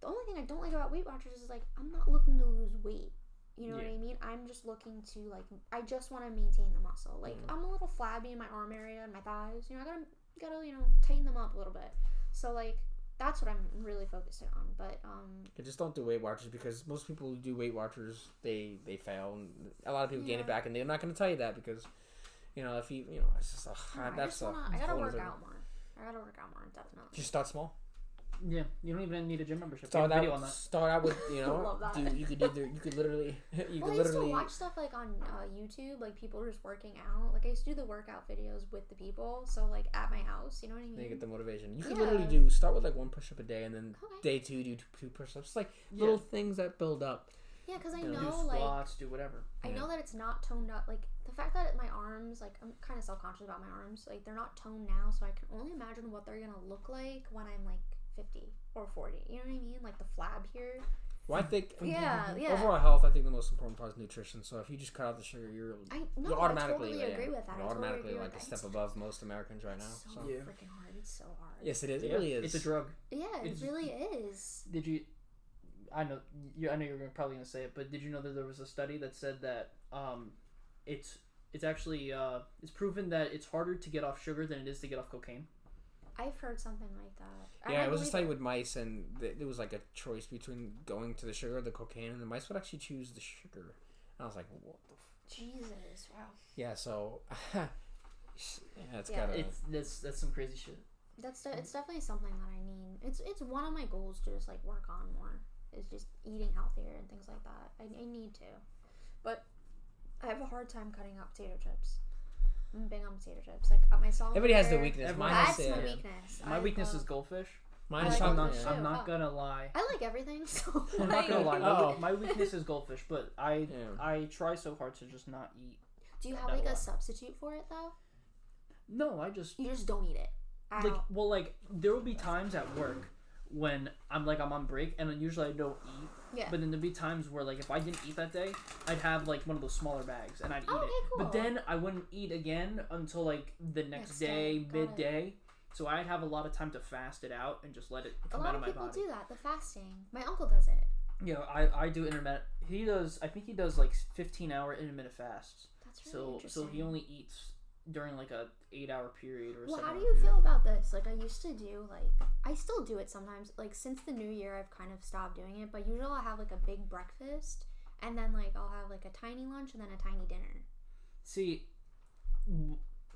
The only thing I don't like about Weight Watchers is like I'm not looking to lose weight. You know what I mean? I'm just looking to I just want to maintain the muscle. Like I'm a little flabby in my arm area and my thighs. I gotta tighten them up a little bit. So that's what I'm really focusing on. But just don't do Weight Watchers, because most people who do Weight Watchers they fail, and a lot of people gain it back, and they're not going to tell you that because if you it's just I gotta work out more. Definitely. Just start small. Yeah, you don't even need a gym membership. Start out with Love that. you could literally I used to watch stuff on YouTube, people just working out. I used to do the workout videos with the people, so at my house, you know what I mean? Then you get the motivation. You could literally start with 1 push-up a day, and then day 2 do 2 push-ups. Little things that build up. Yeah, because I know do squats, do whatever. I know that it's not toned up. The fact that my arms, I'm kind of self-conscious about my arms. They're not toned now, so I can only imagine what they're gonna look like when I'm 50 or 40. You know what I mean? The flab here. Well, I think yeah. overall health, I think the most important part is nutrition. So if you just cut out the sugar, you're automatically I totally agree with that. You're automatically a step above most Americans right now. So freaking hard. It's so hard. Yes, it is. It really is. It's a drug. Yeah, it really is. Did you? I know you were probably gonna say it, but did you know that there was a study that said that it's actually it's proven that it's harder to get off sugar than it is to get off cocaine. I've heard something like that. Yeah, it was a study with mice, and it was a choice between going to the sugar or the cocaine, and the mice would actually choose the sugar. And I was like, what the Jesus, wow. Yeah, so that's some crazy shit. It's definitely something that I need. It's one of my goals to just work on more. Is just eating healthier and things like that. I need to, but I have a hard time cutting out potato chips. I'm big on potato chips. My salt. Everybody has their weakness. That's my weakness. My weakness is goldfish. Mine I is like chocolate. I'm not gonna lie. I like everything, so I'm not gonna lie. Oh. My weakness is goldfish, but I try so hard to just not eat. Do you have like a substitute for it though? No, You just don't eat it. There will be times at work when I'm on break, and usually I don't eat. Yeah. But then there'd be times where if I didn't eat that day, I'd have one of those smaller bags and I'd eat it. Cool. But then I wouldn't eat again until the next day, midday. So I'd have a lot of time to fast it out and just let it come out of my body. A lot of people do that. The fasting. My uncle does it. Yeah, I do intermittent. He does. I think he does 15-hour intermittent fasts. That's really interesting. So he only eats during a 8-hour period or. Well, how do you feel about this? I used to do I still do it sometimes. Since the new year, I've kind of stopped doing it. But usually I'll have a big breakfast, and then I'll have a tiny lunch and then a tiny dinner. See.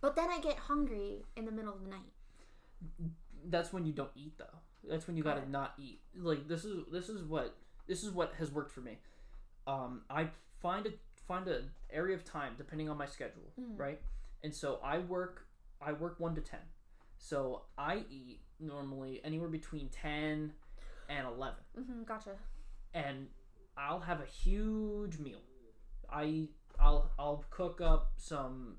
But then I get hungry in the middle of the night. That's when you don't eat though. That's when you gotta not eat. This is what has worked for me. I find a area of time depending on my schedule, right? And so I work 1 to 10. So I eat normally anywhere between 10 and 11. Gotcha. And I'll have a huge meal. I'll cook up some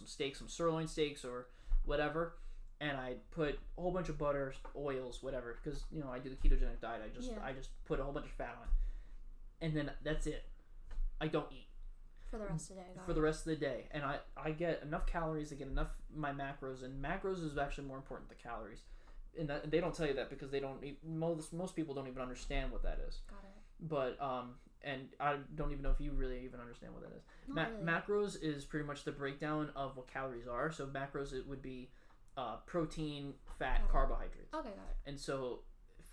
steaks, some sirloin steaks or whatever, and I put a whole bunch of butter, oils, whatever, because I do the ketogenic diet. I just put a whole bunch of fat on, and then that's it. I don't eat for the rest of the day. For the rest of the day, and I get enough calories. I get enough my macros, and macros is actually more important than calories. And that, they don't tell you that because they don't. Most people don't even understand what that is. Got it. But and I don't even know if you really even understand what that is. Really. Macros is pretty much the breakdown of what calories are. So macros, it would be protein, fat, carbohydrates. Okay, got it. And so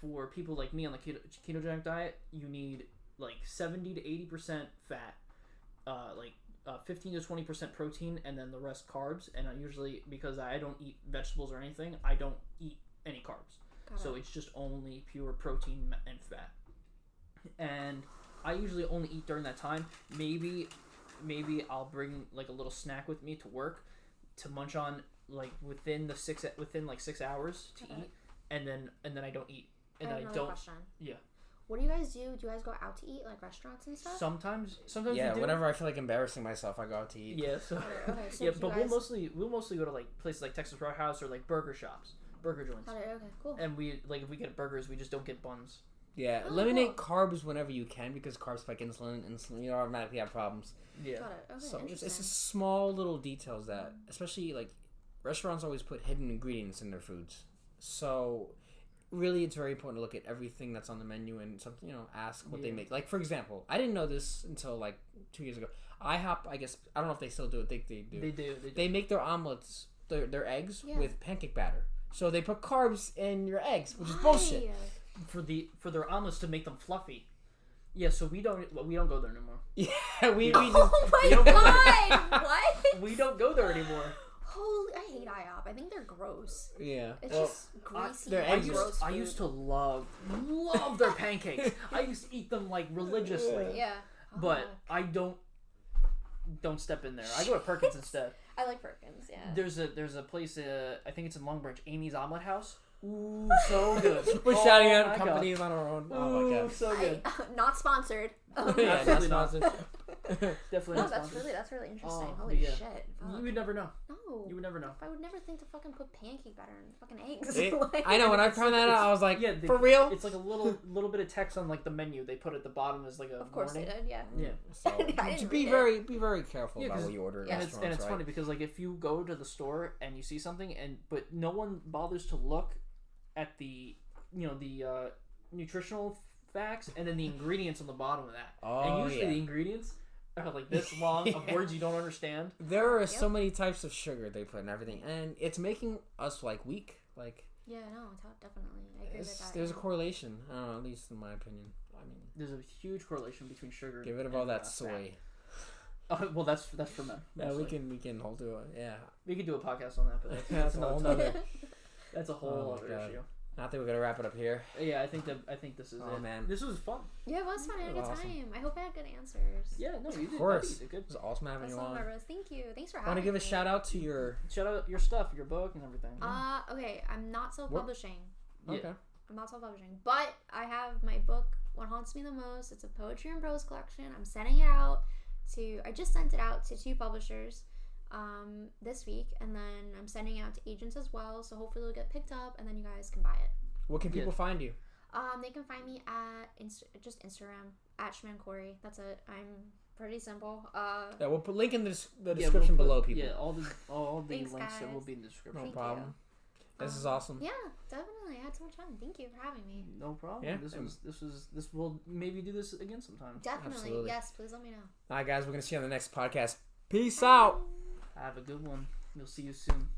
for people like me on the ketogenic diet, you need 70 to 80% fat, 15 to 20% protein, and then the rest carbs. And I usually, because I don't eat vegetables or anything, I don't eat any carbs. So it's just only pure protein and fat. And I usually only eat during that time. Maybe I'll bring a little snack with me to work to munch on within 6 hours to eat, and then I don't eat. And I have another question. Yeah. What do you guys do? Do you guys go out to eat restaurants and stuff? Sometimes yeah, we do. Whenever I feel like embarrassing myself, I go out to eat. Yeah. So, okay, so yeah, but we'll mostly go to places like Texas Roadhouse or burger shops, burger joints. Okay, cool. And we if we get burgers, we just don't get buns. Yeah, eliminate carbs whenever you can because carbs spike insulin. You automatically have problems. Yeah. Got it. Okay, so it's just small little details that, especially restaurants always put hidden ingredients in their foods. So really, it's very important to look at everything that's on the menu and something, ask what they make. For example, I didn't know this until 2 years ago. IHOP, I guess, I don't know if they still do it. They do. They do. They make their omelets, their eggs with pancake batter. So they put carbs in your eggs, which is bullshit. For their omelets to make them fluffy. Yeah, so we don't go there anymore. Yeah, we oh my god! What? We don't go there anymore. Holy, I hate IHOP. I think they're gross. Yeah, it's just greasy. I used to love their pancakes. I used to eat them religiously. Yeah, but I don't step in there. I go to Perkins instead. I like Perkins. Yeah. There's a place. I think it's in Long Branch. Amy's Omelet House. Ooh, so good. We're shouting out companies on our own. Oh my god, so good. Not sponsored. Yeah, not sponsored. Definitely not sponsored. That's really interesting. Holy shit. Fuck. You would never know. No. You would never know. I would never think to fucking put pancake batter in fucking eggs. I know, when I found that out, I was like, for real? It's a little bit of text on the menu. They put at the bottom as a Of course warning. they did, yeah. Yeah. So be very careful about what you order at restaurants, and it's funny because if you go to the store and you see something but no one bothers to look at the nutritional facts and then the ingredients on the bottom of that. And usually the ingredients are this long of words you don't understand. There are so many types of sugar they put in everything, and it's making us weak. Yeah, no, definitely. I agree with that. There's a correlation, at least in my opinion. I mean, there's a huge correlation between sugar. Get rid of all that soy. Well, that's for men. Yeah, we can hold to it. Yeah, we could do a podcast on that, but that's a whole other issue. I think we're gonna wrap it up here. Yeah, I think this is it. Oh man, this was fun. Yeah, it was fun. I had a good awesome. time. I hope I had good answers. Yeah, no, you did. Of course, you did good. It was awesome having you on. Thank you. Thanks for having me. Want to give a shout out to your your stuff, your book, and everything. Okay, I'm not self-publishing. Okay. I'm not self-publishing, but I have my book, What Haunts Me the Most. It's a poetry and prose collection. I'm sending it out I just sent it out to 2 publishers this week, and then I'm sending it out to agents as well, so hopefully it'll get picked up, and then you guys can buy it. Where can people find you? They can find me at just Instagram, at Chimen Kouri. That's it. I'm pretty simple. Yeah, we'll put link in the description below, people. Yeah, all the Thanks, links guys. will be in the description. No problem. This is awesome. Yeah, definitely. I had so much fun. Thank you for having me. No problem. Yeah. This will maybe do this again sometime. Definitely. Absolutely. Yes, please let me know. All right, guys, we're gonna see you on the next podcast. Peace out. Have a good one. We'll see you soon.